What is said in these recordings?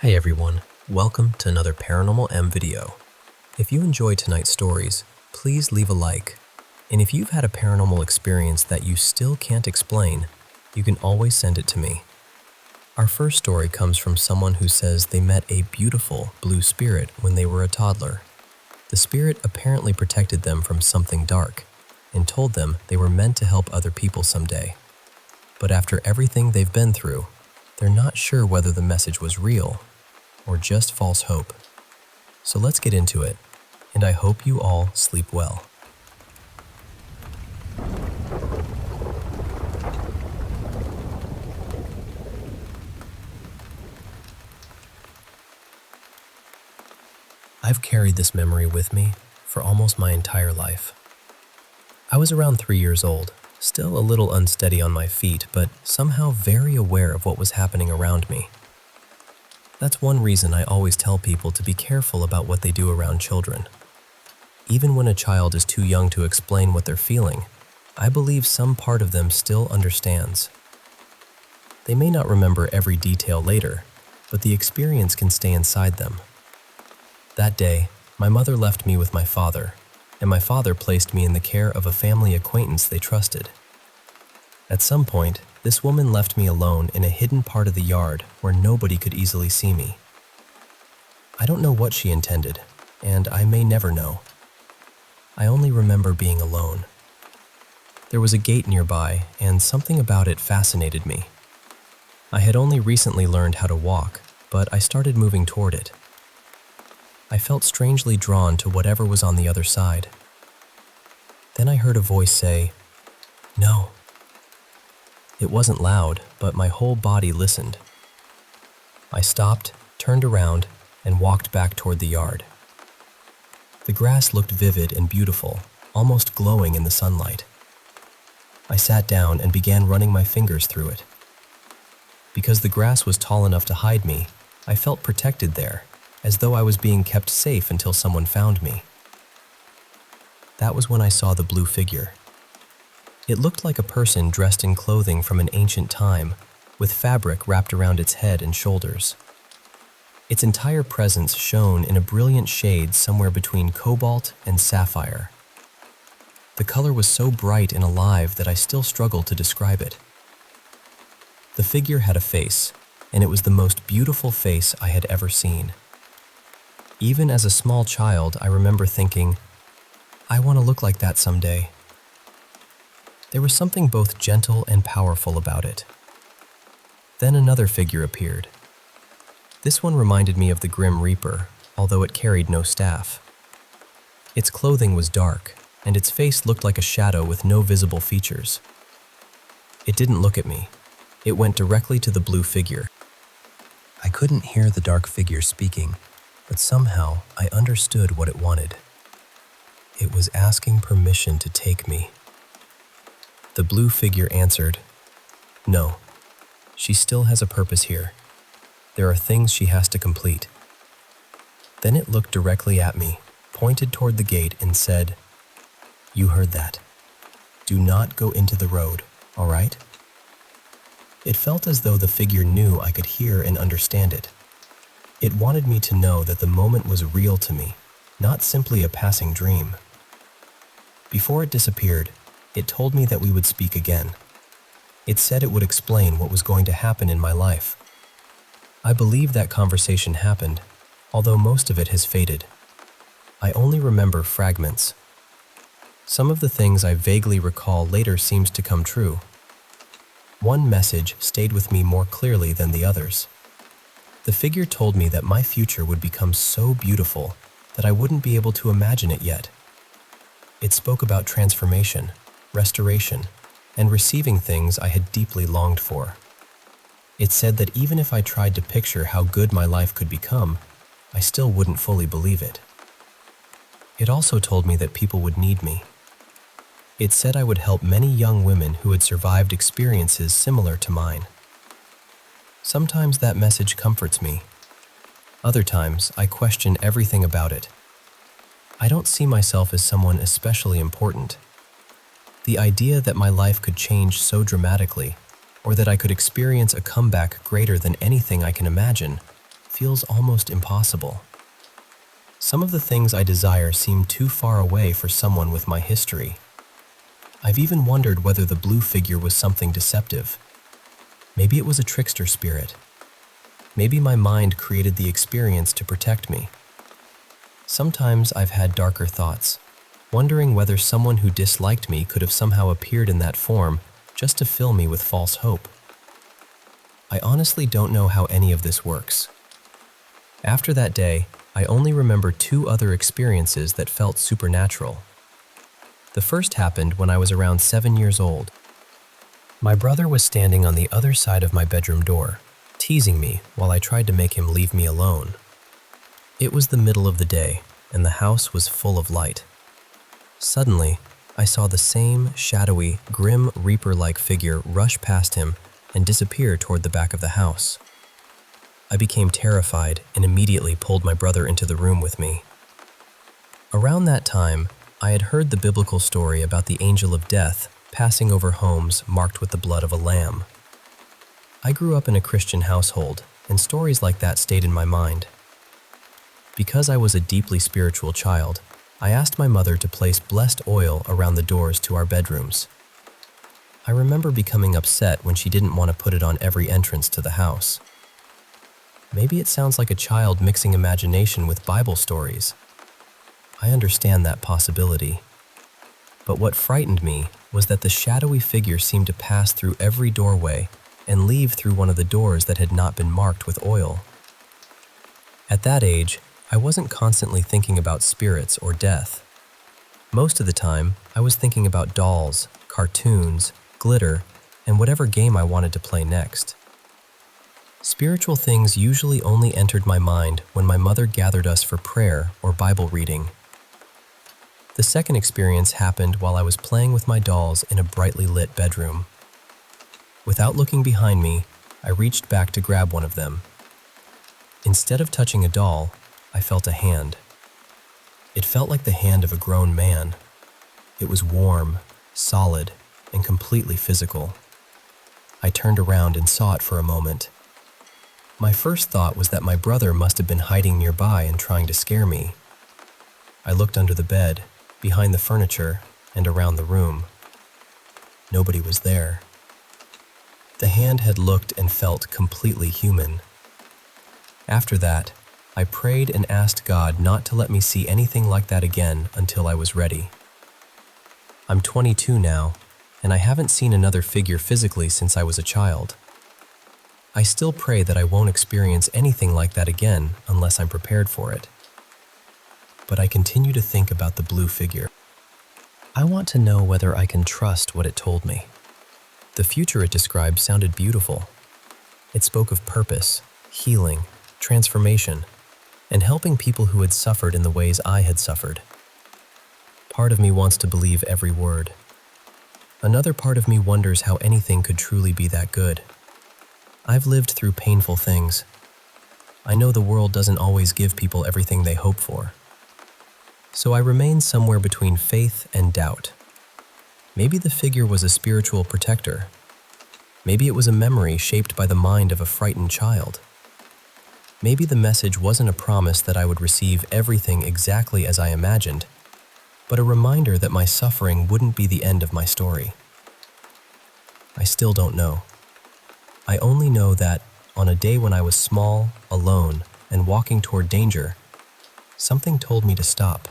Hey everyone, welcome to another Paranormal M video. If you enjoyed tonight's stories, please leave a like. And if you've had a paranormal experience that you still can't explain, you can always send it to me. Our first story comes from someone who says they met a beautiful blue spirit when they were a toddler. The spirit apparently protected them from something dark and told them they were meant to help other people someday. But after everything they've been through, they're not sure whether the message was real or just false hope. So let's get into it, and I hope you all sleep well. I've carried this memory with me for almost my entire life. I was around 3 years old, still a little unsteady on my feet, but somehow very aware of what was happening around me. That's one reason I always tell people to be careful about what they do around children. Even when a child is too young to explain what they're feeling, I believe some part of them still understands. They may not remember every detail later, but the experience can stay inside them. That day, my mother left me with my father, and my father placed me in the care of a family acquaintance they trusted. At some point, this woman left me alone in a hidden part of the yard where nobody could easily see me. I don't know what she intended, and I may never know. I only remember being alone. There was a gate nearby, and something about it fascinated me. I had only recently learned how to walk, but I started moving toward it. I felt strangely drawn to whatever was on the other side. Then I heard a voice say, "No." It wasn't loud, but my whole body listened. I stopped, turned around, and walked back toward the yard. The grass looked vivid and beautiful, almost glowing in the sunlight. I sat down and began running my fingers through it. Because the grass was tall enough to hide me, I felt protected there, as though I was being kept safe until someone found me. That was when I saw the blue figure. It looked like a person dressed in clothing from an ancient time, with fabric wrapped around its head and shoulders. Its entire presence shone in a brilliant shade somewhere between cobalt and sapphire. The color was so bright and alive that I still struggled to describe it. The figure had a face, and it was the most beautiful face I had ever seen. Even as a small child, I remember thinking, I want to look like that someday. There was something both gentle and powerful about it. Then another figure appeared. This one reminded me of the Grim Reaper, although it carried no staff. Its clothing was dark, and its face looked like a shadow with no visible features. It didn't look at me. It went directly to the blue figure. I couldn't hear the dark figure speaking, but somehow I understood what it wanted. It was asking permission to take me. The blue figure answered, "No, she still has a purpose here. There are things she has to complete." Then it looked directly at me, pointed toward the gate, and said, "You heard that. Do not go into the road, all right?" It felt as though the figure knew I could hear and understand it. It wanted me to know that the moment was real to me, not simply a passing dream. Before it disappeared, it told me that we would speak again. It said it would explain what was going to happen in my life. I believe that conversation happened, although most of it has faded. I only remember fragments. Some of the things I vaguely recall later seems to come true. One message stayed with me more clearly than the others. The figure told me that my future would become so beautiful that I wouldn't be able to imagine it yet. It spoke about transformation, restoration, and receiving things I had deeply longed for. It said that even if I tried to picture how good my life could become, I still wouldn't fully believe it. It also told me that people would need me. It said I would help many young women who had survived experiences similar to mine. Sometimes that message comforts me. Other times, I question everything about it. I don't see myself as someone especially important. The idea that my life could change so dramatically, or that I could experience a comeback greater than anything I can imagine, feels almost impossible. Some of the things I desire seem too far away for someone with my history. I've even wondered whether the blue figure was something deceptive. Maybe it was a trickster spirit. Maybe my mind created the experience to protect me. Sometimes I've had darker thoughts, wondering whether someone who disliked me could have somehow appeared in that form just to fill me with false hope. I honestly don't know how any of this works. After that day, I only remember 2 other experiences that felt supernatural. The first happened when I was around 7 years old. My brother was standing on the other side of my bedroom door, teasing me while I tried to make him leave me alone. It was the middle of the day, and the house was full of light. Suddenly, I saw the same shadowy, grim reaper-like figure rush past him and disappear toward the back of the house. I became terrified and immediately pulled my brother into the room with me. Around that time, I had heard the biblical story about the angel of death passing over homes marked with the blood of a lamb. I grew up in a Christian household, and stories like that stayed in my mind. Because I was a deeply spiritual child, I asked my mother to place blessed oil around the doors to our bedrooms. I remember becoming upset when she didn't want to put it on every entrance to the house. Maybe it sounds like a child mixing imagination with Bible stories. I understand that possibility. But what frightened me was that the shadowy figure seemed to pass through every doorway and leave through one of the doors that had not been marked with oil. At that age, I wasn't constantly thinking about spirits or death. Most of the time, I was thinking about dolls, cartoons, glitter, and whatever game I wanted to play next. Spiritual things usually only entered my mind when my mother gathered us for prayer or Bible reading. The second experience happened while I was playing with my dolls in a brightly lit bedroom. Without looking behind me, I reached back to grab one of them. Instead of touching a doll, I felt a hand. It felt like the hand of a grown man. It was warm, solid, and completely physical. I turned around and saw it for a moment. My first thought was that my brother must have been hiding nearby and trying to scare me. I looked under the bed, behind the furniture, and around the room. Nobody was there. The hand had looked and felt completely human. After that, I prayed and asked God not to let me see anything like that again until I was ready. I'm 22 now, and I haven't seen another figure physically since I was a child. I still pray that I won't experience anything like that again unless I'm prepared for it. But I continue to think about the blue figure. I want to know whether I can trust what it told me. The future it described sounded beautiful. It spoke of purpose, healing, transformation, and helping people who had suffered in the ways I had suffered. Part of me wants to believe every word. Another part of me wonders how anything could truly be that good. I've lived through painful things. I know the world doesn't always give people everything they hope for. So I remain somewhere between faith and doubt. Maybe the figure was a spiritual protector. Maybe it was a memory shaped by the mind of a frightened child. Maybe the message wasn't a promise that I would receive everything exactly as I imagined, but a reminder that my suffering wouldn't be the end of my story. I still don't know. I only know that, on a day when I was small, alone, and walking toward danger, something told me to stop.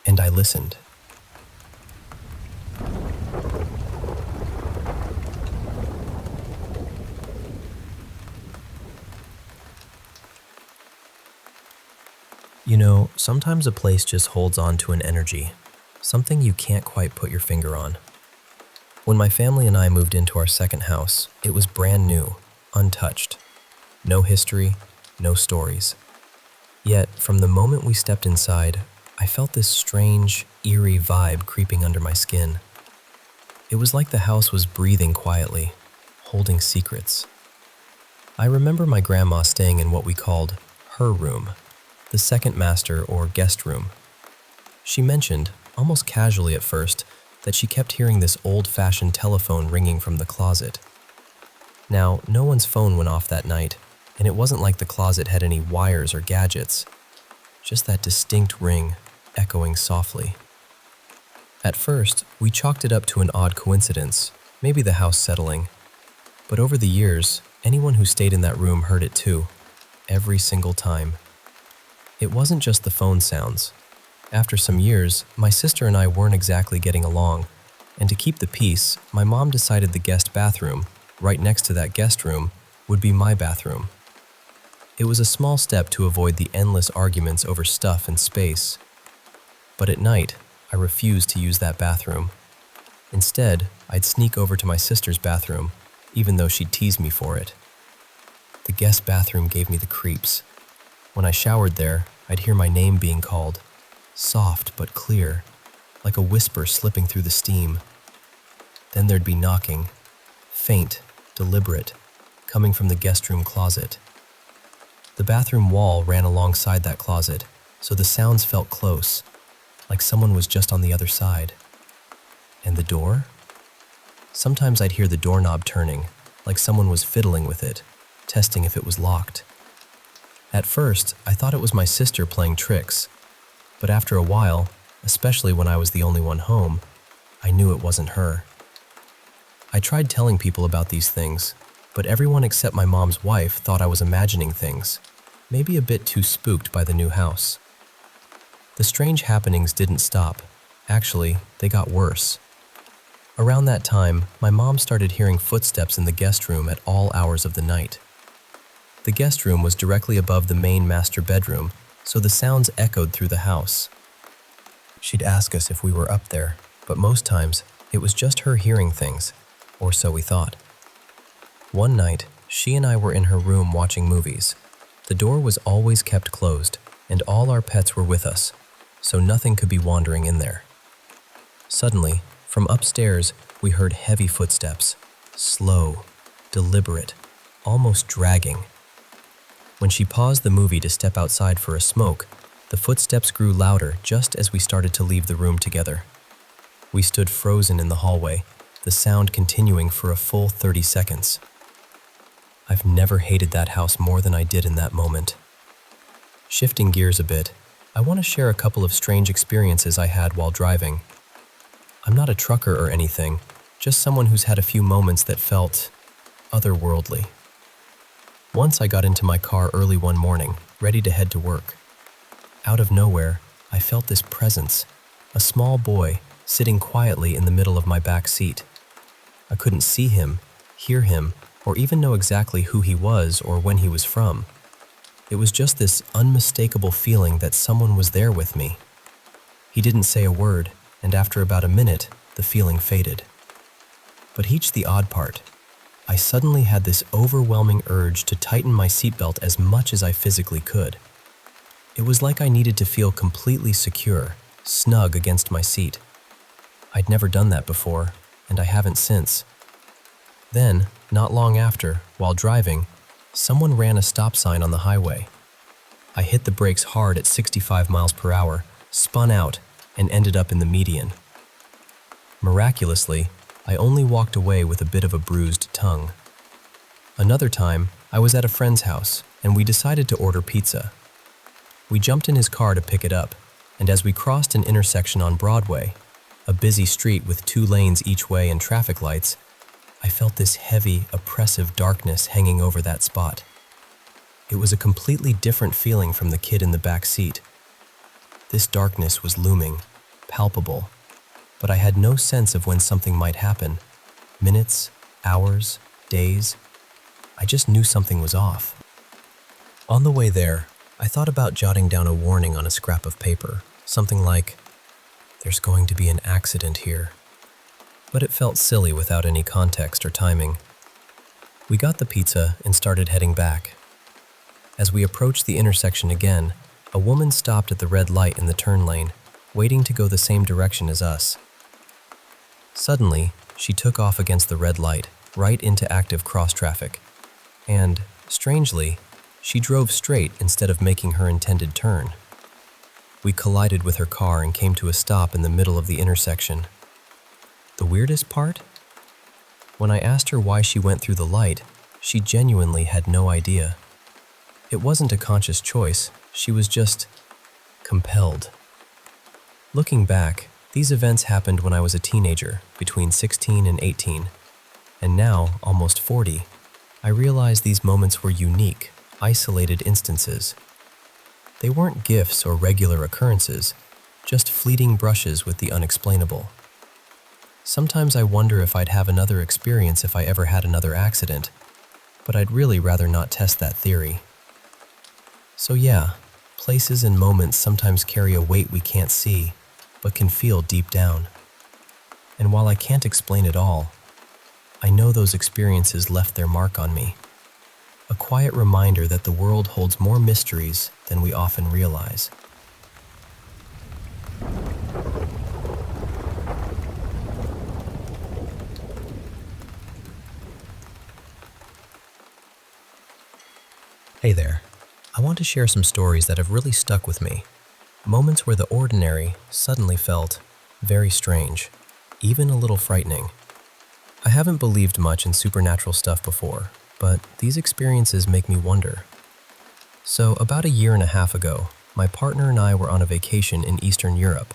And I listened. You know, sometimes a place just holds on to an energy, something you can't quite put your finger on. When my family and I moved into our second house, it was brand new, untouched. No history, no stories. Yet, from the moment we stepped inside, I felt this strange, eerie vibe creeping under my skin. It was like the house was breathing quietly, holding secrets. I remember my grandma staying in what we called her room, the second master or guest room. She mentioned, almost casually at first, that she kept hearing this old-fashioned telephone ringing from the closet. Now, no one's phone went off that night, and it wasn't like the closet had any wires or gadgets, just that distinct ring echoing softly. At first, we chalked it up to an odd coincidence, maybe the house settling. But over the years, anyone who stayed in that room heard it too, every single time. It wasn't just the phone sounds. After some years, my sister and I weren't exactly getting along, and to keep the peace, my mom decided the guest bathroom, right next to that guest room, would be my bathroom. It was a small step to avoid the endless arguments over stuff and space. But at night, I refused to use that bathroom. Instead, I'd sneak over to my sister's bathroom, even though she'd tease me for it. The guest bathroom gave me the creeps. When I showered there, I'd hear my name being called, soft but clear, like a whisper slipping through the steam. Then there'd be knocking, faint, deliberate, coming from the guest room closet. The bathroom wall ran alongside that closet, so the sounds felt close, like someone was just on the other side. And the door? Sometimes I'd hear the doorknob turning, like someone was fiddling with it, testing if it was locked. At first, I thought it was my sister playing tricks, but after a while, especially when I was the only one home, I knew it wasn't her. I tried telling people about these things, but everyone except my mom's wife thought I was imagining things, maybe a bit too spooked by the new house. The strange happenings didn't stop. Actually, they got worse. Around that time, my mom started hearing footsteps in the guest room at all hours of the night. The guest room was directly above the main master bedroom, so the sounds echoed through the house. She'd ask us if we were up there, but most times, it was just her hearing things, or so we thought. One night, she and I were in her room watching movies. The door was always kept closed, and all our pets were with us, so nothing could be wandering in there. Suddenly, from upstairs, we heard heavy footsteps, slow, deliberate, almost dragging. When she paused the movie to step outside for a smoke, the footsteps grew louder just as we started to leave the room together. We stood frozen in the hallway, the sound continuing for a full 30 seconds. I've never hated that house more than I did in that moment. Shifting gears a bit, I want to share a couple of strange experiences I had while driving. I'm not a trucker or anything, just someone who's had a few moments that felt otherworldly. Once I got into my car early one morning, ready to head to work. Out of nowhere, I felt this presence, a small boy sitting quietly in the middle of my back seat. I couldn't see him, hear him, or even know exactly who he was or when he was from. It was just this unmistakable feeling that someone was there with me. He didn't say a word, and after about a minute, the feeling faded. But here's the odd part. I suddenly had this overwhelming urge to tighten my seatbelt as much as I physically could. It was like I needed to feel completely secure, snug against my seat. I'd never done that before, and I haven't since. Then, not long after, while driving, someone ran a stop sign on the highway. I hit the brakes hard at 65 miles per hour, spun out, and ended up in the median. Miraculously, I only walked away with a bit of a bruised tongue. Another time, I was at a friend's house, and we decided to order pizza. We jumped in his car to pick it up, and as we crossed an intersection on Broadway, a busy street with 2 lanes each way and traffic lights, I felt this heavy, oppressive darkness hanging over that spot. It was a completely different feeling from the kid in the back seat. This darkness was looming, palpable, but I had no sense of when something might happen. Minutes, hours, days. I just knew something was off. On the way there, I thought about jotting down a warning on a scrap of paper, something like, "There's going to be an accident here." But it felt silly without any context or timing. We got the pizza and started heading back. As we approached the intersection again, a woman stopped at the red light in the turn lane, waiting to go the same direction as us. Suddenly, she took off against the red light, right into active cross traffic. And, strangely, she drove straight instead of making her intended turn. We collided with her car and came to a stop in the middle of the intersection. The weirdest part? When I asked her why she went through the light, she genuinely had no idea. It wasn't a conscious choice, she was just compelled. Looking back, these events happened when I was a teenager, between 16 and 18, and now, almost 40, I realize these moments were unique, isolated instances. They weren't gifts or regular occurrences, just fleeting brushes with the unexplainable. Sometimes I wonder if I'd have another experience if I ever had another accident, but I'd really rather not test that theory. So yeah, places and moments sometimes carry a weight we can't see, but can feel deep down. And while I can't explain it all, I know those experiences left their mark on me. A quiet reminder that the world holds more mysteries than we often realize. Hey there. I want to share some stories that have really stuck with me. Moments where the ordinary suddenly felt very strange, even a little frightening. I haven't believed much in supernatural stuff before, but these experiences make me wonder. So about a year and a half ago, my partner and I were on a vacation in Eastern Europe.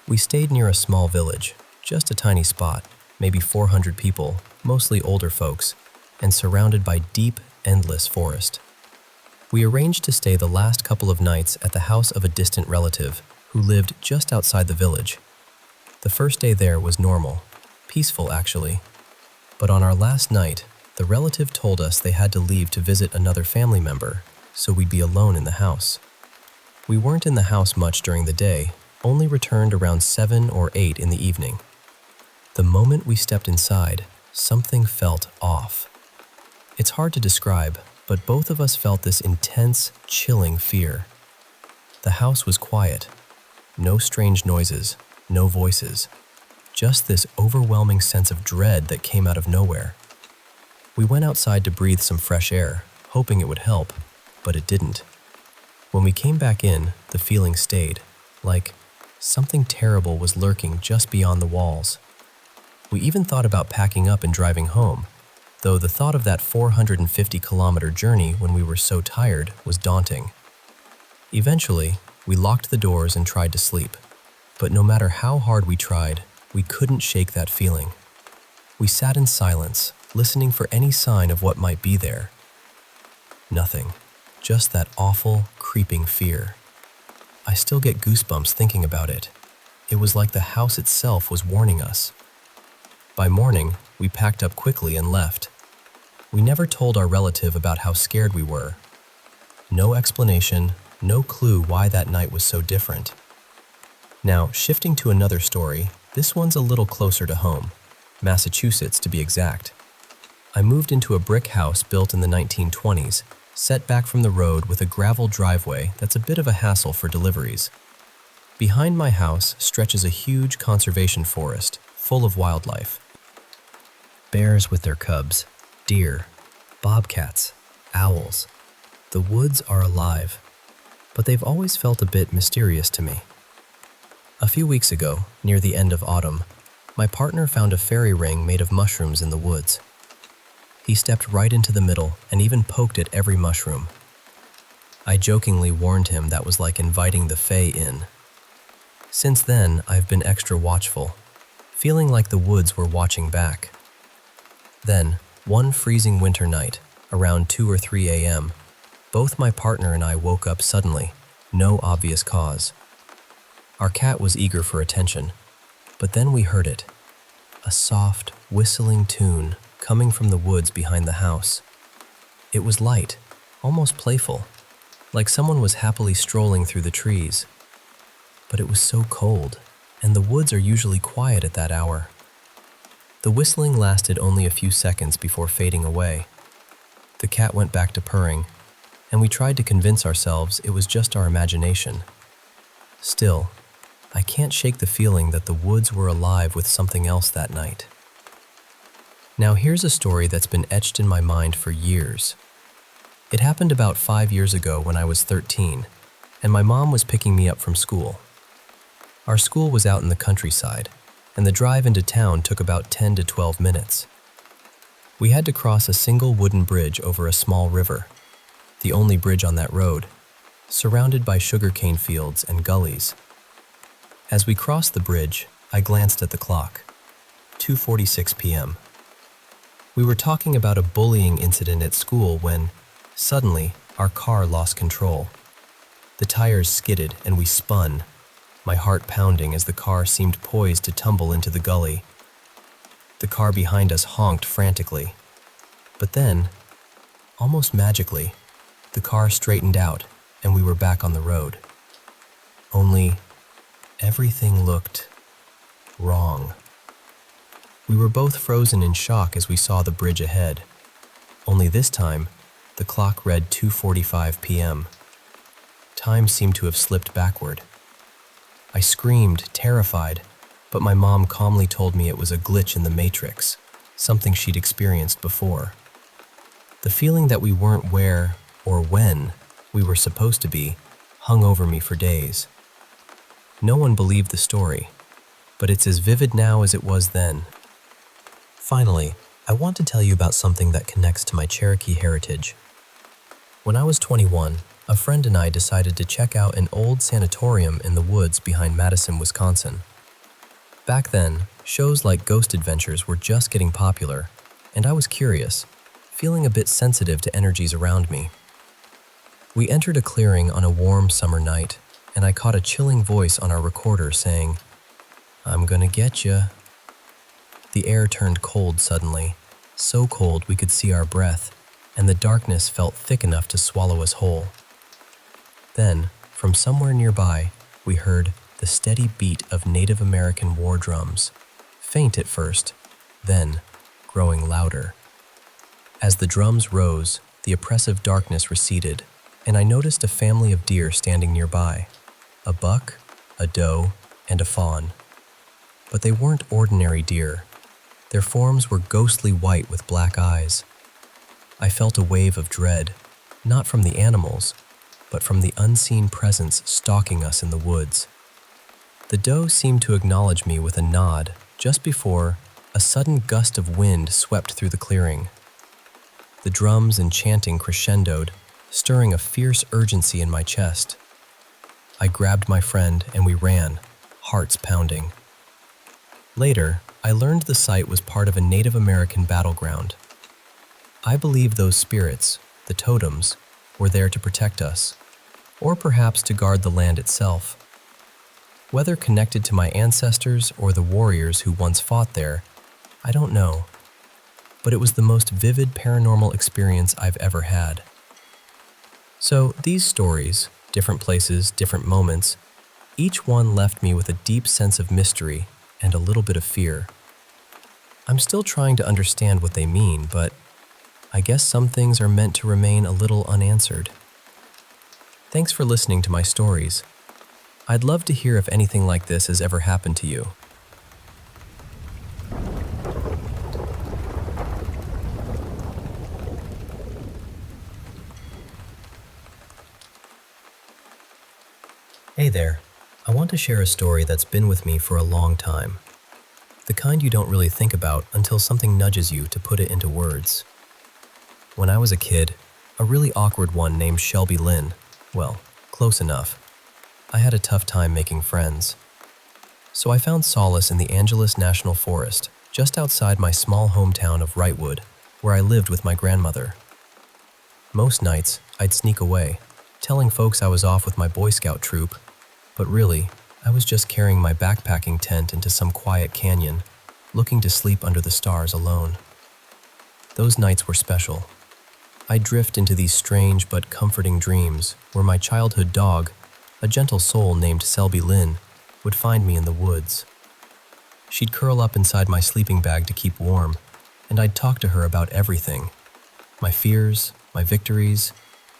We stayed near a small village, just a tiny spot, maybe 400 people, mostly older folks, and surrounded by deep, endless forest. We arranged to stay the last couple of nights at the house of a distant relative who lived just outside the village. The first day there was normal, peaceful actually, but on our last night, the relative told us they had to leave to visit another family member, so we'd be alone in the house. We weren't in the house much during the day, only returned around 7 or 8 in the evening. The moment we stepped inside, something felt off. It's hard to describe, but both of us felt this intense, chilling fear. The house was quiet. No strange noises, no voices. Just this overwhelming sense of dread that came out of nowhere. We went outside to breathe some fresh air, hoping it would help, but it didn't. When we came back in, the feeling stayed, like something terrible was lurking just beyond the walls. We even thought about packing up and driving home, though the thought of that 450-kilometer journey when we were so tired was daunting. Eventually, we locked the doors and tried to sleep, but no matter how hard we tried, we couldn't shake that feeling. We sat in silence, listening for any sign of what might be there. Nothing, just that awful, creeping fear. I still get goosebumps thinking about it. It was like the house itself was warning us. By morning, we packed up quickly and left. We never told our relative about how scared we were. No explanation, no clue why that night was so different. Now, shifting to another story, this one's a little closer to home, Massachusetts to be exact. I moved into a brick house built in the 1920s, set back from the road with a gravel driveway that's a bit of a hassle for deliveries. Behind my house stretches a huge conservation forest, full of wildlife. Bears with their cubs, deer, bobcats, owls. The woods are alive, but they've always felt a bit mysterious to me. A few weeks ago, near the end of autumn, my partner found a fairy ring made of mushrooms in the woods. He stepped right into the middle and even poked at every mushroom. I jokingly warned him that was like inviting the fae in. Since then, I've been extra watchful, feeling like the woods were watching back. Then, one freezing winter night, around 2 or 3 a.m., both my partner and I woke up suddenly, no obvious cause. Our cat was eager for attention, but then we heard it, a soft, whistling tune coming from the woods behind the house. It was light, almost playful, like someone was happily strolling through the trees. But it was so cold, and the woods are usually quiet at that hour. The whistling lasted only a few seconds before fading away. The cat went back to purring, and we tried to convince ourselves it was just our imagination. Still, I can't shake the feeling that the woods were alive with something else that night. Now here's a story that's been etched in my mind for years. It happened about 5 years ago when I was 13, and my mom was picking me up from school. Our school was out in the countryside, and the drive into town took about 10 to 12 minutes. We had to cross a single wooden bridge over a small river. the only bridge on that road, surrounded by sugarcane fields and gullies. As we crossed the bridge, I glanced at the clock. 2:46 p.m. We were talking about a bullying incident at school when, suddenly, our car lost control. The tires skidded and we spun, my heart pounding as the car seemed poised to tumble into the gully. The car behind us honked frantically. But then, almost magically, the car straightened out and we were back on the road. Only, everything looked wrong. We were both frozen in shock as we saw the bridge ahead. Only this time, the clock read 2:45 p.m. Time seemed to have slipped backward. I screamed, terrified, but my mom calmly told me it was a glitch in the matrix, something she'd experienced before. The feeling that we weren't where or when we were supposed to be hung over me for days. No one believed the story, but it's as vivid now as it was then. Finally, I want to tell you about something that connects to my Cherokee heritage. When I was 21, a friend and I decided to check out an old sanatorium in the woods behind Madison, Wisconsin. Back then, shows like Ghost Adventures were just getting popular, and I was curious, feeling a bit sensitive to energies around me. We entered a clearing on a warm summer night, and I caught a chilling voice on our recorder saying, "I'm gonna get ya." The air turned cold suddenly, so cold we could see our breath, and the darkness felt thick enough to swallow us whole. Then, from somewhere nearby, we heard the steady beat of Native American war drums, faint at first, then growing louder. As the drums rose, the oppressive darkness receded, and I noticed a family of deer standing nearby, a buck, a doe, and a fawn. But they weren't ordinary deer. Their forms were ghostly white with black eyes. I felt a wave of dread, not from the animals, but from the unseen presence stalking us in the woods. The doe seemed to acknowledge me with a nod just before a sudden gust of wind swept through the clearing. The drums and chanting crescendoed, stirring a fierce urgency in my chest. I grabbed my friend and we ran, hearts pounding. Later, I learned the site was part of a Native American battleground. I believe those spirits, the totems, were there to protect us, or perhaps to guard the land itself. Whether connected to my ancestors or the warriors who once fought there, I don't know. But it was the most vivid paranormal experience I've ever had. So these stories, different places, different moments, each one left me with a deep sense of mystery and a little bit of fear. I'm still trying to understand what they mean, but I guess some things are meant to remain a little unanswered. Thanks for listening to my stories. I'd love to hear if anything like this has ever happened to you. Hey there, I want to share a story that's been with me for a long time. The kind you don't really think about until something nudges you to put it into words. When I was a kid, a really awkward one named Shelby Lynn, well, close enough. I had a tough time making friends. So I found solace in the Angeles National Forest, just outside my small hometown of Wrightwood, where I lived with my grandmother. Most nights, I'd sneak away, telling folks I was off with my Boy Scout troop, but really, I was just carrying my backpacking tent into some quiet canyon, looking to sleep under the stars alone. Those nights were special. I'd drift into these strange but comforting dreams where my childhood dog, a gentle soul named Selby Lynn, would find me in the woods. She'd curl up inside my sleeping bag to keep warm, and I'd talk to her about everything. My fears, my victories,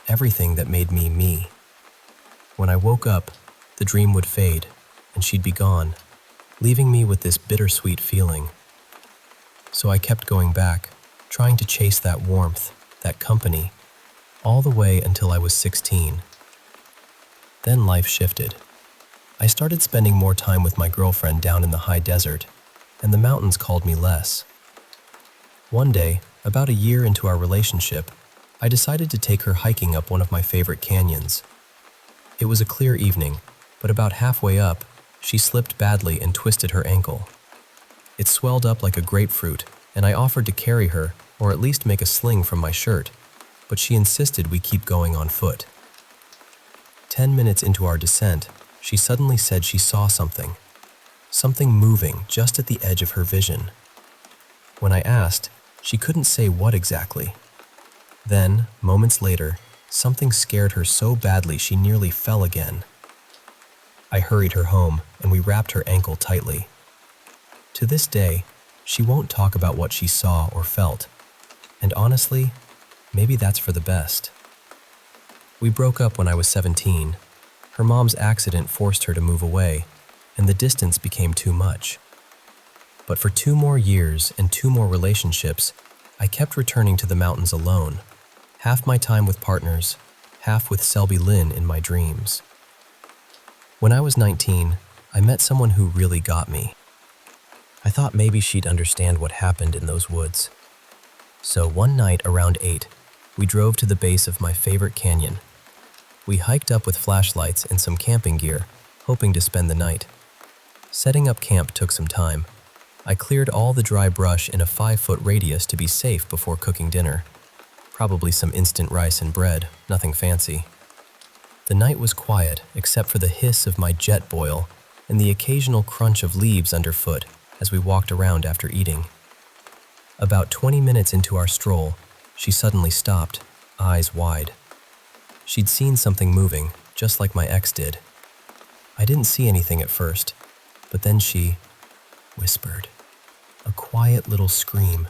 everything that made me me. When I woke up, the dream would fade, and she'd be gone, leaving me with this bittersweet feeling. So I kept going back, trying to chase that warmth, that company, all the way until I was 16. Then life shifted. I started spending more time with my girlfriend down in the high desert, and the mountains called me less. One day, about a year into our relationship, I decided to take her hiking up one of my favorite canyons. It was a clear evening, but about halfway up, she slipped badly and twisted her ankle. It swelled up like a grapefruit, and I offered to carry her, or at least make a sling from my shirt, but she insisted we keep going on foot. 10 minutes into our descent, she suddenly said she saw something. Something moving just at the edge of her vision. When I asked, she couldn't say what exactly. Then, moments later, something scared her so badly she nearly fell again. I hurried her home, and we wrapped her ankle tightly. To this day, she won't talk about what she saw or felt. And honestly, maybe that's for the best. We broke up when I was 17. Her mom's accident forced her to move away, and the distance became too much. But for 2 more years and 2 more relationships, I kept returning to the mountains alone, half my time with partners, half with Selby Lynn in my dreams. When I was 19, I met someone who really got me. I thought maybe she'd understand what happened in those woods. So one night around 8, we drove to the base of my favorite canyon. We hiked up with flashlights and some camping gear, hoping to spend the night. Setting up camp took some time. I cleared all the dry brush in a 5-foot radius to be safe before cooking dinner. Probably some instant rice and bread, nothing fancy. The night was quiet except for the hiss of my jet boil and the occasional crunch of leaves underfoot as we walked around after eating. About 20 minutes into our stroll, she suddenly stopped, eyes wide. She'd seen something moving, just like my ex did. I didn't see anything at first, but then she whispered, a quiet little scream,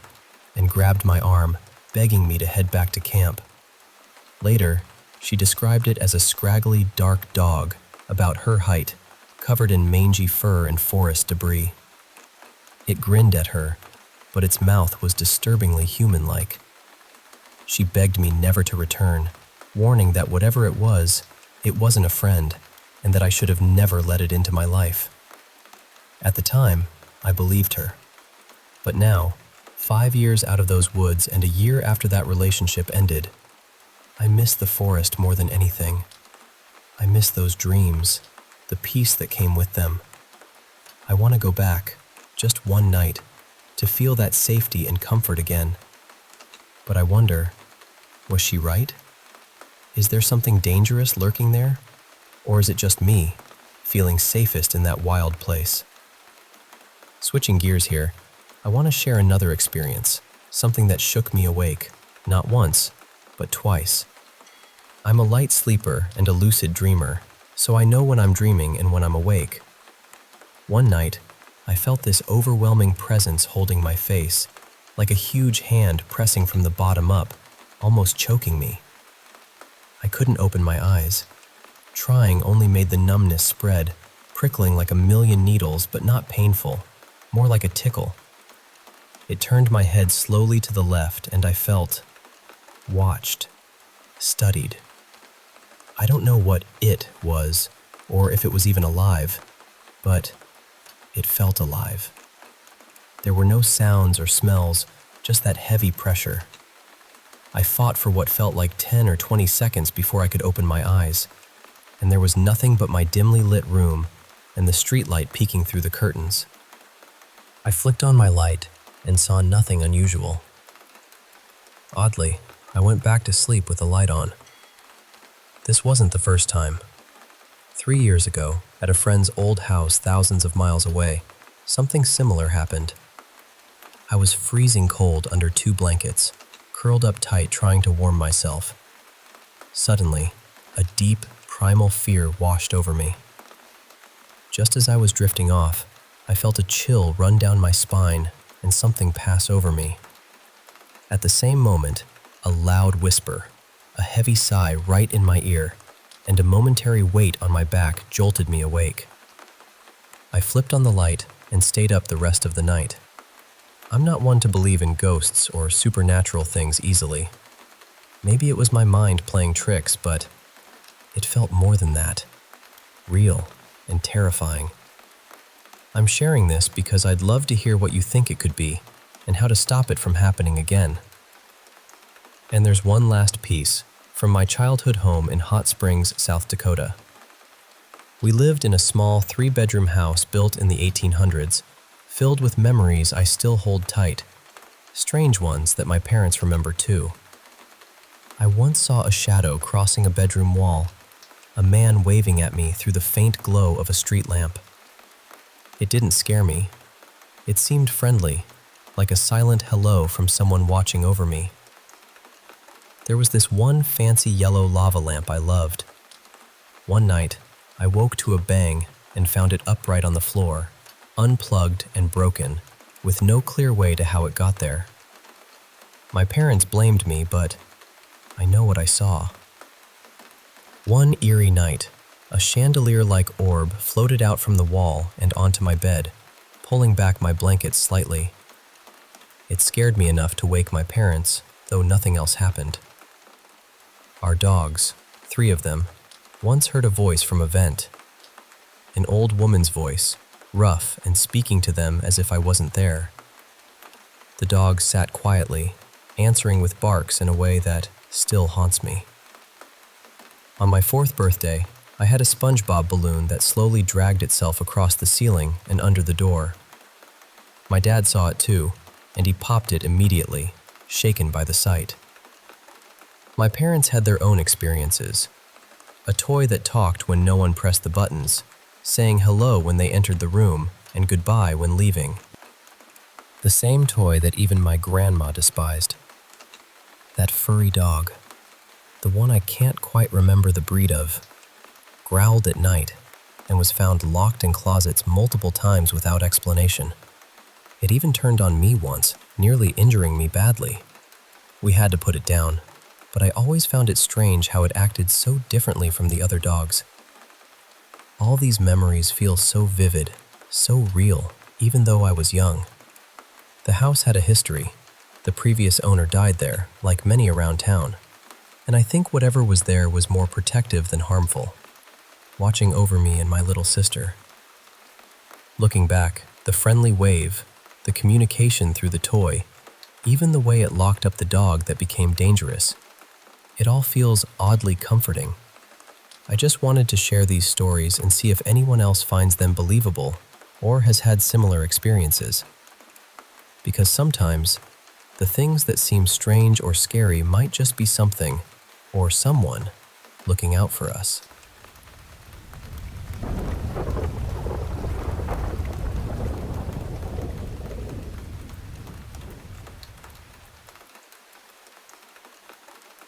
and grabbed my arm, begging me to head back to camp. Later, she described it as a scraggly, dark dog, about her height, covered in mangy fur and forest debris. It grinned at her, but its mouth was disturbingly human-like. She begged me never to return, warning that whatever it wasn't a friend, and that I should have never let it into my life. At the time, I believed her. But now, 5 years out of those woods and a year after that relationship ended, I miss the forest more than anything. I miss those dreams, the peace that came with them. I want to go back, just one night, to feel that safety and comfort again. But I wonder, was she right? Is there something dangerous lurking there? Or is it just me, feeling safest in that wild place? Switching gears here, I want to share another experience, something that shook me awake, not once, but twice. I'm a light sleeper and a lucid dreamer, so I know when I'm dreaming and when I'm awake. One night, I felt this overwhelming presence holding my face, like a huge hand pressing from the bottom up, almost choking me. I couldn't open my eyes. Trying only made the numbness spread, prickling like a million needles, but not painful, more like a tickle. It turned my head slowly to the left, and I felt watched, studied. I don't know what it was, or if it was even alive, but it felt alive. There were no sounds or smells, just that heavy pressure. I fought for what felt like 10 or 20 seconds before I could open my eyes, and there was nothing but my dimly lit room and the streetlight peeking through the curtains. I flicked on my light and saw nothing unusual. Oddly, I went back to sleep with the light on. This wasn't the first time. 3 years ago, at a friend's old house thousands of miles away, something similar happened. I was freezing cold under 2 blankets, curled up tight trying to warm myself. Suddenly, a deep, primal fear washed over me. Just as I was drifting off, I felt a chill run down my spine and something pass over me. At the same moment, a loud whisper, a heavy sigh right in my ear, and a momentary weight on my back jolted me awake. I flipped on the light and stayed up the rest of the night. I'm not one to believe in ghosts or supernatural things easily. Maybe it was my mind playing tricks, but it felt more than that. Real and terrifying. I'm sharing this because I'd love to hear what you think it could be and how to stop it from happening again. And there's one last piece, from my childhood home in Hot Springs, South Dakota. We lived in a small 3-bedroom house built in the 1800s, filled with memories I still hold tight, strange ones that my parents remember too. I once saw a shadow crossing a bedroom wall, a man waving at me through the faint glow of a street lamp. It didn't scare me. It seemed friendly, like a silent hello from someone watching over me. There was this one fancy yellow lava lamp I loved. One night, I woke to a bang and found it upright on the floor, unplugged and broken, with no clear way to how it got there. My parents blamed me, but I know what I saw. One eerie night, a chandelier-like orb floated out from the wall and onto my bed, pulling back my blankets slightly. It scared me enough to wake my parents, though nothing else happened. Our dogs, 3 of them, once heard a voice from a vent. An old woman's voice, rough and speaking to them as if I wasn't there. The dogs sat quietly, answering with barks in a way that still haunts me. On my 4th birthday, I had a SpongeBob balloon that slowly dragged itself across the ceiling and under the door. My dad saw it too, and he popped it immediately, shaken by the sight. My parents had their own experiences. A toy that talked when no one pressed the buttons, saying hello when they entered the room and goodbye when leaving. The same toy that even my grandma despised. That furry dog, the one I can't quite remember the breed of, growled at night and was found locked in closets multiple times without explanation. It even turned on me once, nearly injuring me badly. We had to put it down, but I always found it strange how it acted so differently from the other dogs. All these memories feel so vivid, so real, even though I was young. The house had a history. The previous owner died there, like many around town. And I think whatever was there was more protective than harmful, watching over me and my little sister. Looking back, the friendly wave, the communication through the toy, even the way it locked up the dog that became dangerous, it all feels oddly comforting. I just wanted to share these stories and see if anyone else finds them believable or has had similar experiences. Because sometimes, the things that seem strange or scary might just be something or someone looking out for us.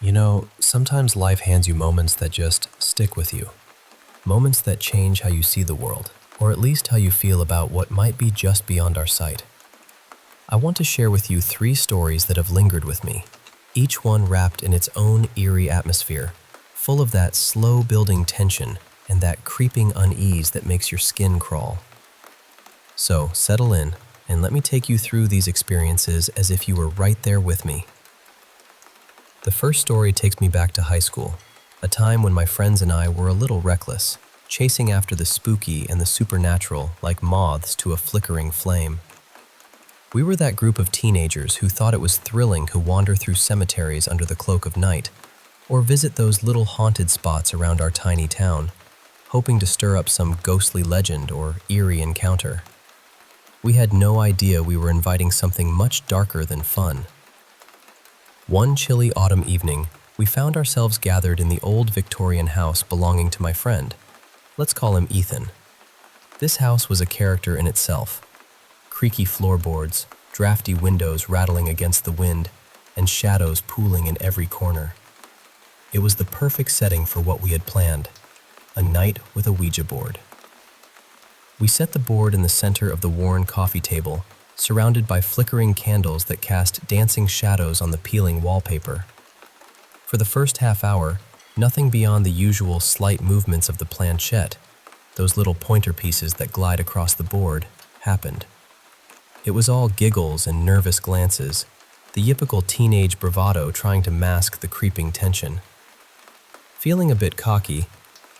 You know, sometimes life hands you moments that just stick with you. Moments that change how you see the world, or at least how you feel about what might be just beyond our sight. I want to share with you 3 stories that have lingered with me, each one wrapped in its own eerie atmosphere, full of that slow-building tension and that creeping unease that makes your skin crawl. So, settle in, and let me take you through these experiences as if you were right there with me. The first story takes me back to high school, a time when my friends and I were a little reckless, chasing after the spooky and the supernatural like moths to a flickering flame. We were that group of teenagers who thought it was thrilling to wander through cemeteries under the cloak of night, or visit those little haunted spots around our tiny town, hoping to stir up some ghostly legend or eerie encounter. We had no idea we were inviting something much darker than fun. One chilly autumn evening, we found ourselves gathered in the old Victorian house belonging to my friend. Let's call him Ethan. This house was a character in itself. Creaky floorboards, drafty windows rattling against the wind, and shadows pooling in every corner. It was the perfect setting for what we had planned, a night with a Ouija board. We set the board in the center of the worn coffee table, surrounded by flickering candles that cast dancing shadows on the peeling wallpaper. For the first half hour, nothing beyond the usual slight movements of the planchette, those little pointer pieces that glide across the board, happened. It was all giggles and nervous glances, the yipical teenage bravado trying to mask the creeping tension. Feeling a bit cocky,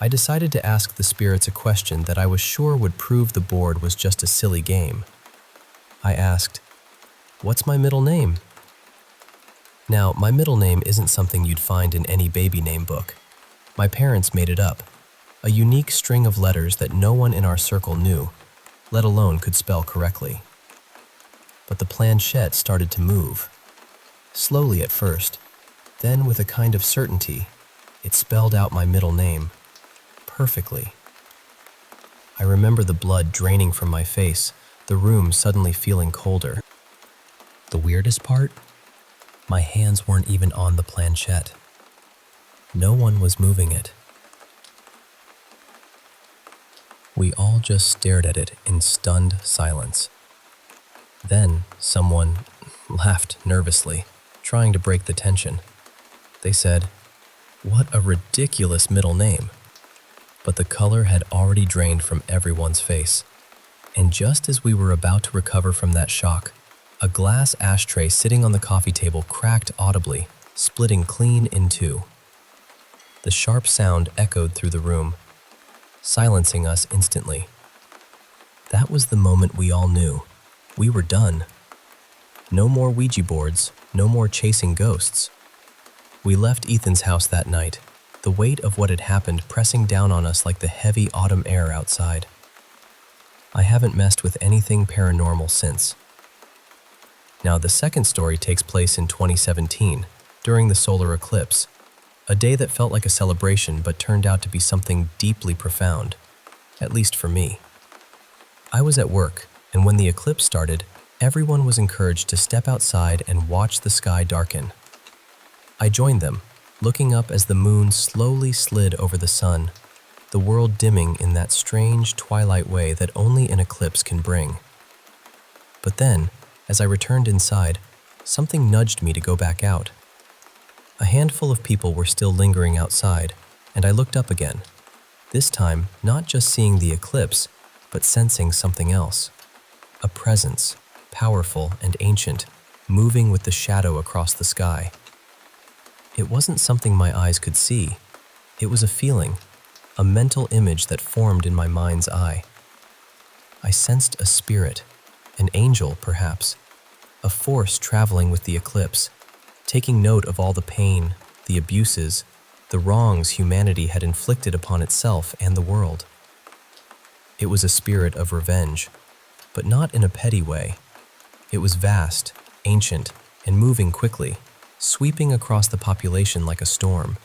I decided to ask the spirits a question that I was sure would prove the board was just a silly game. I asked, "What's my middle name?" Now, my middle name isn't something you'd find in any baby name book. My parents made it up, a unique string of letters that no one in our circle knew, let alone could spell correctly. But the planchette started to move, slowly at first, then with a kind of certainty, it spelled out my middle name, perfectly. I remember the blood draining from my face, the room suddenly feeling colder. The weirdest part? My hands weren't even on the planchette. No one was moving it. We all just stared at it in stunned silence. Then someone laughed nervously, trying to break the tension. They said, "What a ridiculous middle name." But the color had already drained from everyone's face. And just as we were about to recover from that shock, a glass ashtray sitting on the coffee table cracked audibly, splitting clean in two. The sharp sound echoed through the room, silencing us instantly. That was the moment we all knew. We were done. No more Ouija boards, no more chasing ghosts. We left Ethan's house that night, the weight of what had happened pressing down on us like the heavy autumn air outside. I haven't messed with anything paranormal since. Now, the second story takes place in 2017, during the solar eclipse, a day that felt like a celebration but turned out to be something deeply profound, at least for me. I was at work, and when the eclipse started, everyone was encouraged to step outside and watch the sky darken. I joined them, looking up as the moon slowly slid over the sun, the world dimming in that strange twilight way that only an eclipse can bring. But then, as I returned inside, something nudged me to go back out. A handful of people were still lingering outside, and I looked up again, this time not just seeing the eclipse, but sensing something else. A presence, powerful and ancient, moving with the shadow across the sky. It wasn't something my eyes could see. It was a feeling, a mental image that formed in my mind's eye. I sensed a spirit, an angel perhaps, a force traveling with the eclipse, taking note of all the pain, the abuses, the wrongs humanity had inflicted upon itself and the world. It was a spirit of revenge, but not in a petty way. It was vast, ancient, and moving quickly, sweeping across the population like a storm.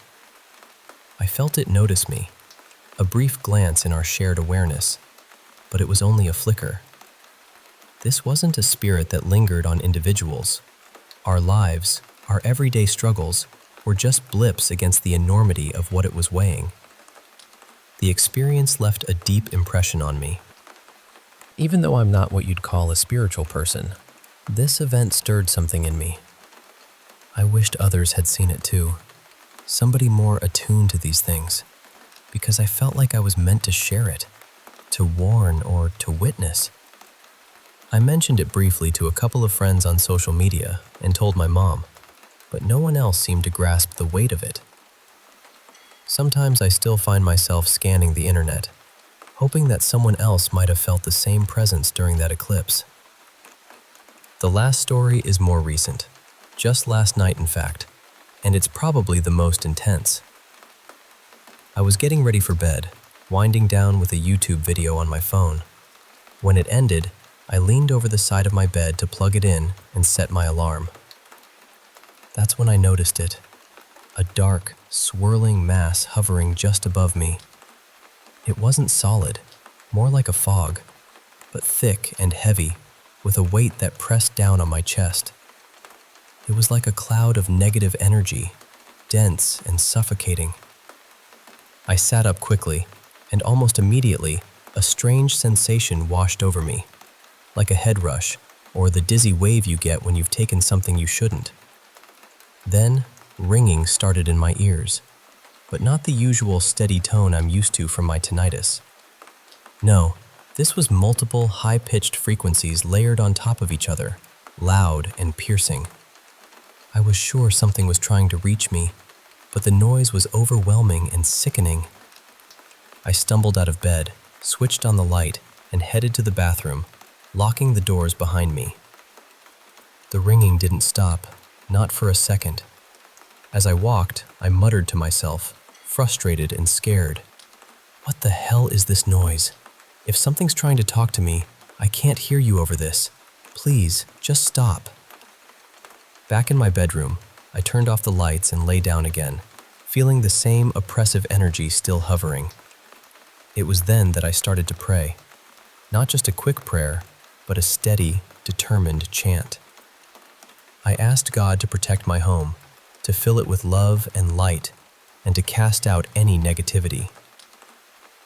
I felt it notice me, a brief glance in our shared awareness, but it was only a flicker. This wasn't a spirit that lingered on individuals. Our lives, our everyday struggles, were just blips against the enormity of what it was weighing. The experience left a deep impression on me. Even though I'm not what you'd call a spiritual person, this event stirred something in me. I wished others had seen it too, somebody more attuned to these things, because I felt like I was meant to share it, to warn or to witness. I mentioned it briefly to a couple of friends on social media and told my mom, but no one else seemed to grasp the weight of it. Sometimes I still find myself scanning the internet, hoping that someone else might have felt the same presence during that eclipse. The last story is more recent, just last night in fact, and it's probably the most intense. I was getting ready for bed, winding down with a YouTube video on my phone. When it ended, I leaned over the side of my bed to plug it in and set my alarm. That's when I noticed it, a dark, swirling mass hovering just above me. It wasn't solid, more like a fog, but thick and heavy, with a weight that pressed down on my chest. It was like a cloud of negative energy, dense and suffocating. I sat up quickly, and almost immediately, a strange sensation washed over me, like a head rush, or the dizzy wave you get when you've taken something you shouldn't. Then, ringing started in my ears, but not the usual steady tone I'm used to from my tinnitus. No, this was multiple high-pitched frequencies layered on top of each other, loud and piercing. I was sure something was trying to reach me, but the noise was overwhelming and sickening. I stumbled out of bed, switched on the light, and headed to the bathroom, locking the doors behind me. The ringing didn't stop, not for a second. As I walked, I muttered to myself, frustrated and scared. What the hell is this noise? If something's trying to talk to me, I can't hear you over this. Please, just stop. Back in my bedroom, I turned off the lights and lay down again, feeling the same oppressive energy still hovering. It was then that I started to pray. Not just a quick prayer, but a steady, determined chant. I asked God to protect my home, to fill it with love and light, and to cast out any negativity.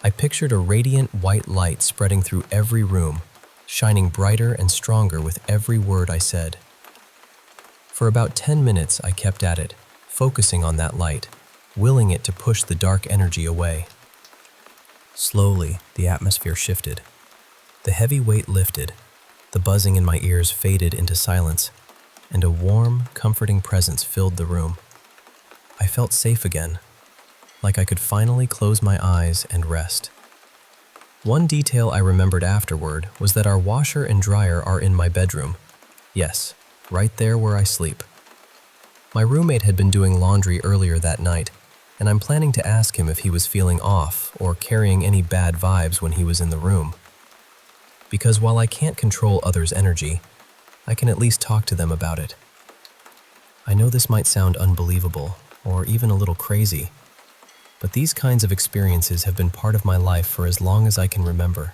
I pictured a radiant white light spreading through every room, shining brighter and stronger with every word I said. For about 10 minutes I kept at it, focusing on that light, willing it to push the dark energy away. Slowly, the atmosphere shifted. The heavy weight lifted, the buzzing in my ears faded into silence, and a warm, comforting presence filled the room. I felt safe again, like I could finally close my eyes and rest. One detail I remembered afterward was that our washer and dryer are in my bedroom. Yes, right there where I sleep. My roommate had been doing laundry earlier that night, and I'm planning to ask him if he was feeling off or carrying any bad vibes when he was in the room. Because while I can't control others' energy, I can at least talk to them about it. I know this might sound unbelievable or even a little crazy, but these kinds of experiences have been part of my life for as long as I can remember.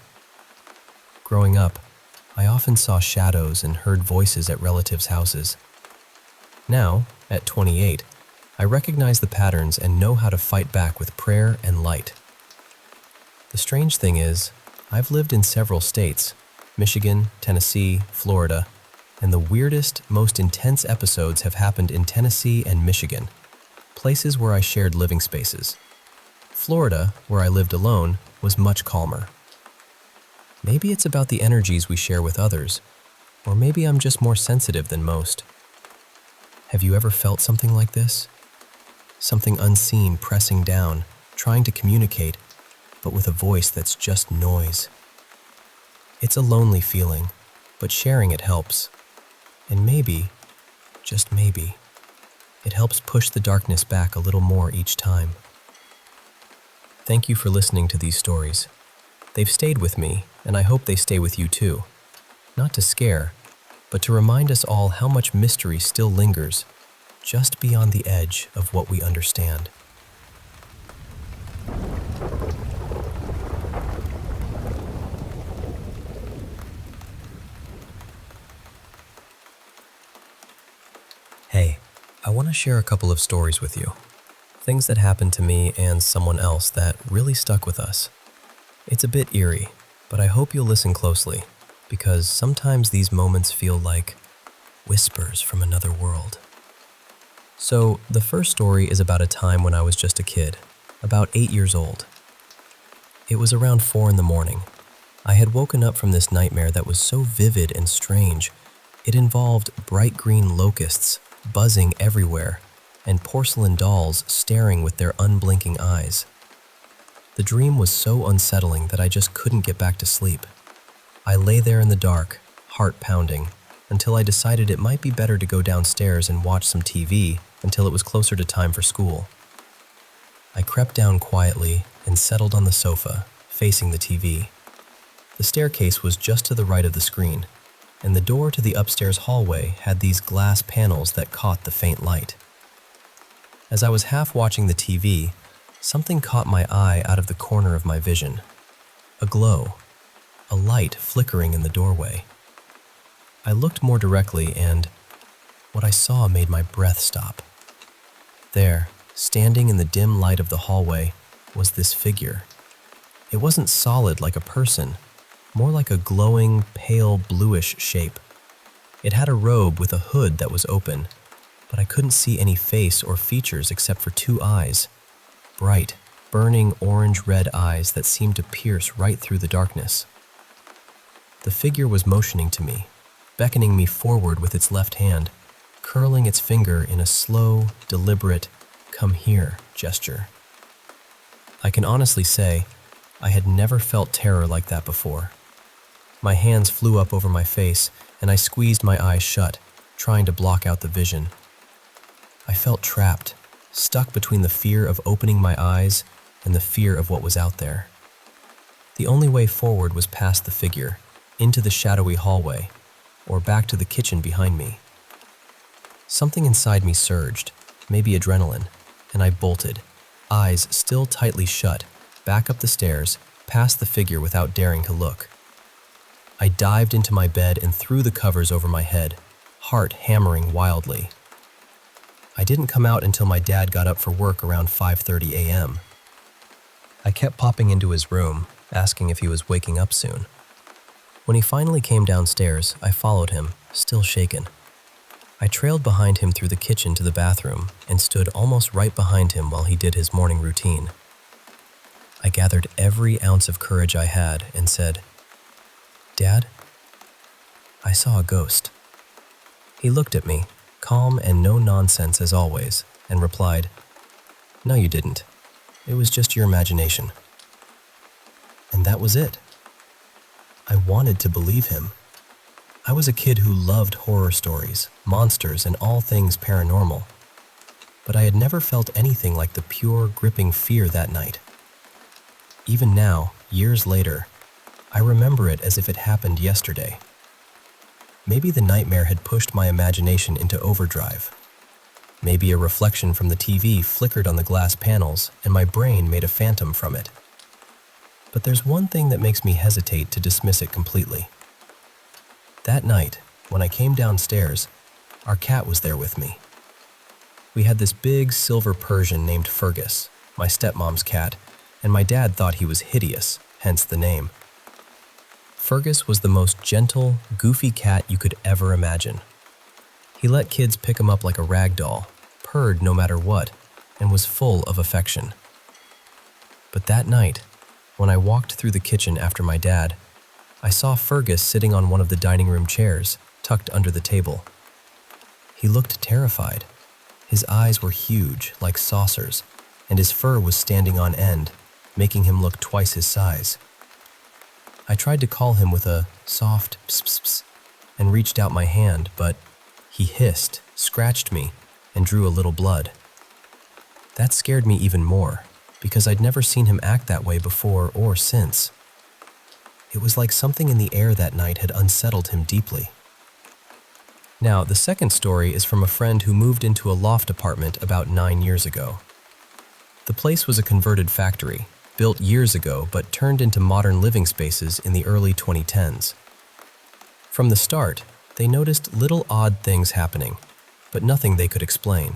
Growing up, I often saw shadows and heard voices at relatives' houses. Now, at 28, I recognize the patterns and know how to fight back with prayer and light. The strange thing is, I've lived in several states, Michigan, Tennessee, Florida, and the weirdest, most intense episodes have happened in Tennessee and Michigan, places where I shared living spaces. Florida, where I lived alone, was much calmer. Maybe it's about the energies we share with others, or maybe I'm just more sensitive than most. Have you ever felt something like this? Something unseen pressing down, trying to communicate, but with a voice that's just noise. It's a lonely feeling, but sharing it helps. And maybe, just maybe, it helps push the darkness back a little more each time. Thank you for listening to these stories. They've stayed with me, and I hope they stay with you too. Not to scare, but to remind us all how much mystery still lingers, just beyond the edge of what we understand. Hey, I want to share a couple of stories with you. Things that happened to me and someone else that really stuck with us. It's a bit eerie, but I hope you'll listen closely, because sometimes these moments feel like whispers from another world. So, the first story is about a time when I was just a kid, about 8 years old. It was around 4 in the morning. I had woken up from this nightmare that was so vivid and strange. It involved bright green locusts buzzing everywhere, and porcelain dolls staring with their unblinking eyes. The dream was so unsettling that I just couldn't get back to sleep. I lay there in the dark, heart pounding, until I decided it might be better to go downstairs and watch some TV until it was closer to time for school. I crept down quietly and settled on the sofa, facing the TV. The staircase was just to the right of the screen, and the door to the upstairs hallway had these glass panels that caught the faint light. As I was half watching the TV, something caught my eye out of the corner of my vision. A glow, a light flickering in the doorway. I looked more directly and what I saw made my breath stop. There, standing in the dim light of the hallway, was this figure. It wasn't solid like a person, more like a glowing, pale bluish shape. It had a robe with a hood that was open, but I couldn't see any face or features except for 2 eyes. Bright, burning orange-red eyes that seemed to pierce right through the darkness. The figure was motioning to me, beckoning me forward with its left hand, curling its finger in a slow, deliberate, "come here" gesture. I can honestly say, I had never felt terror like that before. My hands flew up over my face, and I squeezed my eyes shut, trying to block out the vision. I felt trapped, stuck between the fear of opening my eyes and the fear of what was out there. The only way forward was past the figure, into the shadowy hallway, or back to the kitchen behind me. Something inside me surged, maybe adrenaline, and I bolted, eyes still tightly shut, back up the stairs, past the figure without daring to look. I dived into my bed and threw the covers over my head, heart hammering wildly. I didn't come out until my dad got up for work around 5:30 a.m. I kept popping into his room, asking if he was waking up soon. When he finally came downstairs, I followed him, still shaken. I trailed behind him through the kitchen to the bathroom and stood almost right behind him while he did his morning routine. I gathered every ounce of courage I had and said, "Dad, I saw a ghost." He looked at me, calm and no nonsense as always, and replied, "No, you didn't. It was just your imagination." And that was it. I wanted to believe him. I was a kid who loved horror stories, monsters, and all things paranormal. But I had never felt anything like the pure, gripping fear that night. Even now, years later, I remember it as if it happened yesterday. Maybe the nightmare had pushed my imagination into overdrive. Maybe a reflection from the TV flickered on the glass panels and my brain made a phantom from it. But there's one thing that makes me hesitate to dismiss it completely. That night, when I came downstairs, our cat was there with me. We had this big silver Persian named Fergus, my stepmom's cat, and my dad thought he was hideous, hence the name. Fergus was the most gentle, goofy cat you could ever imagine. He let kids pick him up like a rag doll, purred no matter what, and was full of affection. But that night, when I walked through the kitchen after my dad, I saw Fergus sitting on one of the dining room chairs, tucked under the table. He looked terrified. His eyes were huge, like saucers, and his fur was standing on end, making him look twice his size. I tried to call him with a soft pss pss pss and reached out my hand, but he hissed, scratched me, and drew a little blood. That scared me even more, because I'd never seen him act that way before or since. It was like something in the air that night had unsettled him deeply. Now, the second story is from a friend who moved into a loft apartment about 9 years ago. The place was a converted factory, built years ago but turned into modern living spaces in the early 2010s. From the start, they noticed little odd things happening, but nothing they could explain.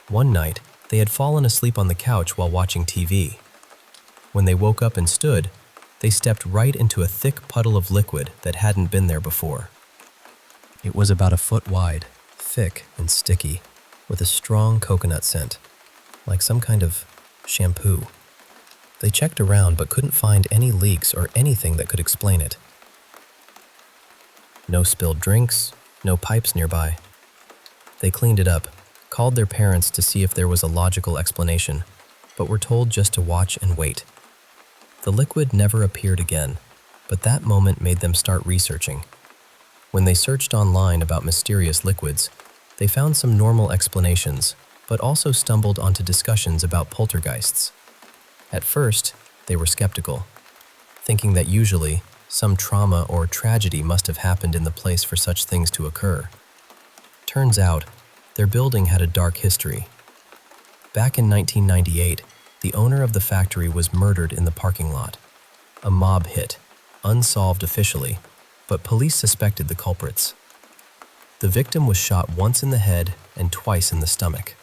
One night, they had fallen asleep on the couch while watching TV. When they woke up and stood, they stepped right into a thick puddle of liquid that hadn't been there before. It was about a foot wide, thick and sticky, with a strong coconut scent, like some kind of shampoo. They checked around but couldn't find any leaks or anything that could explain it. No spilled drinks, no pipes nearby. They cleaned it up, called their parents to see if there was a logical explanation, but were told just to watch and wait. The liquid never appeared again, but that moment made them start researching. When they searched online about mysterious liquids, they found some normal explanations, but also stumbled onto discussions about poltergeists. At first, they were skeptical, thinking that usually some trauma or tragedy must have happened in the place for such things to occur. Turns out, their building had a dark history. Back in 1998, the owner of the factory was murdered in the parking lot. A mob hit, unsolved officially, but police suspected the culprits. The victim was shot once in the head and twice in the stomach.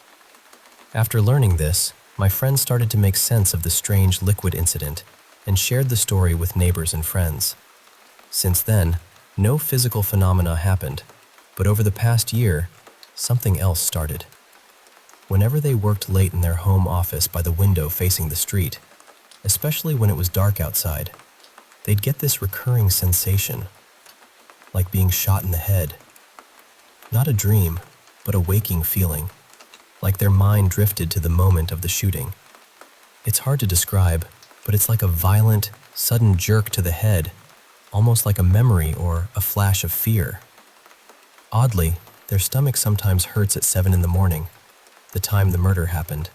After learning this, my friends started to make sense of the strange liquid incident and shared the story with neighbors and friends. Since then, no physical phenomena happened, but over the past year, something else started. Whenever they worked late in their home office by the window facing the street, especially when it was dark outside, they'd get this recurring sensation, like being shot in the head. Not a dream, but a waking feeling, like their mind drifted to the moment of the shooting. It's hard to describe, but it's like a violent, sudden jerk to the head, almost like a memory or a flash of fear. Oddly, Their stomach sometimes hurts at 7 in the morning, the time the murder happened,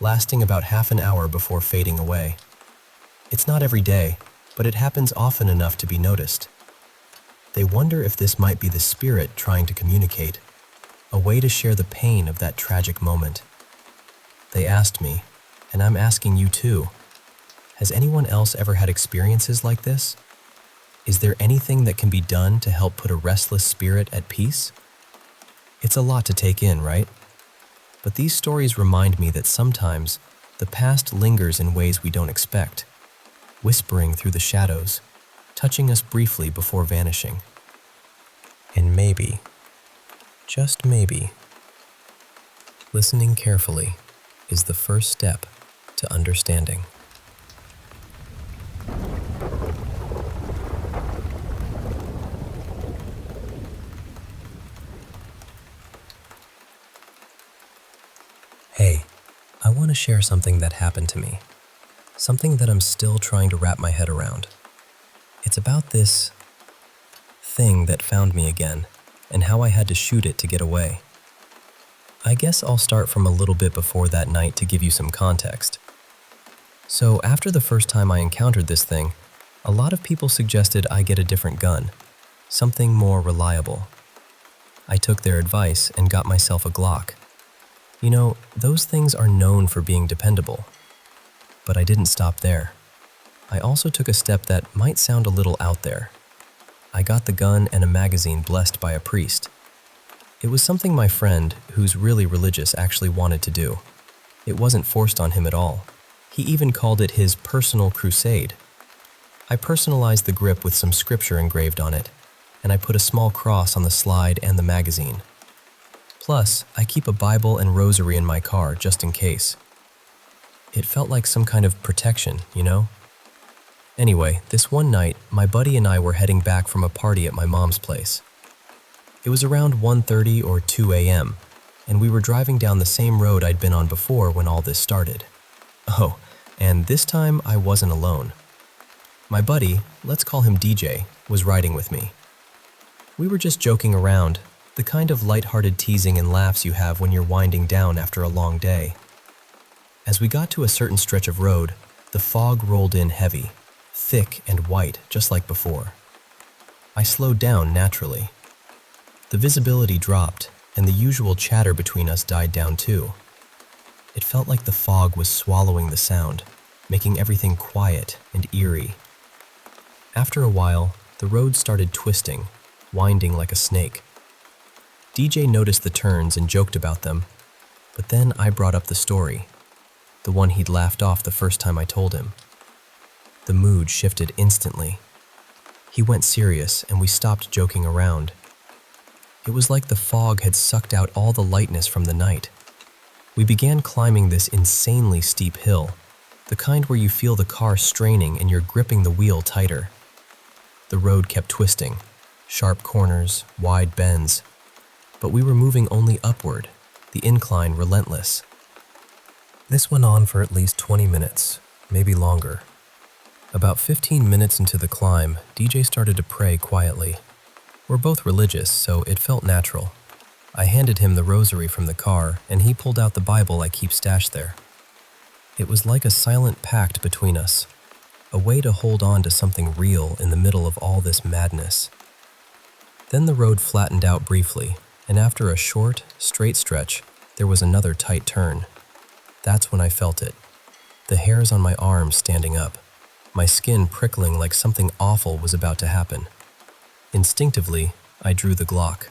lasting about half an hour before fading away. It's not every day, but it happens often enough to be noticed. They wonder if this might be the spirit trying to communicate, a way to share the pain of that tragic moment. They asked me, and I'm asking you too, has anyone else ever had experiences like this? Is there anything that can be done to help put a restless spirit at peace? It's a lot to take in, right? But these stories remind me that sometimes the past lingers in ways we don't expect, whispering through the shadows, touching us briefly before vanishing. And maybe, just maybe, listening carefully is the first step to understanding. Hey, I want to share something that happened to me. Something that I'm still trying to wrap my head around. It's about this thing that found me again and how I had to shoot it to get away. I guess I'll start from a little bit before that night to give you some context. So after the first time I encountered this thing, a lot of people suggested I get a different gun, something more reliable. I took their advice and got myself a Glock. You know, those things are known for being dependable. But I didn't stop there. I also took a step that might sound a little out there. I got the gun and a magazine blessed by a priest. It was something my friend, who's really religious, actually wanted to do. It wasn't forced on him at all. He even called it his personal crusade. I personalized the grip with some scripture engraved on it, and I put a small cross on the slide and the magazine. Plus, I keep a Bible and rosary in my car just in case. It felt like some kind of protection, you know? Anyway, this one night, my buddy and I were heading back from a party at my mom's place. It was around 1:30 or 2 a.m., and we were driving down the same road I'd been on before when all this started. Oh, and this time I wasn't alone. My buddy, let's call him DJ, was riding with me. We were just joking around, the kind of lighthearted teasing and laughs you have when you're winding down after a long day. As we got to a certain stretch of road, the fog rolled in heavy, thick and white, just like before. I slowed down naturally. The visibility dropped, and the usual chatter between us died down too. It felt like the fog was swallowing the sound, making everything quiet and eerie. After a while, the road started twisting, winding like a snake. DJ noticed the turns and joked about them, but then I brought up the story, the one he'd laughed off the first time I told him. The mood shifted instantly. He went serious and we stopped joking around. It was like the fog had sucked out all the lightness from the night. We began climbing this insanely steep hill, the kind where you feel the car straining and you're gripping the wheel tighter. The road kept twisting, sharp corners, wide bends, but we were moving only upward, the incline relentless. This went on for at least 20 minutes, maybe longer. About 15 minutes into the climb, DJ started to pray quietly. We're both religious, so it felt natural. I handed him the rosary from the car, and he pulled out the Bible I keep stashed there. It was like a silent pact between us, a way to hold on to something real in the middle of all this madness. Then the road flattened out briefly, and after a short, straight stretch, there was another tight turn. That's when I felt it. The hairs on my arms standing up, my skin prickling like something awful was about to happen. Instinctively, I drew the Glock.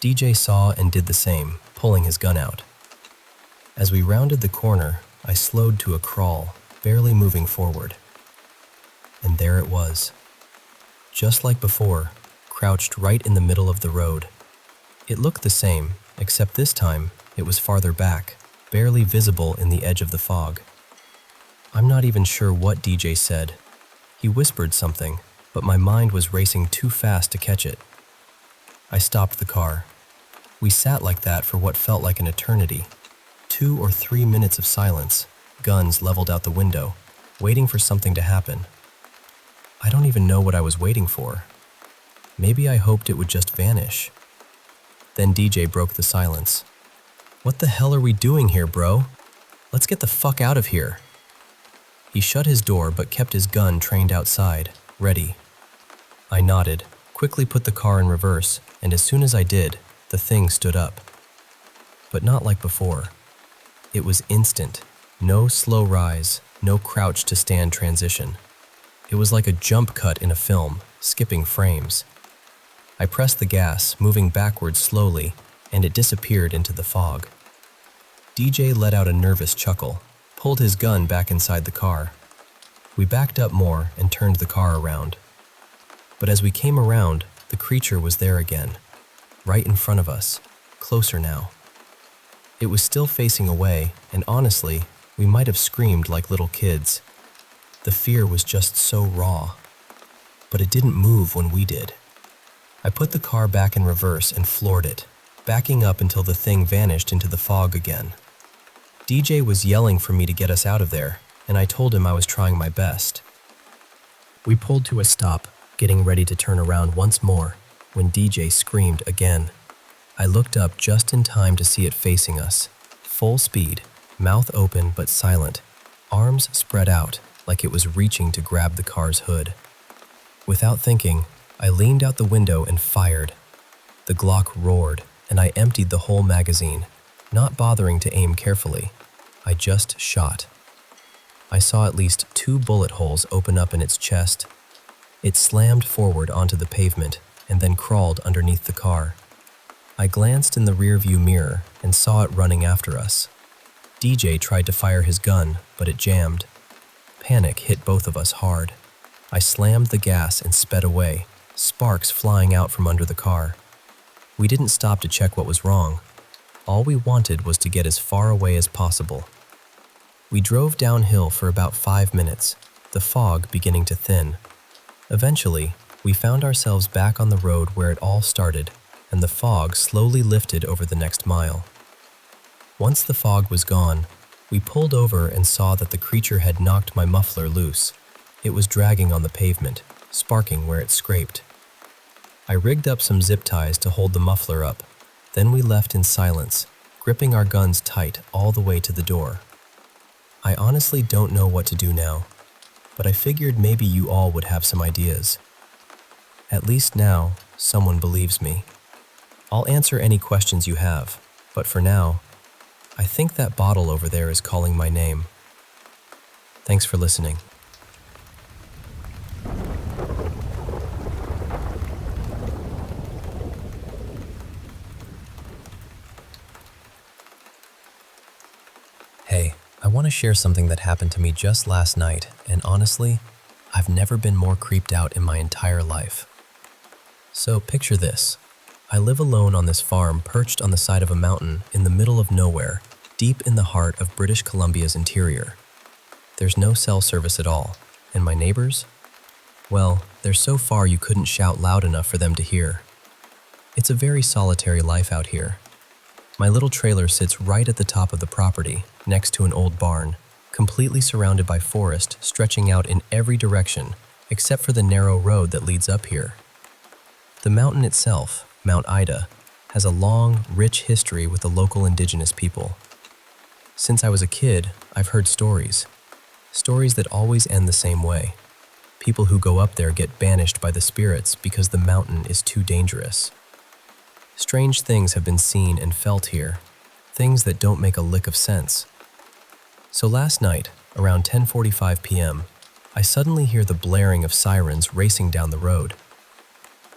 DJ saw and did the same, pulling his gun out. As we rounded the corner, I slowed to a crawl, barely moving forward. And there it was. Just like before, crouched right in the middle of the road. It looked the same, except this time it was farther back, barely visible in the edge of the fog. I'm not even sure what DJ said. He whispered something, but my mind was racing too fast to catch it. I stopped the car. We sat like that for what felt like an eternity. 2 or 3 minutes of silence, guns leveled out the window, waiting for something to happen. I don't even know what I was waiting for. Maybe I hoped it would just vanish. Then DJ broke the silence. "What the hell are we doing here, bro? Let's get the fuck out of here." He shut his door but kept his gun trained outside, ready. I nodded, quickly put the car in reverse, and as soon as I did, the thing stood up. But not like before. It was instant. No slow rise, no crouch to stand transition. It was like a jump cut in a film, skipping frames. I pressed the gas, moving backwards slowly, and it disappeared into the fog. DJ let out a nervous chuckle, pulled his gun back inside the car. We backed up more and turned the car around. But as we came around, the creature was there again, right in front of us, closer now. It was still facing away, and honestly, we might have screamed like little kids. The fear was just so raw. But it didn't move when we did. I put the car back in reverse and floored it, backing up until the thing vanished into the fog again. DJ was yelling for me to get us out of there, and I told him I was trying my best. We pulled to a stop, getting ready to turn around once more, when DJ screamed again. I looked up just in time to see it facing us, full speed, mouth open but silent, arms spread out like it was reaching to grab the car's hood. Without thinking, I leaned out the window and fired. The Glock roared, and I emptied the whole magazine, not bothering to aim carefully. I just shot. I saw at least 2 bullet holes open up in its chest. It slammed forward onto the pavement and then crawled underneath the car. I glanced in the rearview mirror and saw it running after us. DJ tried to fire his gun, but it jammed. Panic hit both of us hard. I slammed the gas and sped away, sparks flying out from under the car. We didn't stop to check what was wrong. All we wanted was to get as far away as possible. We drove downhill for about 5 minutes, the fog beginning to thin. Eventually, we found ourselves back on the road where it all started, and the fog slowly lifted over the next mile. Once the fog was gone, we pulled over and saw that the creature had knocked my muffler loose. It was dragging on the pavement, sparking where it scraped. I rigged up some zip ties to hold the muffler up. Then we left in silence, gripping our guns tight all the way to the door. I honestly don't know what to do now, but I figured maybe you all would have some ideas. At least now, someone believes me. I'll answer any questions you have, but for now, I think that bottle over there is calling my name. Thanks for listening. Hey, I want to share something that happened to me just last night, and honestly, I've never been more creeped out in my entire life. So picture this. I live alone on this farm perched on the side of a mountain in the middle of nowhere, deep in the heart of British Columbia's interior. There's no cell service at all, and my neighbors? Well, they're so far you couldn't shout loud enough for them to hear. It's a very solitary life out here. My little trailer sits right at the top of the property, next to an old barn, completely surrounded by forest stretching out in every direction, except for the narrow road that leads up here. The mountain itself, Mount Ida, has a long, rich history with the local indigenous people. Since I was a kid, I've heard stories that always end the same way. People who go up there get banished by the spirits because the mountain is too dangerous. Strange things have been seen and felt here, things that don't make a lick of sense. So last night, around 10:45 p.m., I suddenly hear the blaring of sirens racing down the road.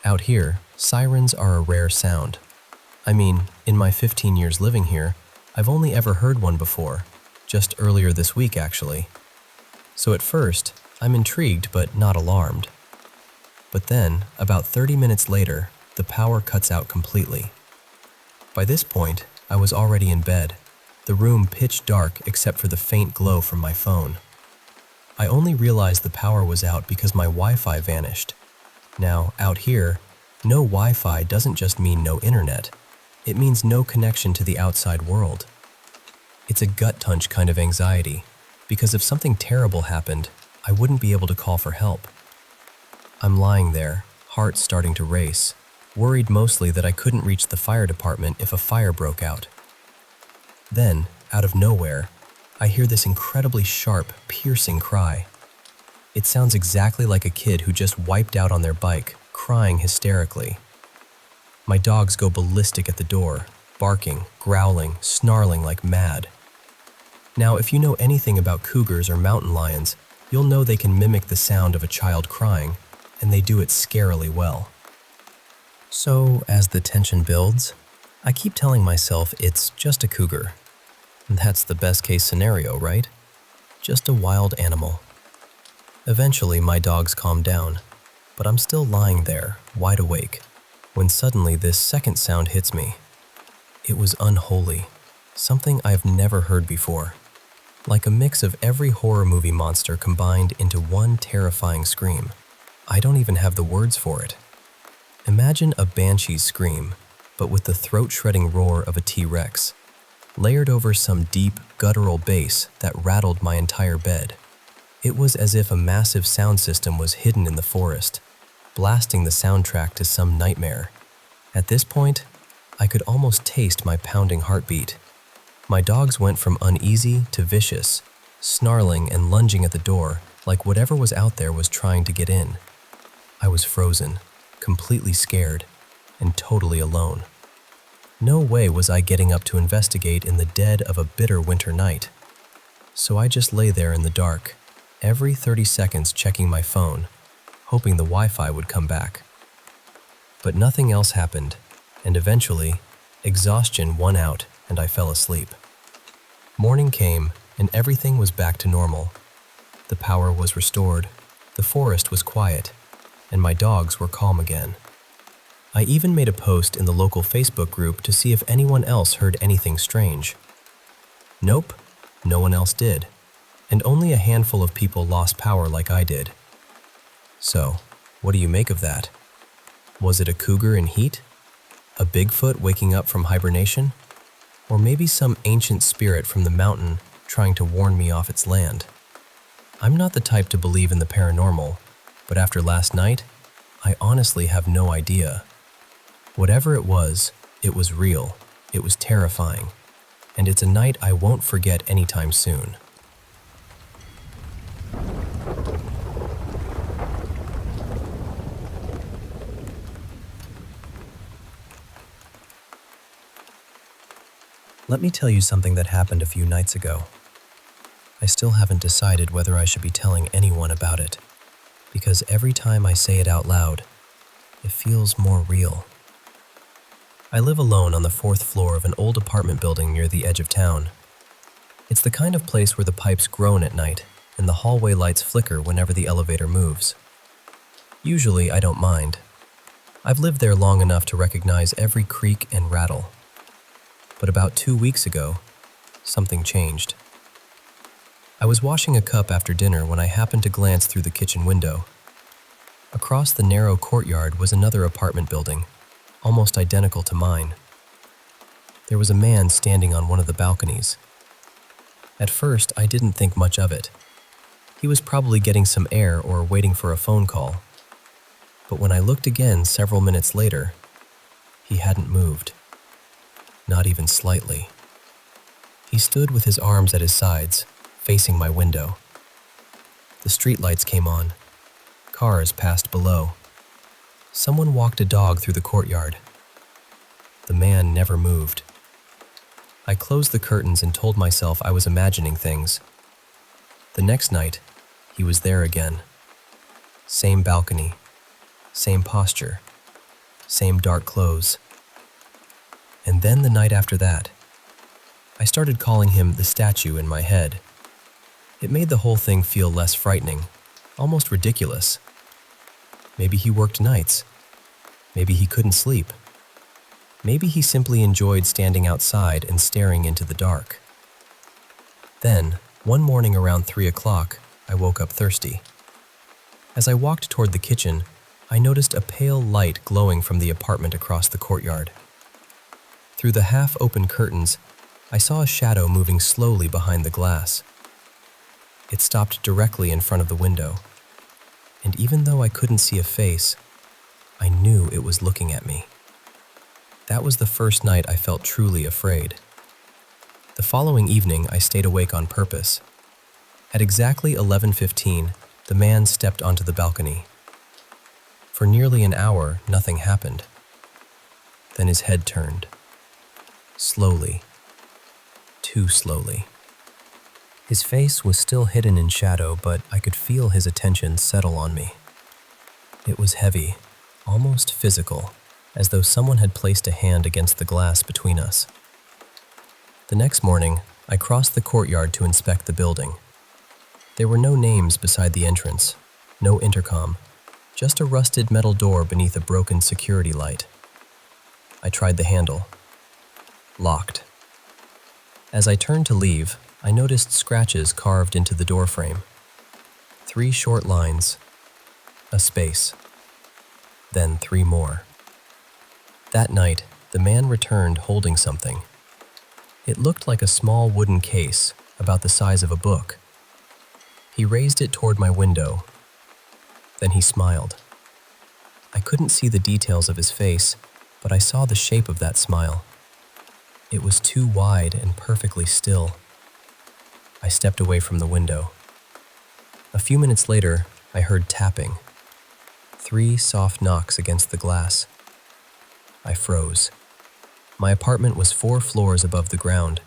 Out here, sirens are a rare sound. I mean, in my 15 years living here, I've only ever heard one before, just earlier this week actually. So at first, I'm intrigued but not alarmed. But then, about 30 minutes later, the power cuts out completely. By this point, I was already in bed, the room pitch dark except for the faint glow from my phone. I only realized the power was out because my Wi-Fi vanished. Now, out here, no Wi-Fi doesn't just mean no internet. It means no connection to the outside world. It's a gut-punch kind of anxiety, because if something terrible happened, I wouldn't be able to call for help. I'm lying there, heart starting to race, worried mostly that I couldn't reach the fire department if a fire broke out. Then, out of nowhere, I hear this incredibly sharp, piercing cry. It sounds exactly like a kid who just wiped out on their bike, crying hysterically. My dogs go ballistic at the door, barking, growling, snarling like mad. Now, if you know anything about cougars or mountain lions, you'll know they can mimic the sound of a child crying, and they do it scarily well. So, as the tension builds, I keep telling myself it's just a cougar. That's the best case scenario, right? Just a wild animal. Eventually, my dogs calm down, but I'm still lying there, wide awake, when suddenly this second sound hits me. It was unholy, something I've never heard before. Like a mix of every horror movie monster combined into one terrifying scream. I don't even have the words for it. Imagine a banshee's scream, but with the throat-shredding roar of a T-Rex, layered over some deep, guttural bass that rattled my entire bed. It was as if a massive sound system was hidden in the forest, blasting the soundtrack to some nightmare. At this point, I could almost taste my pounding heartbeat. My dogs went from uneasy to vicious, snarling and lunging at the door like whatever was out there was trying to get in. I was frozen, completely scared, and totally alone. No way was I getting up to investigate in the dead of a bitter winter night. So I just lay there in the dark, every 30 seconds checking my phone, hoping the Wi-Fi would come back. But nothing else happened, and eventually, exhaustion won out and I fell asleep. Morning came and everything was back to normal. The power was restored, the forest was quiet, and my dogs were calm again. I even made a post in the local Facebook group to see if anyone else heard anything strange. Nope, no one else did, and only a handful of people lost power like I did. So, what do you make of that? Was it a cougar in heat? A Bigfoot waking up from hibernation? Or maybe some ancient spirit from the mountain trying to warn me off its land? I'm not the type to believe in the paranormal, but after last night, I honestly have no idea. Whatever it was real, it was terrifying, and it's a night I won't forget anytime soon. Let me tell you something that happened a few nights ago. I still haven't decided whether I should be telling anyone about it, because every time I say it out loud, it feels more real. I live alone on the 4th floor of an old apartment building near the edge of town. It's the kind of place where the pipes groan at night and the hallway lights flicker whenever the elevator moves. Usually, I don't mind. I've lived there long enough to recognize every creak and rattle. But about 2 weeks ago, something changed. I was washing a cup after dinner when I happened to glance through the kitchen window. Across the narrow courtyard was another apartment building, almost identical to mine. There was a man standing on one of the balconies. At first, I didn't think much of it. He was probably getting some air or waiting for a phone call. But when I looked again several minutes later, he hadn't moved. Not even slightly. He stood with his arms at his sides, facing my window. The streetlights came on. Cars passed below. Someone walked a dog through the courtyard. The man never moved. I closed the curtains and told myself I was imagining things. The next night, he was there again. Same balcony, same posture, same dark clothes. And then the night after that, I started calling him the statue in my head. It made the whole thing feel less frightening, almost ridiculous. Maybe he worked nights. Maybe he couldn't sleep. Maybe he simply enjoyed standing outside and staring into the dark. Then, one morning around 3 o'clock, I woke up thirsty. As I walked toward the kitchen, I noticed a pale light glowing from the apartment across the courtyard. Through the half-open curtains, I saw a shadow moving slowly behind the glass. It stopped directly in front of the window, and even though I couldn't see a face, I knew it was looking at me. That was the first night I felt truly afraid. The following evening, I stayed awake on purpose. At exactly 11:15, the man stepped onto the balcony. For nearly an hour, nothing happened. Then his head turned. Slowly. Too slowly. His face was still hidden in shadow, but I could feel his attention settle on me. It was heavy, almost physical, as though someone had placed a hand against the glass between us. The next morning, I crossed the courtyard to inspect the building. There were no names beside the entrance, no intercom, just a rusted metal door beneath a broken security light. I tried the handle. Locked. As I turned to leave, I noticed scratches carved into the doorframe. 3 short lines, a space, then 3 more. That night, the man returned holding something. It looked like a small wooden case, about the size of a book. He raised it toward my window. Then he smiled. I couldn't see the details of his face, but I saw the shape of that smile. It was too wide and perfectly still. I stepped away from the window. A few minutes later, I heard tapping. 3 soft knocks against the glass. I froze. My apartment was 4 floors above the ground.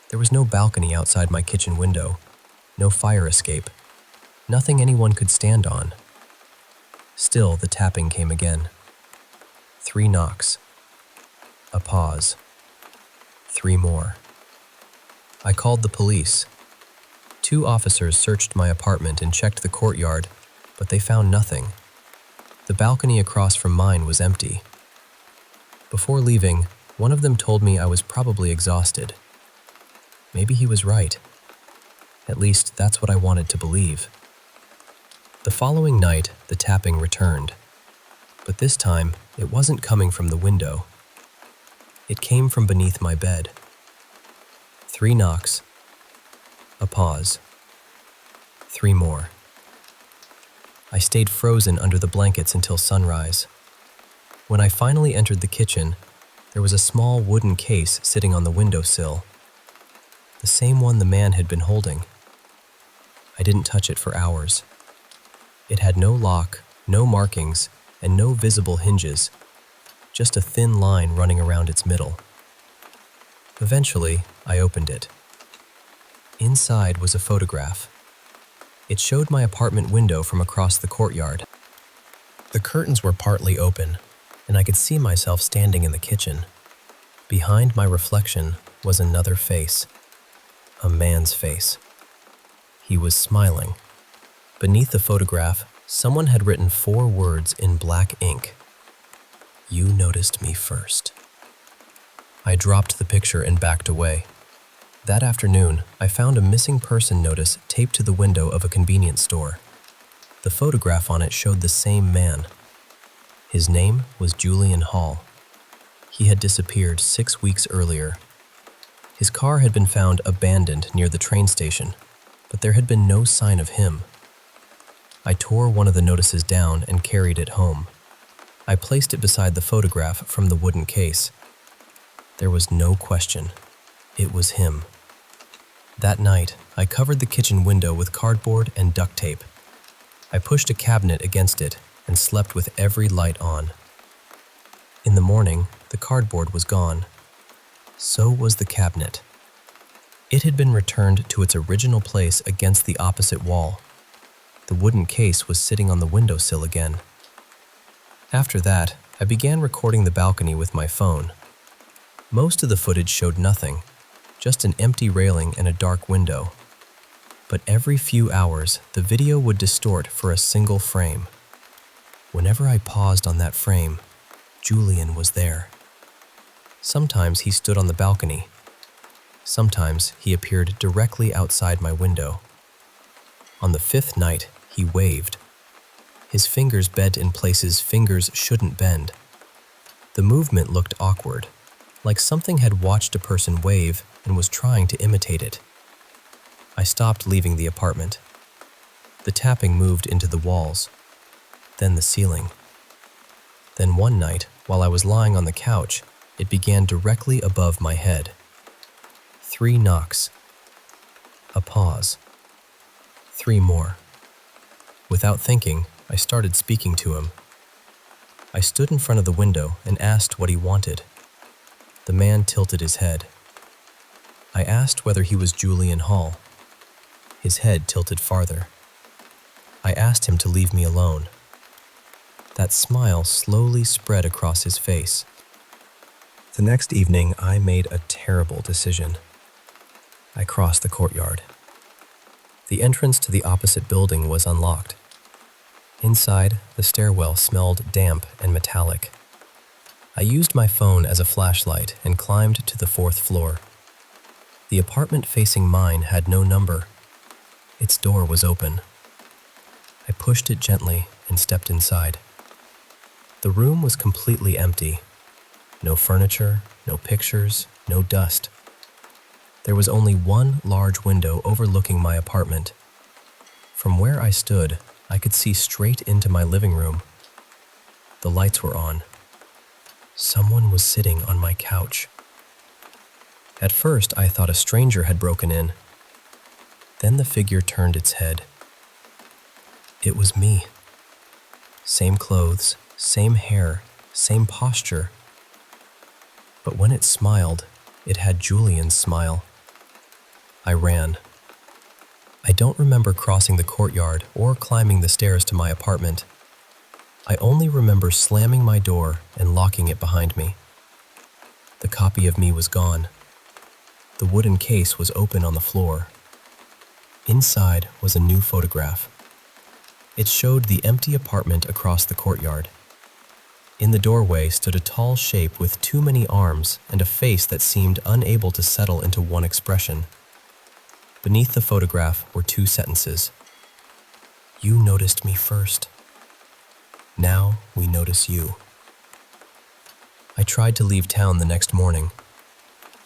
There was no balcony outside my kitchen window, no fire escape, nothing anyone could stand on. Still, the tapping came again. 3 knocks. A pause. 3 more. I called the police. 2 officers searched my apartment and checked the courtyard, but they found nothing. The balcony across from mine was empty. Before leaving, one of them told me I was probably exhausted. Maybe he was right. At least, that's what I wanted to believe. The following night, the tapping returned. But this time, it wasn't coming from the window. It came from beneath my bed. 3 knocks. A pause. 3 more. I stayed frozen under the blankets until sunrise. When I finally entered the kitchen, there was a small wooden case sitting on the windowsill. The same one the man had been holding. I didn't touch it for hours. It had no lock, no markings, and no visible hinges, just a thin line running around its middle. Eventually, I opened it. Inside was a photograph. It showed my apartment window from across the courtyard. The curtains were partly open, and I could see myself standing in the kitchen. Behind my reflection was another face, a man's face. He was smiling. Beneath the photograph, someone had written 4 words in black ink. You noticed me first. I dropped the picture and backed away. That afternoon, I found a missing person notice taped to the window of a convenience store. The photograph on it showed the same man. His name was Julian Hall. He had disappeared 6 weeks earlier. His car had been found abandoned near the train station, but there had been no sign of him. I tore one of the notices down and carried it home. I placed it beside the photograph from the wooden case. There was no question. It was him. That night, I covered the kitchen window with cardboard and duct tape. I pushed a cabinet against it and slept with every light on. In the morning, the cardboard was gone. So was the cabinet. It had been returned to its original place against the opposite wall. The wooden case was sitting on the windowsill again. After that, I began recording the balcony with my phone. Most of the footage showed nothing, just an empty railing and a dark window. But every few hours, the video would distort for a single frame. Whenever I paused on that frame, Julian was there. Sometimes he stood on the balcony. Sometimes he appeared directly outside my window. On the 5th night, he waved. His fingers bent in places fingers shouldn't bend. The movement looked awkward, like something had watched a person wave and was trying to imitate it. I stopped leaving the apartment. The tapping moved into the walls, then the ceiling. Then one night, while I was lying on the couch, it began directly above my head. 3 knocks. A pause. 3 more. Without thinking, I started speaking to him. I stood in front of the window and asked what he wanted. The man tilted his head. I asked whether he was Julian Hall. His head tilted farther. I asked him to leave me alone. That smile slowly spread across his face. The next evening, I made a terrible decision. I crossed the courtyard. The entrance to the opposite building was unlocked. Inside, the stairwell smelled damp and metallic. I used my phone as a flashlight and climbed to the 4th floor. The apartment facing mine had no number. Its door was open. I pushed it gently and stepped inside. The room was completely empty. No furniture, no pictures, no dust. There was only one large window overlooking my apartment. From where I stood, I could see straight into my living room. The lights were on. Someone was sitting on my couch. At first, I thought a stranger had broken in. Then the figure turned its head. It was me. Same clothes, same hair, same posture. But when it smiled, it had Julian's smile. I ran. I don't remember crossing the courtyard or climbing the stairs to my apartment. I only remember slamming my door and locking it behind me. The copy of me was gone. The wooden case was open on the floor. Inside was a new photograph. It showed the empty apartment across the courtyard. In the doorway stood a tall shape with too many arms and a face that seemed unable to settle into one expression. Beneath the photograph were 2 sentences. You noticed me first. Now we notice you. I tried to leave town the next morning.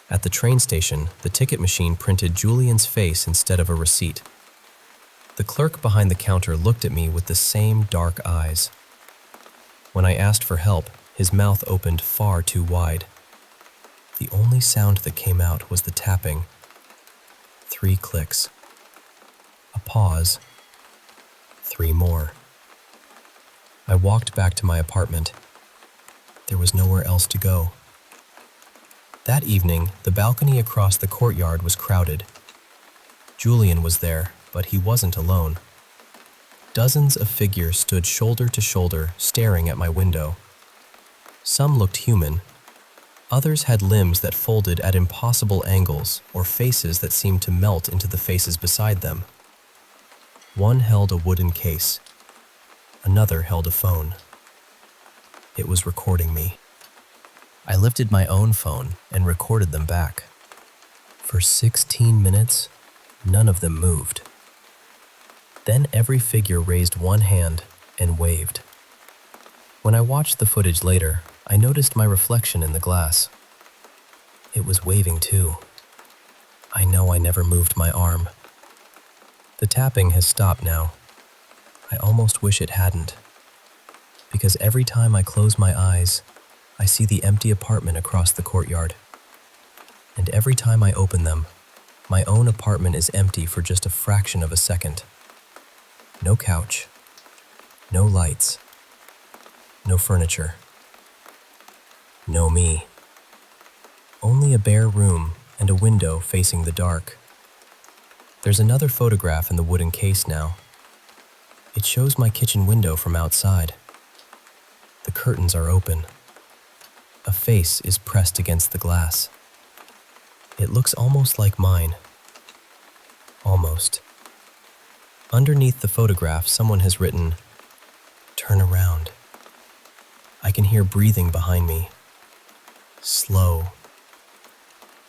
At the train station, the ticket machine printed Julian's face instead of a receipt. The clerk behind the counter looked at me with the same dark eyes. When I asked for help, his mouth opened far too wide. The only sound that came out was the tapping. 3 clicks. A pause. 3 more. I walked back to my apartment. There was nowhere else to go. That evening, the balcony across the courtyard was crowded. Julian was there, but he wasn't alone. Dozens of figures stood shoulder to shoulder, staring at my window. Some looked human. Others had limbs that folded at impossible angles or faces that seemed to melt into the faces beside them. One held a wooden case. Another held a phone. It was recording me. I lifted my own phone and recorded them back. For 16 minutes, none of them moved. Then every figure raised one hand and waved. When I watched the footage later, I noticed my reflection in the glass. It was waving too. I know I never moved my arm. The tapping has stopped now. I almost wish it hadn't. Because every time I close my eyes, I see the empty apartment across the courtyard. And every time I open them, my own apartment is empty for just a fraction of a second. No couch, no lights, no furniture, no me. Only a bare room and a window facing the dark. There's another photograph in the wooden case now. It shows my kitchen window from outside. The curtains are open. A face is pressed against the glass. It looks almost like mine. Almost. Underneath the photograph, someone has written, "Turn around." I can hear breathing behind me. Slow.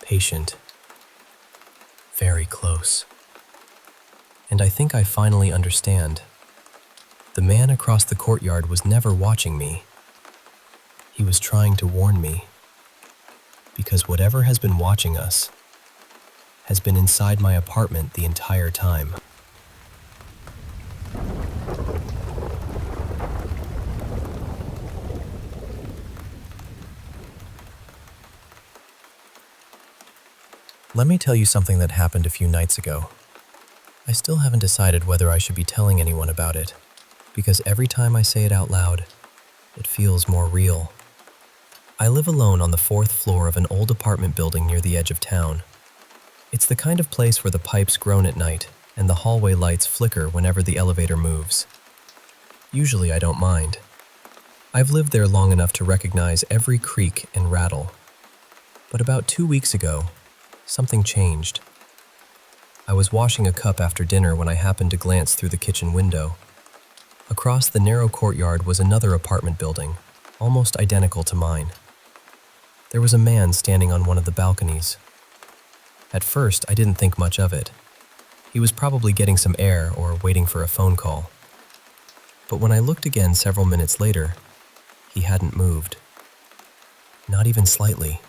Patient. Very close. And I think I finally understand. The man across the courtyard was never watching me. He was trying to warn me. Because whatever has been watching us has been inside my apartment the entire time. Let me tell you something that happened a few nights ago. I still haven't decided whether I should be telling anyone about it, because every time I say it out loud, it feels more real. I live alone on the 4th floor of an old apartment building near the edge of town. It's the kind of place where the pipes groan at night and the hallway lights flicker whenever the elevator moves. Usually I don't mind. I've lived there long enough to recognize every creak and rattle. But about 2 weeks ago, something changed. I was washing a cup after dinner when I happened to glance through the kitchen window. Across the narrow courtyard was another apartment building, almost identical to mine. There was a man standing on one of the balconies. At first, I didn't think much of it. He was probably getting some air or waiting for a phone call. But when I looked again several minutes later, he hadn't moved. Not even slightly.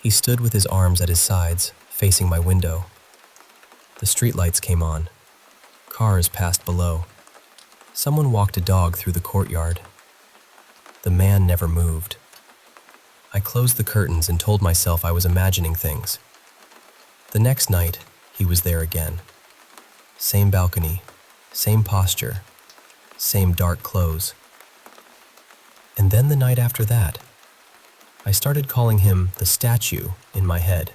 He stood with his arms at his sides, facing my window. The streetlights came on. Cars passed below. Someone walked a dog through the courtyard. The man never moved. I closed the curtains and told myself I was imagining things. The next night, he was there again. Same balcony, same posture, same dark clothes. And then the night after that, I started calling him the statue in my head.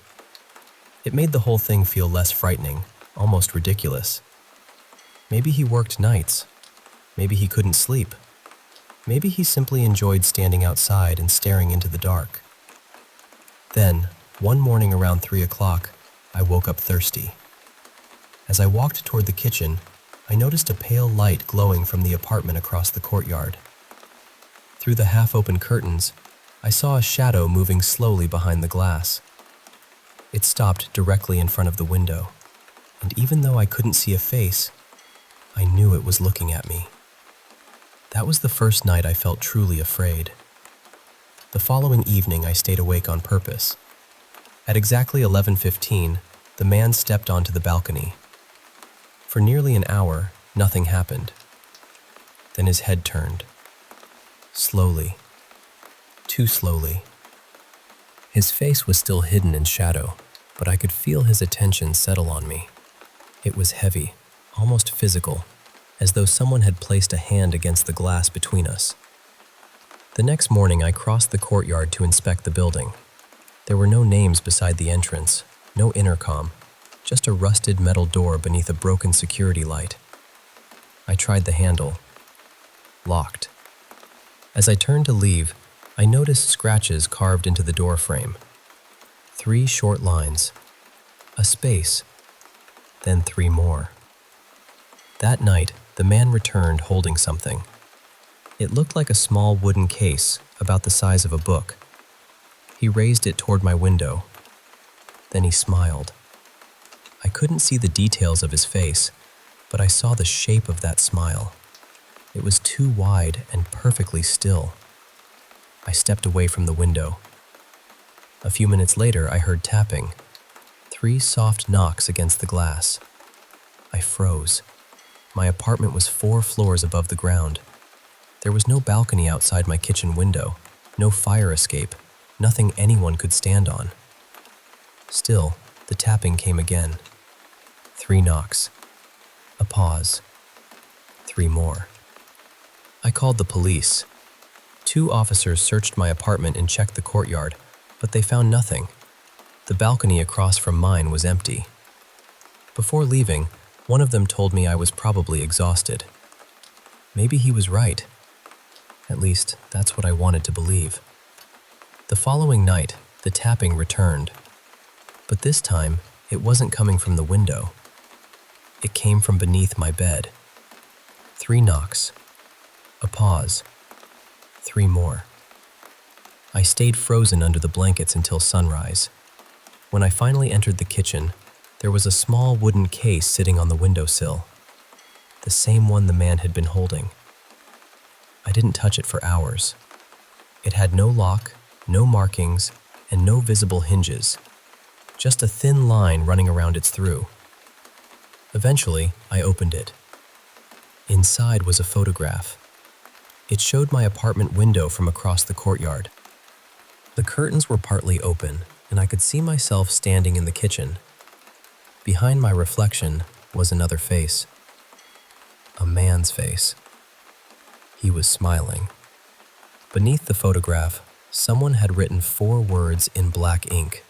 It made the whole thing feel less frightening, almost ridiculous. Maybe he worked nights. Maybe he couldn't sleep. Maybe he simply enjoyed standing outside and staring into the dark. Then, one morning around 3 o'clock, I woke up thirsty. As I walked toward the kitchen, I noticed a pale light glowing from the apartment across the courtyard. Through the half-open curtains, I saw a shadow moving slowly behind the glass. It stopped directly in front of the window, and even though I couldn't see a face, I knew it was looking at me. That was the first night I felt truly afraid. The following evening, I stayed awake on purpose. At exactly 11:15, the man stepped onto the balcony. For nearly an hour, nothing happened. Then his head turned. Slowly. Too slowly. His face was still hidden in shadow, but I could feel his attention settle on me. It was heavy, almost physical, as though someone had placed a hand against the glass between us. The next morning, I crossed the courtyard to inspect the building. There were no names beside the entrance, no intercom, just a rusted metal door beneath a broken security light. I tried the handle. Locked. As I turned to leave, I noticed scratches carved into the door frame. 3 short lines, a space, then 3 more. That night, the man returned holding something. It looked like a small wooden case about the size of a book. He raised it toward my window. Then he smiled. I couldn't see the details of his face, but I saw the shape of that smile. It was too wide and perfectly still. I stepped away from the window. A few minutes later, I heard tapping. 3 soft knocks against the glass. I froze. My apartment was 4 floors above the ground. There was no balcony outside my kitchen window, no fire escape, nothing anyone could stand on. Still, the tapping came again. 3 knocks. A pause. 3 more. I called the police. 2 officers searched my apartment and checked the courtyard, but they found nothing. The balcony across from mine was empty. Before leaving, one of them told me I was probably exhausted. Maybe he was right. At least, that's what I wanted to believe. The following night, the tapping returned. But this time, it wasn't coming from the window. It came from beneath my bed. 3 knocks. A pause. 3 more. I stayed frozen under the blankets until sunrise. When I finally entered the kitchen, there was a small wooden case sitting on the windowsill. The same one the man had been holding. I didn't touch it for hours. It had no lock, no markings, and no visible hinges. Just a thin line running around its through. Eventually, I opened it. Inside was a photograph. It showed my apartment window from across the courtyard. The curtains were partly open, and I could see myself standing in the kitchen. Behind my reflection was another face. A man's face. He was smiling. Beneath the photograph, someone had written 4 words in black ink.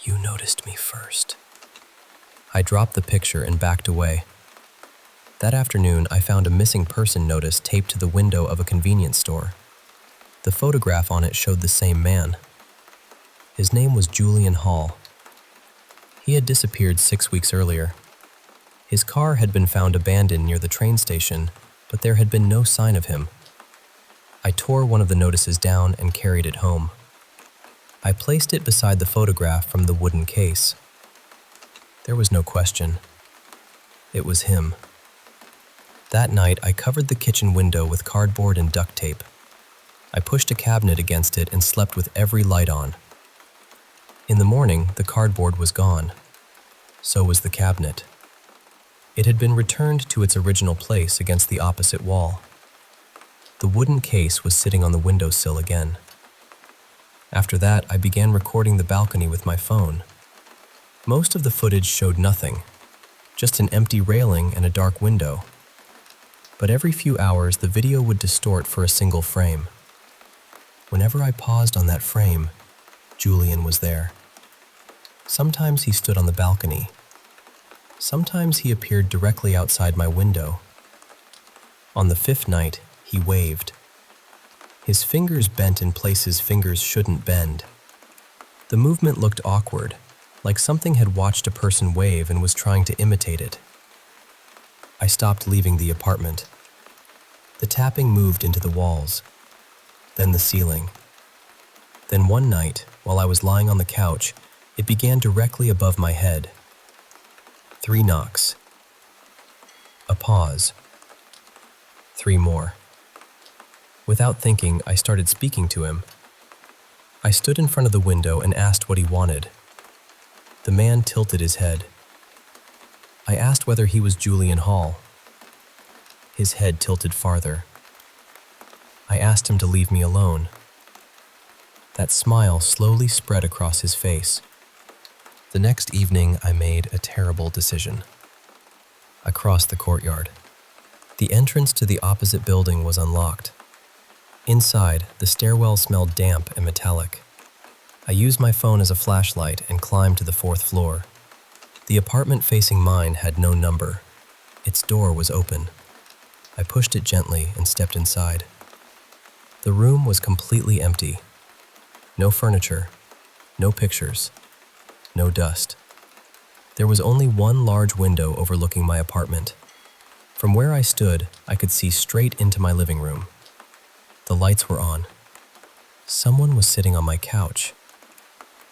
"You noticed me first." I dropped the picture and backed away. That afternoon, I found a missing person notice taped to the window of a convenience store. The photograph on it showed the same man. His name was Julian Hall. He had disappeared 6 weeks earlier. His car had been found abandoned near the train station, but there had been no sign of him. I tore one of the notices down and carried it home. I placed it beside the photograph from the wooden case. There was no question. It was him. That night, I covered the kitchen window with cardboard and duct tape. I pushed a cabinet against it and slept with every light on. In the morning, the cardboard was gone. So was the cabinet. It had been returned to its original place against the opposite wall. The wooden case was sitting on the windowsill again. After that, I began recording the balcony with my phone. Most of the footage showed nothing, just an empty railing and a dark window. But every few hours, the video would distort for a single frame. Whenever I paused on that frame, Julian was there. Sometimes he stood on the balcony. Sometimes he appeared directly outside my window. On the 5th night, he waved. His fingers bent in places fingers shouldn't bend. The movement looked awkward, like something had watched a person wave and was trying to imitate it. I stopped leaving the apartment. The tapping moved into the walls, then the ceiling. Then one night, while I was lying on the couch, it began directly above my head. 3 knocks. A pause. 3 more. Without thinking, I started speaking to him. I stood in front of the window and asked what he wanted. The man tilted his head. I asked whether he was Julian Hall. His head tilted farther. I asked him to leave me alone. That smile slowly spread across his face. The next evening, I made a terrible decision. I crossed the courtyard. The entrance to the opposite building was unlocked. Inside, the stairwell smelled damp and metallic. I used my phone as a flashlight and climbed to the 4th floor. The apartment facing mine had no number. Its door was open. I pushed it gently and stepped inside. The room was completely empty. No furniture, no pictures, no dust. There was only one large window overlooking my apartment. From where I stood, I could see straight into my living room. The lights were on. Someone was sitting on my couch.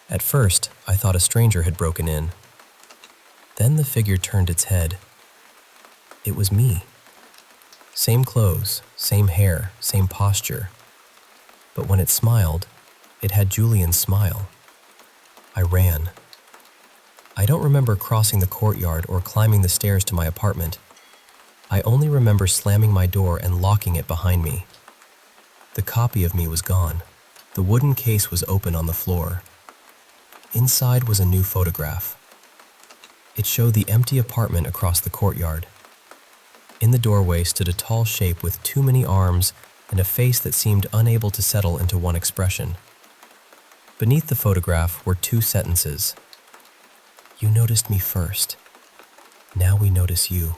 At first, I thought a stranger had broken in. Then the figure turned its head. It was me. Same clothes, same hair, same posture. But when it smiled, it had Julian's smile. I ran. I don't remember crossing the courtyard or climbing the stairs to my apartment. I only remember slamming my door and locking it behind me. The copy of me was gone. The wooden case was open on the floor. Inside was a new photograph. It showed the empty apartment across the courtyard. In the doorway stood a tall shape with too many arms and a face that seemed unable to settle into one expression. Beneath the photograph were 2 sentences. "You noticed me first. Now we notice you."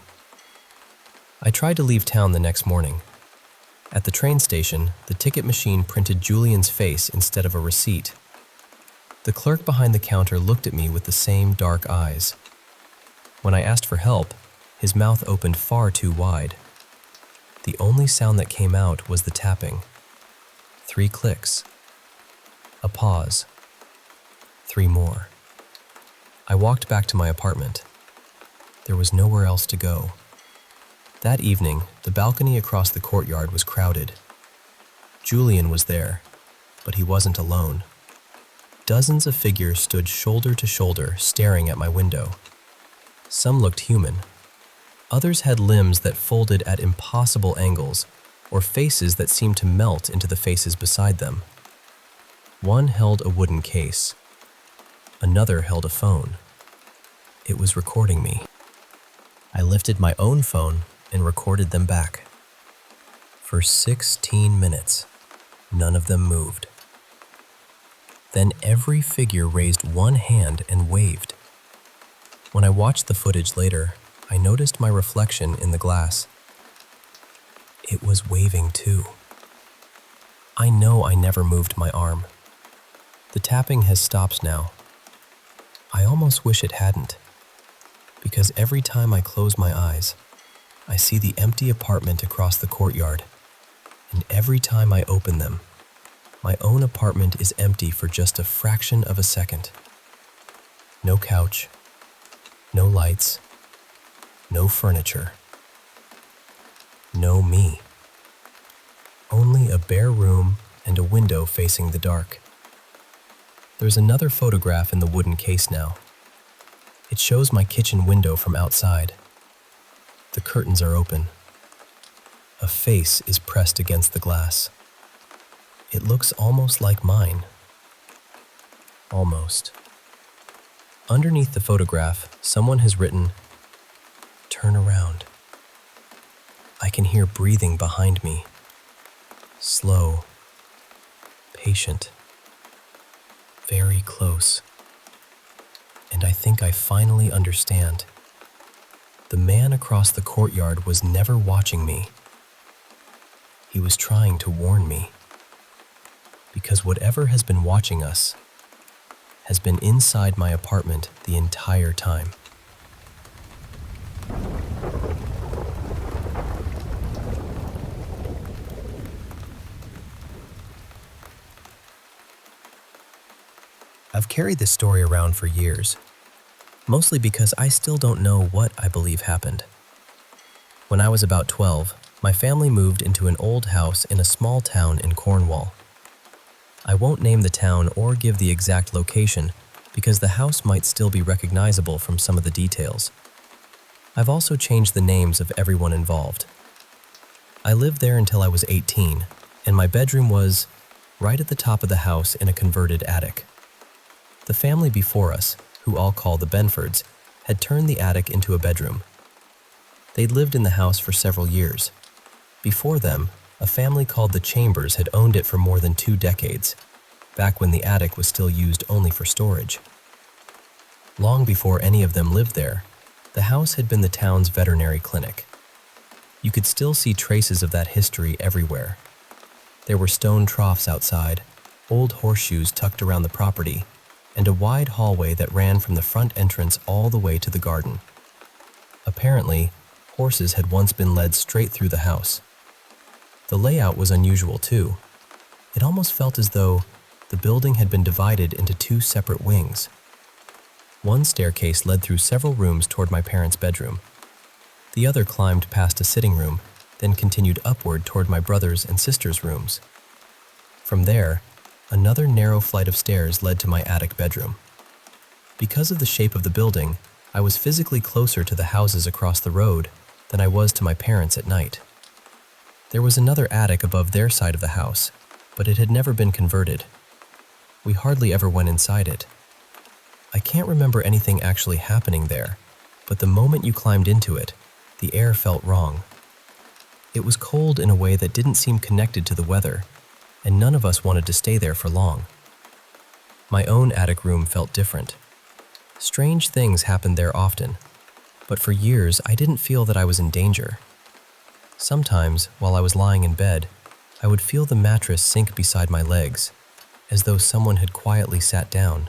I tried to leave town the next morning. At the train station, the ticket machine printed Julian's face instead of a receipt. The clerk behind the counter looked at me with the same dark eyes. When I asked for help, his mouth opened far too wide. The only sound that came out was the tapping. 3 clicks. A pause. 3 more. I walked back to my apartment. There was nowhere else to go. That evening, the balcony across the courtyard was crowded. Julian was there, but he wasn't alone. Dozens of figures stood shoulder to shoulder, staring at my window. Some looked human. Others had limbs that folded at impossible angles, or faces that seemed to melt into the faces beside them. One held a wooden case, Another held a phone. It was recording me. I lifted my own phone and recorded them back. For 16 minutes, none of them moved. Then every figure raised one hand and waved. When I watched the footage later, I noticed my reflection in the glass. It was waving too. I know I never moved my arm. The tapping has stopped now. I almost wish it hadn't, because every time I close my eyes, I see the empty apartment across the courtyard, and every time I open them, my own apartment is empty for just a fraction of a second. No couch, no lights, no furniture, no me. Only a bare room and a window facing the dark. There's another photograph in the wooden case now. It shows my kitchen window from outside. The curtains are open. A face is pressed against the glass. It looks almost like mine. Almost. Underneath the photograph, someone has written, "Turn around." I can hear breathing behind me. Slow, patient, very close. And I think I finally understand. The man across the courtyard was never watching me. He was trying to warn me. Because whatever has been watching us has been inside my apartment the entire time. I've carried this story around for years, mostly because I still don't know what I believe happened. When I was about 12, my family moved into an old house in a small town in Cornwall. I won't name the town or give the exact location because the house might still be recognizable from some of the details. I've also changed the names of everyone involved. I lived there until I was 18, and my bedroom was right at the top of the house in a converted attic. The family before us, who I'll call the Benfords, had turned the attic into a bedroom. They'd lived in the house for several years. Before them, a family called the Chambers had owned it for more than 2 decades, back when the attic was still used only for storage. Long before any of them lived there, the house had been the town's veterinary clinic. You could still see traces of that history everywhere. There were stone troughs outside, old horseshoes tucked around the property, and a wide hallway that ran from the front entrance all the way to the garden. Apparently, horses had once been led straight through the house. The layout was unusual too. It almost felt as though the building had been divided into 2 separate wings. One staircase led through several rooms toward my parents' bedroom. The other climbed past a sitting room, then continued upward toward my brother's and sister's rooms. From there, another narrow flight of stairs led to my attic bedroom. Because of the shape of the building, I was physically closer to the houses across the road than I was to my parents at night. There was another attic above their side of the house, but it had never been converted. We hardly ever went inside it. I can't remember anything actually happening there, but the moment you climbed into it, the air felt wrong. It was cold in a way that didn't seem connected to the weather, and none of us wanted to stay there for long. My own attic room felt different. Strange things happened there often, but for years I didn't feel that I was in danger. Sometimes, while I was lying in bed, I would feel the mattress sink beside my legs, as though someone had quietly sat down.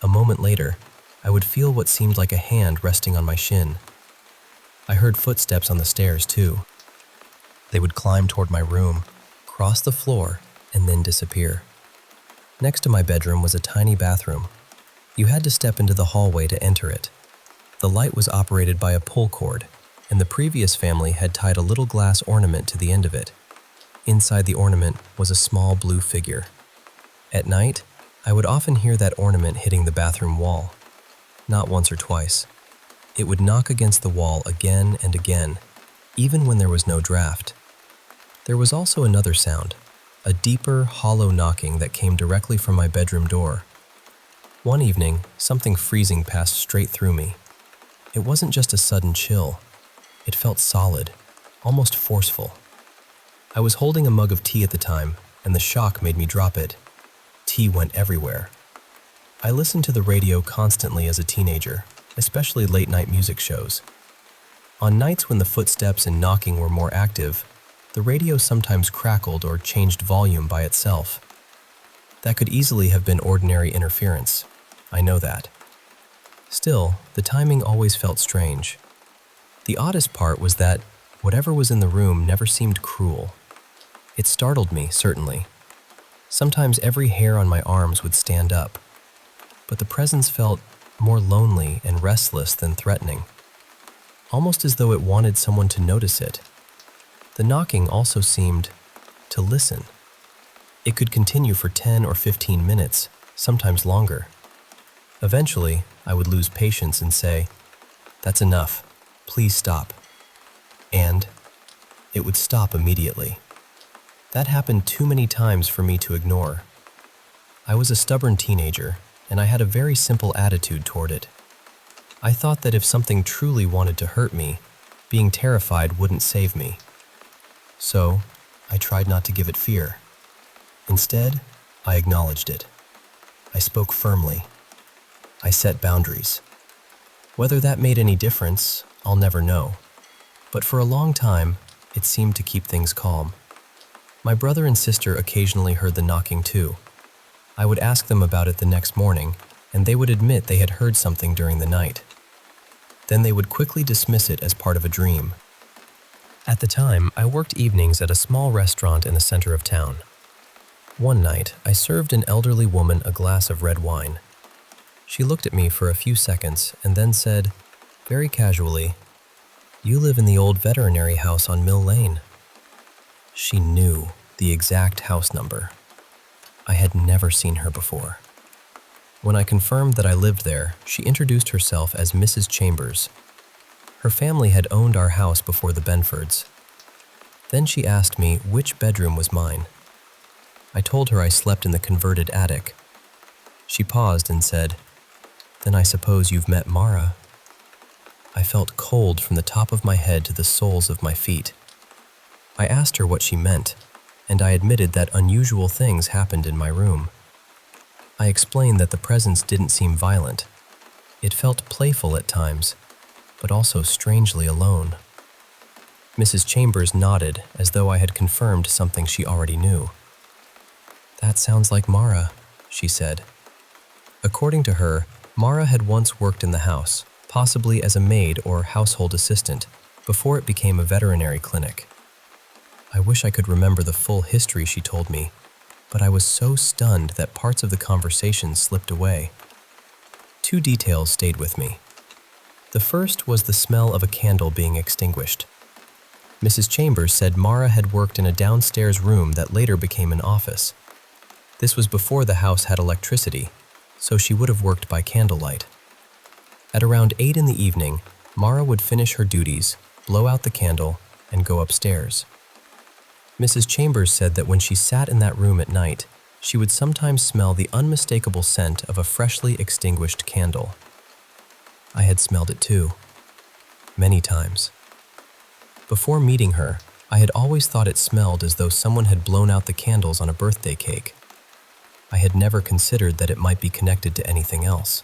A moment later, I would feel what seemed like a hand resting on my shin. I heard footsteps on the stairs too. They would climb toward my room, cross the floor, and then disappear. Next to my bedroom was a tiny bathroom. You had to step into the hallway to enter it. The light was operated by a pull cord, and the previous family had tied a little glass ornament to the end of it. Inside the ornament was a small blue figure. At night, I would often hear that ornament hitting the bathroom wall. Not once or twice. It would knock against the wall again and again, even when there was no draft. There was also another sound, a deeper, hollow knocking that came directly from my bedroom door. One evening, something freezing passed straight through me. It wasn't just a sudden chill. It felt solid, almost forceful. I was holding a mug of tea at the time, and the shock made me drop it. Tea went everywhere. I listened to the radio constantly as a teenager, especially late-night music shows. On nights when the footsteps and knocking were more active, the radio sometimes crackled or changed volume by itself. That could easily have been ordinary interference. I know that. Still, the timing always felt strange. The oddest part was that whatever was in the room never seemed cruel. It startled me, certainly. Sometimes every hair on my arms would stand up, but the presence felt more lonely and restless than threatening, almost as though it wanted someone to notice it. The knocking also seemed to listen. It could continue for 10 or 15 minutes, sometimes longer. Eventually, I would lose patience and say, "That's enough. Please stop." And it would stop immediately. That happened too many times for me to ignore. I was a stubborn teenager, and I had a very simple attitude toward it. I thought that if something truly wanted to hurt me, being terrified wouldn't save me. So, I tried not to give it fear. Instead, I acknowledged it. I spoke firmly. I set boundaries. Whether that made any difference, I'll never know. But for a long time, it seemed to keep things calm. My brother and sister occasionally heard the knocking too. I would ask them about it the next morning, and they would admit they had heard something during the night. Then they would quickly dismiss it as part of a dream. At the time, I worked evenings at a small restaurant in the center of town. One night, I served an elderly woman a glass of red wine. She looked at me for a few seconds and then said, very casually, "You live in the old veterinary house on Mill Lane." She knew the exact house number. I had never seen her before. When I confirmed that I lived there, she introduced herself as Mrs. Chambers. Her family had owned our house before the Benfords. Then she asked me which bedroom was mine. I told her I slept in the converted attic. She paused and said, "Then I suppose you've met Mara." I felt cold from the top of my head to the soles of my feet. I asked her what she meant, and I admitted that unusual things happened in my room. I explained that the presence didn't seem violent. It felt playful at times, but also strangely alone. Mrs. Chambers nodded as though I had confirmed something she already knew. "That sounds like Mara," she said. According to her, Mara had once worked in the house, possibly as a maid or household assistant, before it became a veterinary clinic. I wish I could remember the full history she told me, but I was so stunned that parts of the conversation slipped away. Two details stayed with me. The first was the smell of a candle being extinguished. Mrs. Chambers said Mara had worked in a downstairs room that later became an office. This was before the house had electricity, so she would have worked by candlelight. At around 8 in the evening, Mara would finish her duties, blow out the candle, and go upstairs. Mrs. Chambers said that when she sat in that room at night, she would sometimes smell the unmistakable scent of a freshly extinguished candle. I had smelled it too, many times. Before meeting her, I had always thought it smelled as though someone had blown out the candles on a birthday cake. I had never considered that it might be connected to anything else.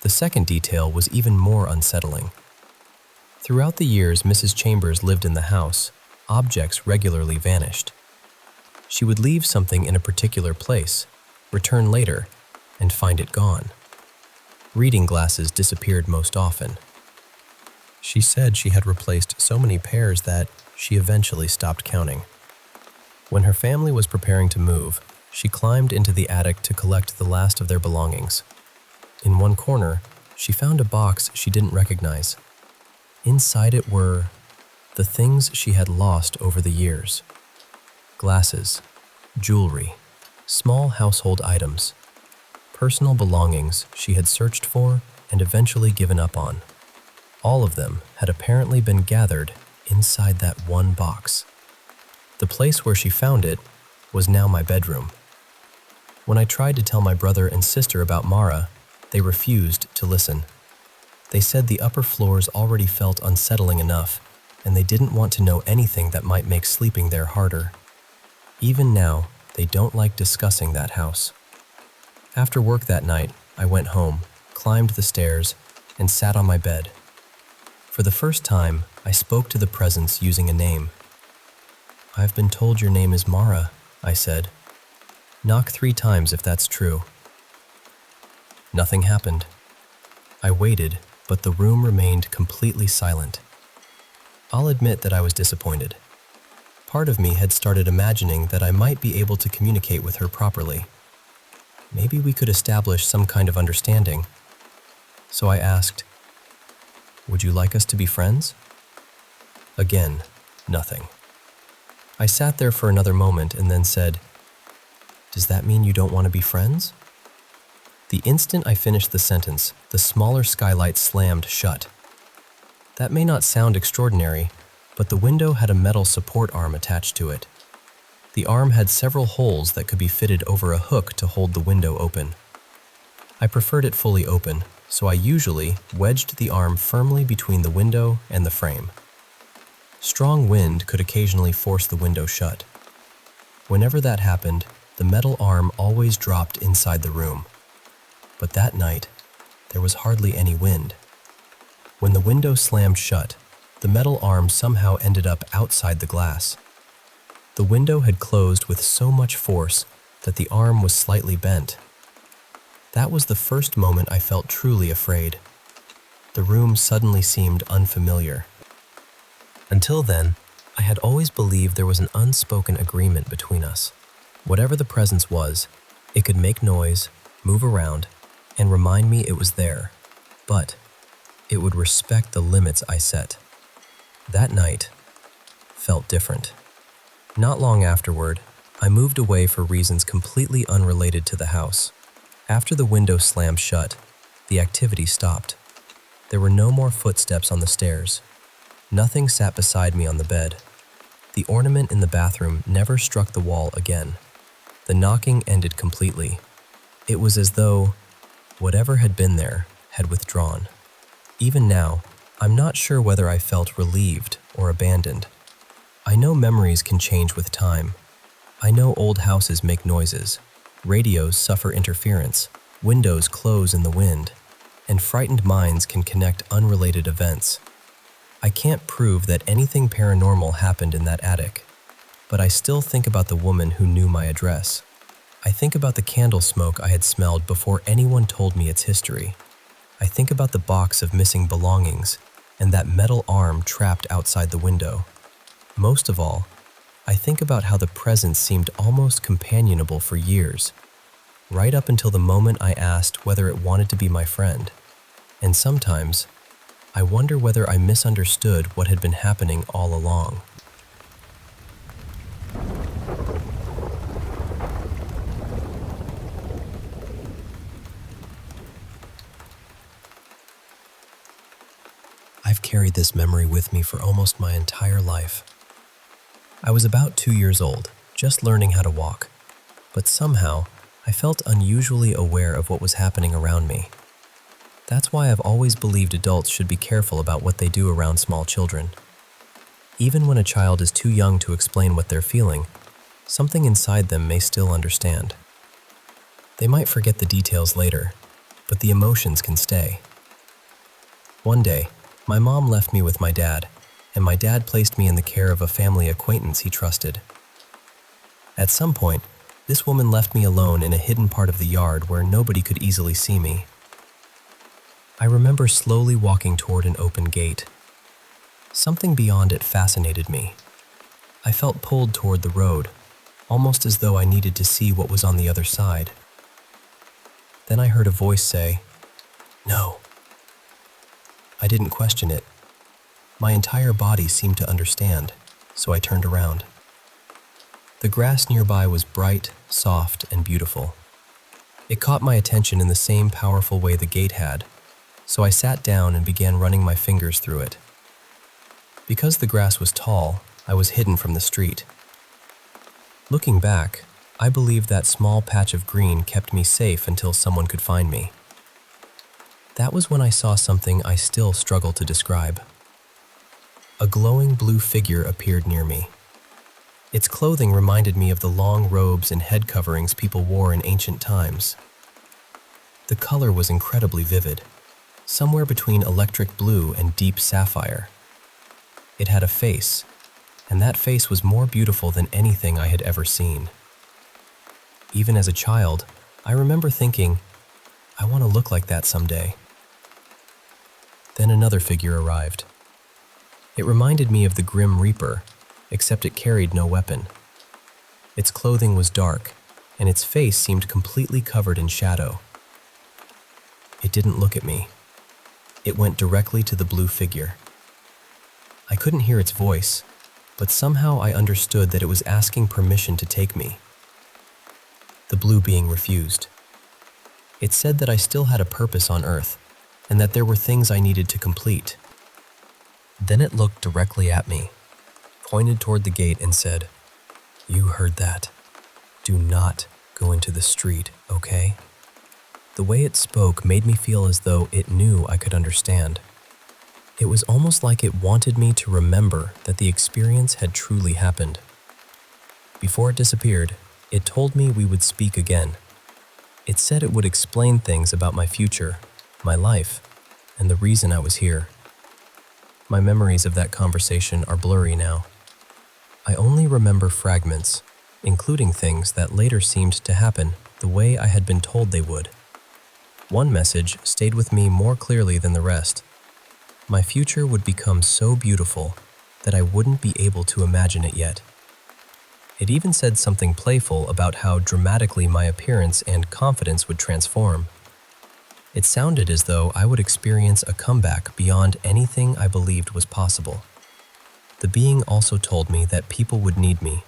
The second detail was even more unsettling. Throughout the years Mrs. Chambers lived in the house, objects regularly vanished. She would leave something in a particular place, return later, and find it gone. Reading glasses disappeared most often. She said she had replaced so many pairs that she eventually stopped counting. When her family was preparing to move, she climbed into the attic to collect the last of their belongings. In one corner, she found a box she didn't recognize. Inside it were the things she had lost over the years. Glasses, jewelry, small household items, personal belongings she had searched for and eventually given up on. All of them had apparently been gathered inside that one box. The place where she found it was now my bedroom. When I tried to tell my brother and sister about Mara, they refused to listen. They said the upper floors already felt unsettling enough, and they didn't want to know anything that might make sleeping there harder. Even now, they don't like discussing that house. After work that night, I went home, climbed the stairs, and sat on my bed. For the first time, I spoke to the presence using a name. "I've been told your name is Mara," I said. "Knock 3 times if that's true." Nothing happened. I waited, but the room remained completely silent. I'll admit that I was disappointed. Part of me had started imagining that I might be able to communicate with her properly. Maybe we could establish some kind of understanding. So I asked, "Would you like us to be friends?" Again, nothing. I sat there for another moment and then said, "Does that mean you don't want to be friends?" The instant I finished the sentence, the smaller skylight slammed shut. That may not sound extraordinary, but the window had a metal support arm attached to it. The arm had several holes that could be fitted over a hook to hold the window open. I preferred it fully open, so I usually wedged the arm firmly between the window and the frame. Strong wind could occasionally force the window shut. Whenever that happened, the metal arm always dropped inside the room. But that night, there was hardly any wind. When the window slammed shut, the metal arm somehow ended up outside the glass. The window had closed with so much force that the arm was slightly bent. That was the first moment I felt truly afraid. The room suddenly seemed unfamiliar. Until then, I had always believed there was an unspoken agreement between us. Whatever the presence was, it could make noise, move around, and remind me it was there, but it would respect the limits I set. That night felt different. Not long afterward, I moved away for reasons completely unrelated to the house. After the window slammed shut, the activity stopped. There were no more footsteps on the stairs. Nothing sat beside me on the bed. The ornament in the bathroom never struck the wall again. The knocking ended completely. It was as though whatever had been there had withdrawn. Even now, I'm not sure whether I felt relieved or abandoned. I know memories can change with time. I know old houses make noises, radios suffer interference, windows close in the wind, and frightened minds can connect unrelated events. I can't prove that anything paranormal happened in that attic, but I still think about the woman who knew my address. I think about the candle smoke I had smelled before anyone told me its history. I think about the box of missing belongings and that metal arm trapped outside the window. Most of all, I think about how the presence seemed almost companionable for years, right up until the moment I asked whether it wanted to be my friend. And sometimes, I wonder whether I misunderstood what had been happening all along. I've carried this memory with me for almost my entire life. I was about 2 years old, just learning how to walk, but somehow I felt unusually aware of what was happening around me. That's why I've always believed adults should be careful about what they do around small children. Even when a child is too young to explain what they're feeling, something inside them may still understand. They might forget the details later, but the emotions can stay. One day, my mom left me with my dad, and my dad placed me in the care of a family acquaintance he trusted. At some point, this woman left me alone in a hidden part of the yard where nobody could easily see me. I remember slowly walking toward an open gate. Something beyond it fascinated me. I felt pulled toward the road, almost as though I needed to see what was on the other side. Then I heard a voice say, "No." I didn't question it. My entire body seemed to understand, so I turned around. The grass nearby was bright, soft, and beautiful. It caught my attention in the same powerful way the gate had, so I sat down and began running my fingers through it. Because the grass was tall, I was hidden from the street. Looking back, I believed that small patch of green kept me safe until someone could find me. That was when I saw something I still struggle to describe. A glowing blue figure appeared near me. Its clothing reminded me of the long robes and head coverings people wore in ancient times. The color was incredibly vivid, somewhere between electric blue and deep sapphire. It had a face, and that face was more beautiful than anything I had ever seen. Even as a child, I remember thinking, I want to look like that someday. Then another figure arrived. It reminded me of the Grim Reaper, except it carried no weapon. Its clothing was dark, and its face seemed completely covered in shadow. It didn't look at me. It went directly to the blue figure. I couldn't hear its voice, but somehow I understood that it was asking permission to take me. The blue being refused. It said that I still had a purpose on Earth, and that there were things I needed to complete. Then it looked directly at me, pointed toward the gate and said, "You heard that. Do not go into the street, okay?" The way it spoke made me feel as though it knew I could understand. It was almost like it wanted me to remember that the experience had truly happened. Before it disappeared, it told me we would speak again. It said it would explain things about my future, my life, and the reason I was here. My memories of that conversation are blurry now. I only remember fragments, including things that later seemed to happen the way I had been told they would. One message stayed with me more clearly than the rest. My future would become so beautiful that I wouldn't be able to imagine it yet. It even said something playful about how dramatically my appearance and confidence would transform. It sounded as though I would experience a comeback beyond anything I believed was possible. The being also told me that people would need me,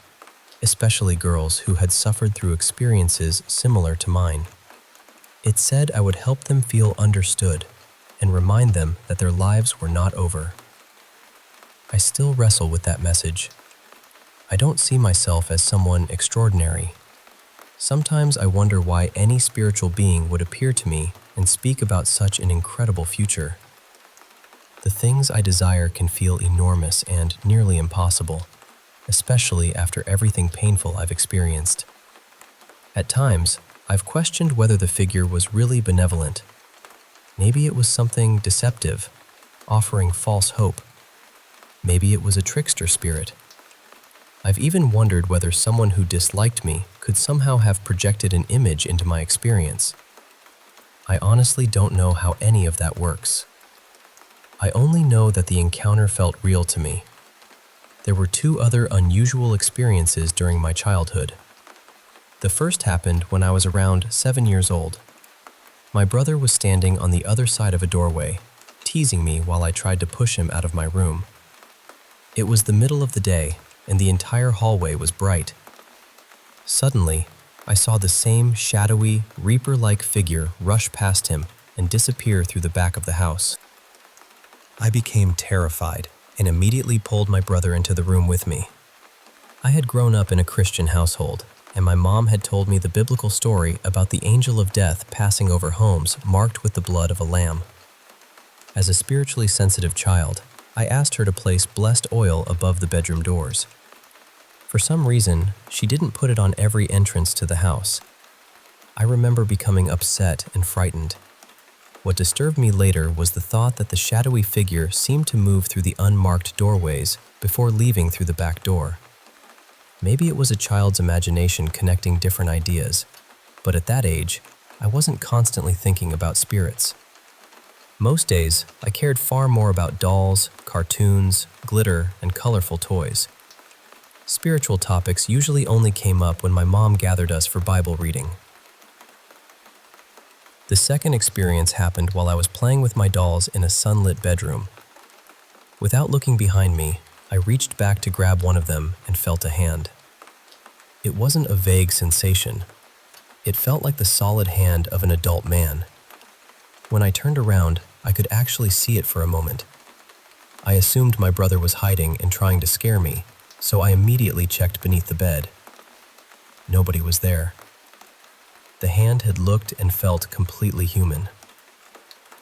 especially girls who had suffered through experiences similar to mine. It said I would help them feel understood and remind them that their lives were not over. I still wrestle with that message. I don't see myself as someone extraordinary. Sometimes I wonder why any spiritual being would appear to me and speak about such an incredible future. The things I desire can feel enormous and nearly impossible, especially after everything painful I've experienced. At times, I've questioned whether the figure was really benevolent. Maybe it was something deceptive, offering false hope. Maybe it was a trickster spirit. I've even wondered whether someone who disliked me could somehow have projected an image into my experience. I honestly don't know how any of that works. I only know that the encounter felt real to me. There were two other unusual experiences during my childhood. The first happened when I was around 7 years old. My brother was standing on the other side of a doorway, teasing me while I tried to push him out of my room. It was the middle of the day, and the entire hallway was bright. Suddenly, I saw the same shadowy, reaper-like figure rush past him and disappear through the back of the house. I became terrified and immediately pulled my brother into the room with me. I had grown up in a Christian household, and my mom had told me the biblical story about the angel of death passing over homes marked with the blood of a lamb. As a spiritually sensitive child, I asked her to place blessed oil above the bedroom doors. For some reason, she didn't put it on every entrance to the house. I remember becoming upset and frightened. What disturbed me later was the thought that the shadowy figure seemed to move through the unmarked doorways before leaving through the back door. Maybe it was a child's imagination connecting different ideas, but at that age, I wasn't constantly thinking about spirits. Most days, I cared far more about dolls, cartoons, glitter, and colorful toys. Spiritual topics usually only came up when my mom gathered us for Bible reading. The second experience happened while I was playing with my dolls in a sunlit bedroom. Without looking behind me, I reached back to grab one of them and felt a hand. It wasn't a vague sensation. It felt like the solid hand of an adult man. When I turned around, I could actually see it for a moment. I assumed my brother was hiding and trying to scare me, so I immediately checked beneath the bed. nobody was there. The hand had looked and felt completely human.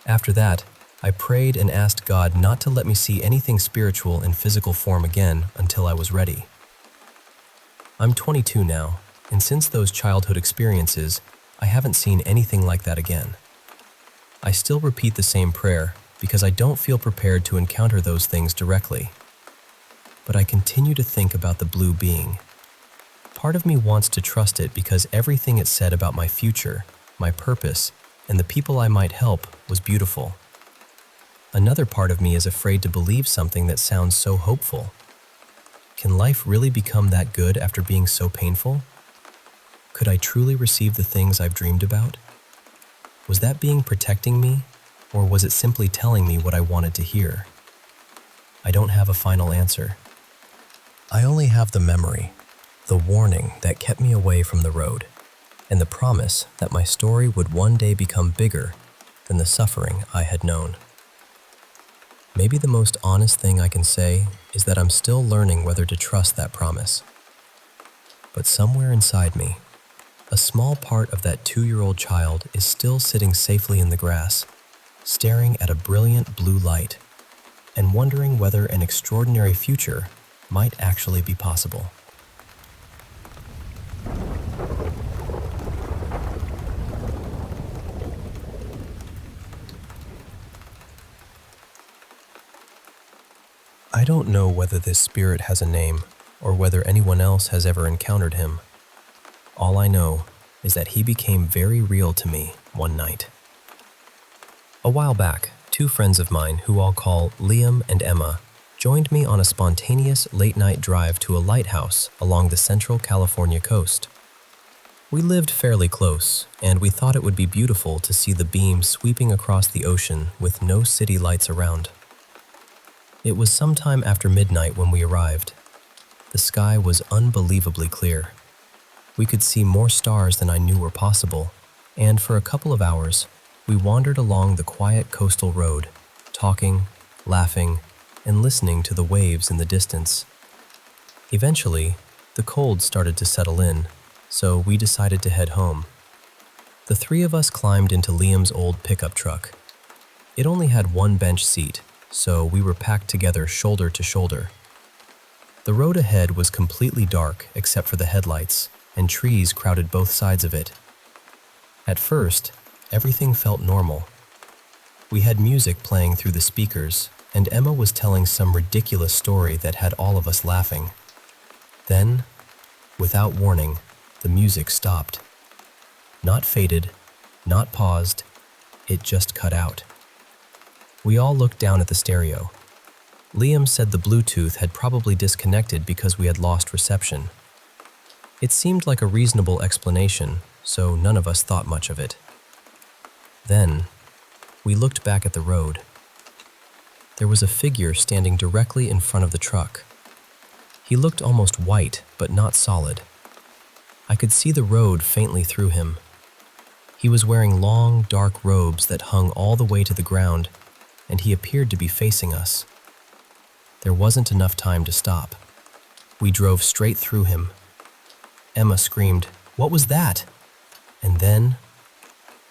After that, I prayed and asked God not to let me see anything spiritual in physical form again until I was ready. I'm 22 now, and since those childhood experiences, I haven't seen anything like that again. I still repeat the same prayer because I don't feel prepared to encounter those things directly. But I continue to think about the blue being. Part of me wants to trust it because everything it said about my future, my purpose, and the people I might help was beautiful. Another part of me is afraid to believe something that sounds so hopeful. Can life really become that good after being so painful? Could I truly receive the things I've dreamed about? Was that being protecting me, or was it simply telling me what I wanted to hear? I don't have a final answer. I only have the memory, the warning that kept me away from the road, and the promise that my story would one day become bigger than the suffering I had known. Maybe the most honest thing I can say is that I'm still learning whether to trust that promise. But somewhere inside me, a small part of that 2-year-old child is still sitting safely in the grass, staring at a brilliant blue light, and wondering whether an extraordinary future might actually be possible. I don't know whether this spirit has a name or whether anyone else has ever encountered him. All I know is that he became very real to me one night. A while back, 2 friends of mine, who I'll call Liam and Emma, joined me on a spontaneous late-night drive to a lighthouse along the central California coast. We lived fairly close, and we thought it would be beautiful to see the beam sweeping across the ocean with no city lights around. It was sometime after midnight when we arrived. The sky was unbelievably clear. We could see more stars than I knew were possible, and for a couple of hours, we wandered along the quiet coastal road, talking, laughing, and listening to the waves in the distance. Eventually, the cold started to settle in, so we decided to head home. The 3 of us climbed into Liam's old pickup truck. It only had 1 bench seat, so we were packed together shoulder to shoulder. The road ahead was completely dark except for the headlights, and trees crowded both sides of it. At first, everything felt normal. We had music playing through the speakers, and Emma was telling some ridiculous story that had all of us laughing. Then, without warning, the music stopped. Not faded, not paused, it just cut out. We all looked down at the stereo. Liam said the Bluetooth had probably disconnected because we had lost reception. It seemed like a reasonable explanation, so none of us thought much of it. Then, we looked back at the road. There was a figure standing directly in front of the truck. He looked almost white, but not solid. I could see the road faintly through him. He was wearing long, dark robes that hung all the way to the ground, and he appeared to be facing us. There wasn't enough time to stop. We drove straight through him. Emma screamed, "What was that?" And then,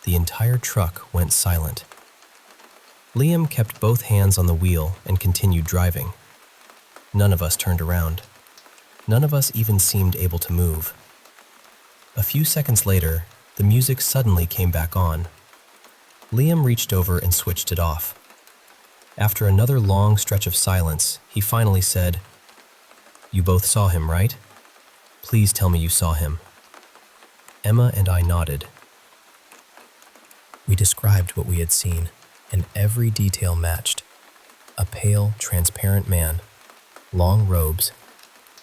the entire truck went silent. Liam kept both hands on the wheel and continued driving. None of us turned around. None of us even seemed able to move. A few seconds later, the music suddenly came back on. Liam reached over and switched it off. After another long stretch of silence, he finally said, "You both saw him, right? Please tell me you saw him." Emma and I nodded. We described what we had seen, and every detail matched. A pale, transparent man, long robes,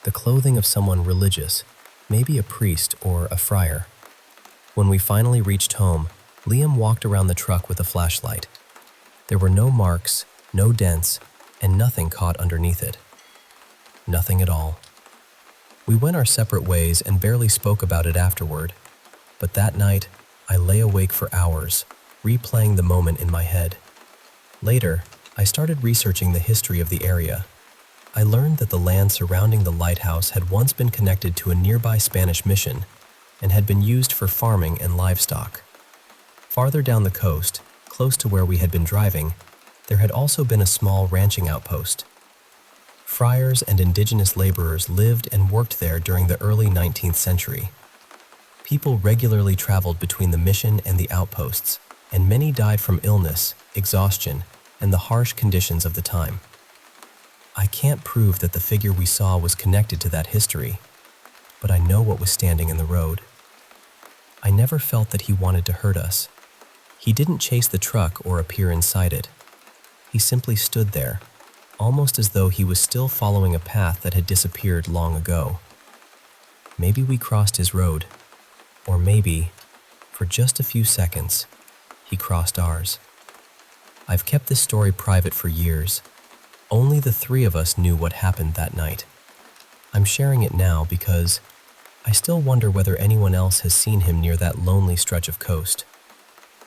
the clothing of someone religious, maybe a priest or a friar. When we finally reached home, Liam walked around the truck with a flashlight. There were no marks, no dents, and nothing caught underneath it. Nothing at all. We went our separate ways and barely spoke about it afterward, but that night, I lay awake for hours, replaying the moment in my head. Later, I started researching the history of the area. I learned that the land surrounding the lighthouse had once been connected to a nearby Spanish mission, and had been used for farming and livestock. Farther down the coast, close to where we had been driving, there had also been a small ranching outpost. Friars and indigenous laborers lived and worked there during the early 19th century. People regularly traveled between the mission and the outposts, and many died from illness, exhaustion, and the harsh conditions of the time. I can't prove that the figure we saw was connected to that history, but I know what was standing in the road. I never felt that he wanted to hurt us. He didn't chase the truck or appear inside it. He simply stood there, almost as though he was still following a path that had disappeared long ago. Maybe we crossed his road, or maybe, for just a few seconds, he crossed ours. I've kept this story private for years. Only the three of us knew what happened that night. I'm sharing it now because I still wonder whether anyone else has seen him near that lonely stretch of coast.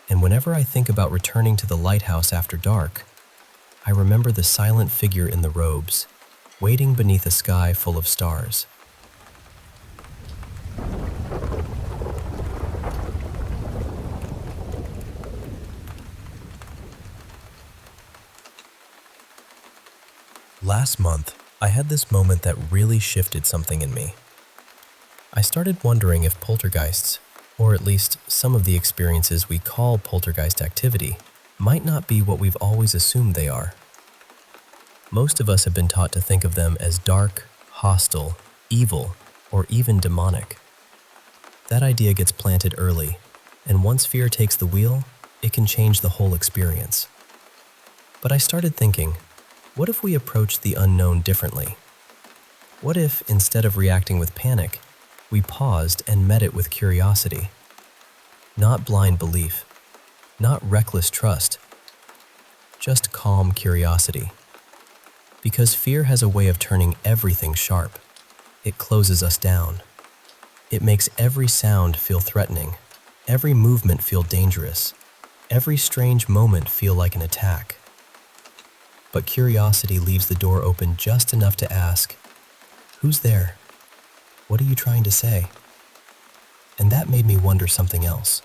And whenever I think about returning to the lighthouse after dark, I remember the silent figure in the robes, waiting beneath a sky full of stars. Last month, I had this moment that really shifted something in me. I started wondering if poltergeists, or at least some of the experiences we call poltergeist activity, might not be what we've always assumed they are. Most of us have been taught to think of them as dark, hostile, evil, or even demonic. That idea gets planted early, and once fear takes the wheel, it can change the whole experience. But I started thinking, what if we approached the unknown differently? What if, instead of reacting with panic, we paused and met it with curiosity? Not blind belief, not reckless trust, just calm curiosity. Because fear has a way of turning everything sharp. It closes us down. It makes every sound feel threatening, every movement feel dangerous, every strange moment feel like an attack. But curiosity leaves the door open just enough to ask, "Who's there? What are you trying to say?" And that made me wonder something else.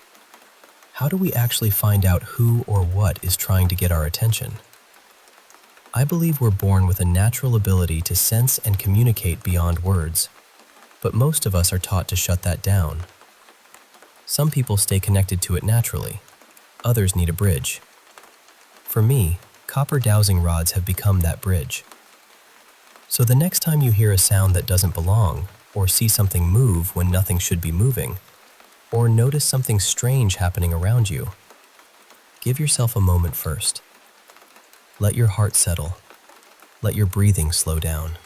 How do we actually find out who or what is trying to get our attention? I believe we're born with a natural ability to sense and communicate beyond words, but most of us are taught to shut that down. Some people stay connected to it naturally. Others need a bridge. For me, copper dowsing rods have become that bridge. So the next time you hear a sound that doesn't belong, or see something move when nothing should be moving, or notice something strange happening around you, give yourself a moment first. Let your heart settle. Let your breathing slow down.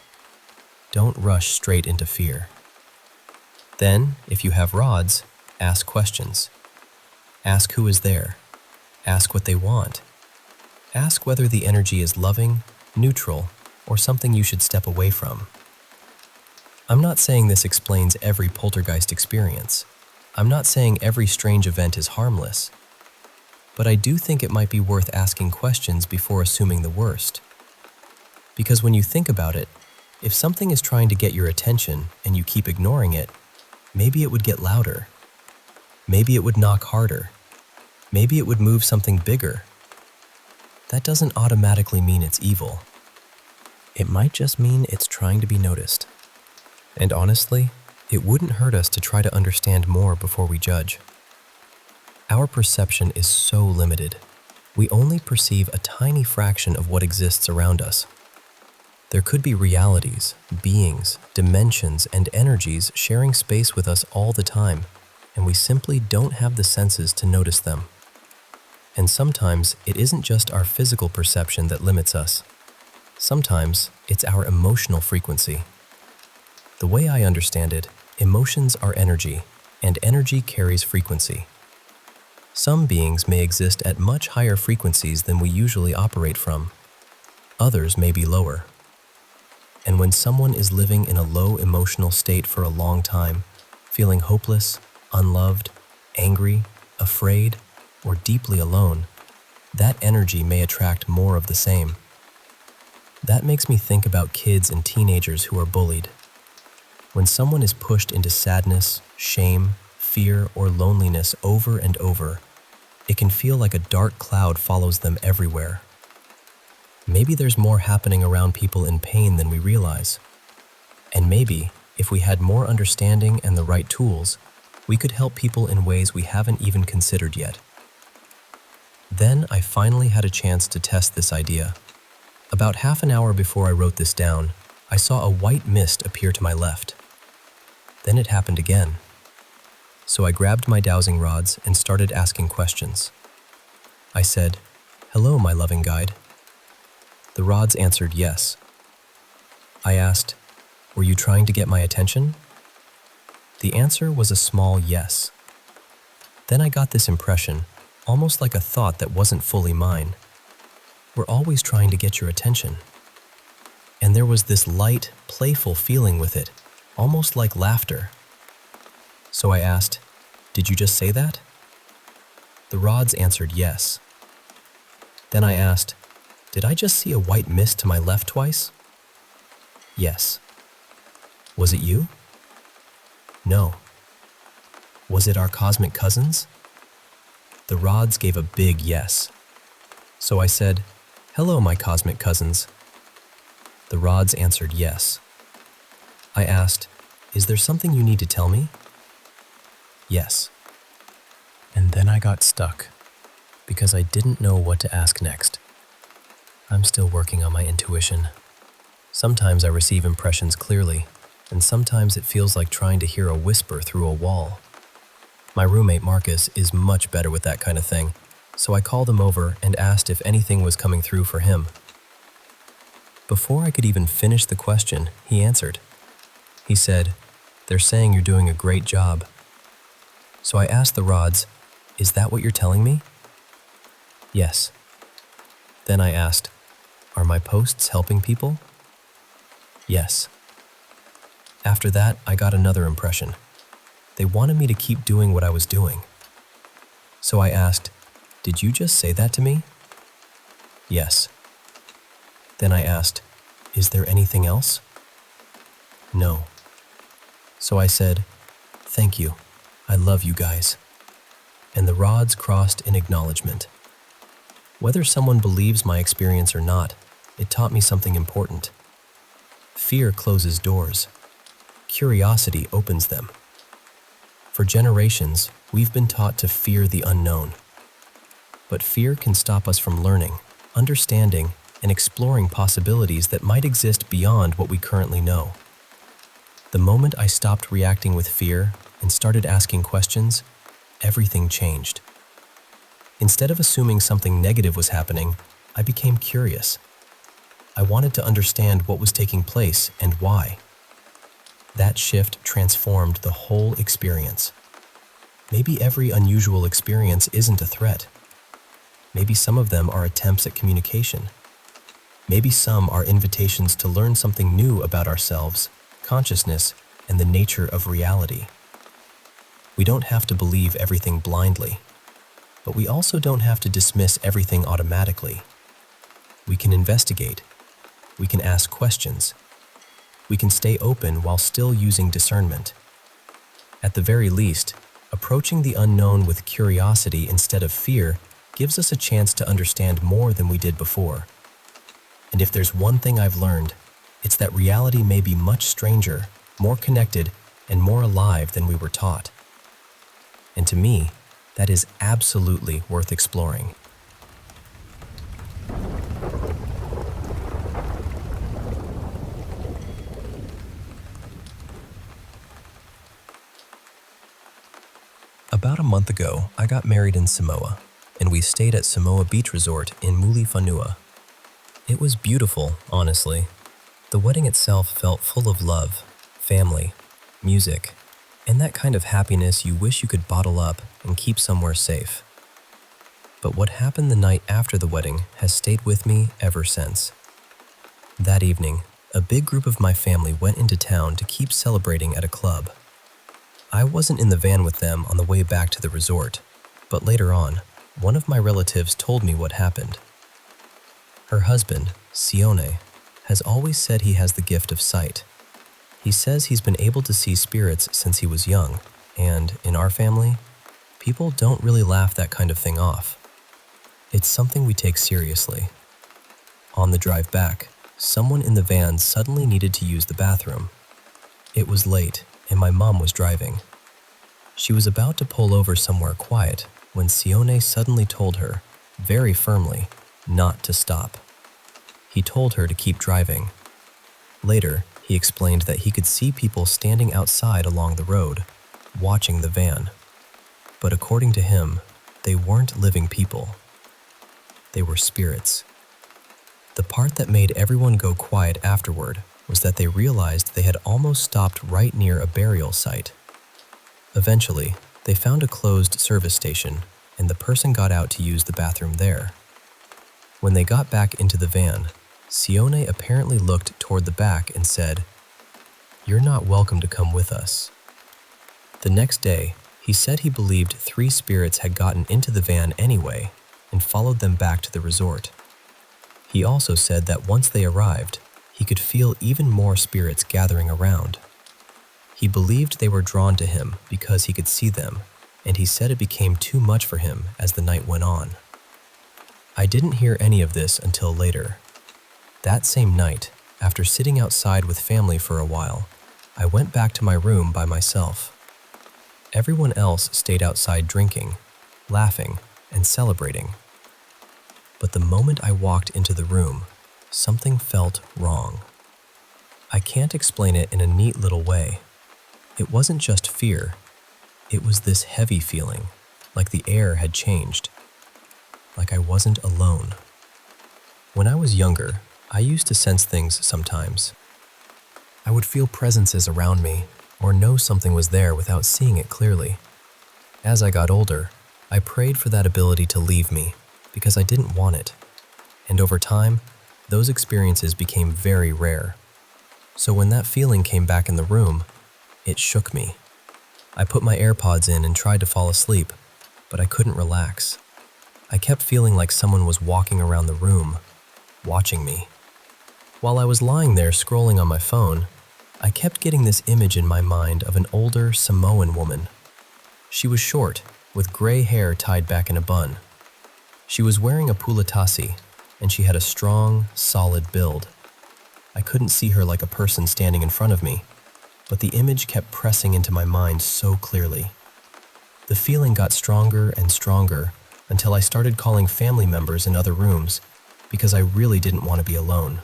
Don't rush straight into fear. Then, if you have rods, ask questions. Ask who is there. Ask what they want. Ask whether the energy is loving, neutral, or something you should step away from. I'm not saying this explains every poltergeist experience. I'm not saying every strange event is harmless. But I do think it might be worth asking questions before assuming the worst. Because when you think about it, if something is trying to get your attention and you keep ignoring it, maybe it would get louder. Maybe it would knock harder. Maybe it would move something bigger. That doesn't automatically mean it's evil. It might just mean it's trying to be noticed. And honestly, it wouldn't hurt us to try to understand more before we judge. Our perception is so limited. We only perceive a tiny fraction of what exists around us. There could be realities, beings, dimensions, and energies sharing space with us all the time, and we simply don't have the senses to notice them. And sometimes it isn't just our physical perception that limits us. Sometimes it's our emotional frequency. The way I understand it, emotions are energy, and energy carries frequency. Some beings may exist at much higher frequencies than we usually operate from. Others may be lower. And when someone is living in a low emotional state for a long time, feeling hopeless, unloved, angry, afraid, or deeply alone, that energy may attract more of the same. That makes me think about kids and teenagers who are bullied. When someone is pushed into sadness, shame, fear, or loneliness over and over, it can feel like a dark cloud follows them everywhere. Maybe there's more happening around people in pain than we realize. And maybe, if we had more understanding and the right tools, we could help people in ways we haven't even considered yet. Then I finally had a chance to test this idea. About half an hour before I wrote this down, I saw a white mist appear to my left. Then it happened again. So I grabbed my dowsing rods and started asking questions. I said, "Hello, my loving guide." The rods answered yes. I asked, "Were you trying to get my attention?" The answer was a small yes. Then I got this impression, almost like a thought that wasn't fully mine. We're always trying to get your attention. And there was this light, playful feeling with it, almost like laughter. So I asked, "Did you just say that?" The rods answered yes. Then I asked, "Did I just see a white mist to my left twice?" Yes. Was it you? No. Was it our cosmic cousins? The rods gave a big yes. So I said, "Hello, my cosmic cousins." The rods answered yes. I asked, "Is there something you need to tell me?" Yes. And then I got stuck, because I didn't know what to ask next. I'm still working on my intuition. Sometimes I receive impressions clearly, and sometimes it feels like trying to hear a whisper through a wall. My roommate Marcus is much better with that kind of thing, so I called him over and asked if anything was coming through for him. Before I could even finish the question, he answered. He said, "They're saying you're doing a great job." So I asked the rods, "Is that what you're telling me?" Yes. Then I asked, "Are my posts helping people?" Yes. After that, I got another impression. They wanted me to keep doing what I was doing. So I asked, "Did you just say that to me?" Yes. Then I asked, "Is there anything else?" No. So I said, "Thank you. I love you guys." And the rods crossed in acknowledgement. Whether someone believes my experience or not, it taught me something important. Fear closes doors. Curiosity opens them. For generations, we've been taught to fear the unknown. But fear can stop us from learning, understanding, and exploring possibilities that might exist beyond what we currently know. The moment I stopped reacting with fear and started asking questions, everything changed. Instead of assuming something negative was happening, I became curious. I wanted to understand what was taking place and why. That shift transformed the whole experience. Maybe every unusual experience isn't a threat. Maybe some of them are attempts at communication. Maybe some are invitations to learn something new about ourselves, consciousness, and the nature of reality. We don't have to believe everything blindly, but we also don't have to dismiss everything automatically. We can investigate. We can ask questions. We can stay open while still using discernment. At the very least, approaching the unknown with curiosity instead of fear gives us a chance to understand more than we did before. And if there's one thing I've learned, it's that reality may be much stranger, more connected, and more alive than we were taught. And to me, that is absolutely worth exploring. About a month ago, I got married in Samoa, and we stayed at Samoa Beach Resort in Mulifanua. It was beautiful, honestly. The wedding itself felt full of love, family, music, and that kind of happiness you wish you could bottle up and keep somewhere safe. But what happened the night after the wedding has stayed with me ever since. That evening, a big group of my family went into town to keep celebrating at a club. I wasn't in the van with them on the way back to the resort, but later on, one of my relatives told me what happened. Her husband, Sione, has always said he has the gift of sight. He says he's been able to see spirits since he was young, And in our family, people don't really laugh that kind of thing off. It's something we take seriously. On the drive back, someone in the van suddenly needed to use the bathroom. It was late, and my mom was driving. She was about to pull over somewhere quiet when Sione suddenly told her, very firmly, not to stop. He told her to keep driving. Later, he explained that he could see people standing outside along the road, watching the van. But according to him, they weren't living people. They were spirits. The part that made everyone go quiet afterward was that they realized they had almost stopped right near a burial site. Eventually, they found a closed service station, and the person got out to use the bathroom there. When they got back into the van, Sione apparently looked toward the back and said, "You're not welcome to come with us." The next day, he said he believed 3 spirits had gotten into the van anyway and followed them back to the resort. He also said that once they arrived, he could feel even more spirits gathering around. He believed they were drawn to him because he could see them, and he said it became too much for him as the night went on. I didn't hear any of this until later. That same night, after sitting outside with family for a while, I went back to my room by myself. Everyone else stayed outside drinking, laughing, and celebrating. But the moment I walked into the room, something felt wrong. I can't explain it in a neat little way. It wasn't just fear. It was this heavy feeling, like the air had changed, like I wasn't alone. When I was younger, I used to sense things sometimes. I would feel presences around me or know something was there without seeing it clearly. As I got older, I prayed for that ability to leave me because I didn't want it. And over time, those experiences became very rare. So when that feeling came back in the room, it shook me. I put my AirPods in and tried to fall asleep, but I couldn't relax. I kept feeling like someone was walking around the room, watching me. While I was lying there scrolling on my phone, I kept getting this image in my mind of an older Samoan woman. She was short, with gray hair tied back in a bun. She was wearing a pulatasi, and she had a strong, solid build. I couldn't see her like a person standing in front of me, but the image kept pressing into my mind so clearly. The feeling got stronger and stronger until I started calling family members in other rooms because I really didn't want to be alone.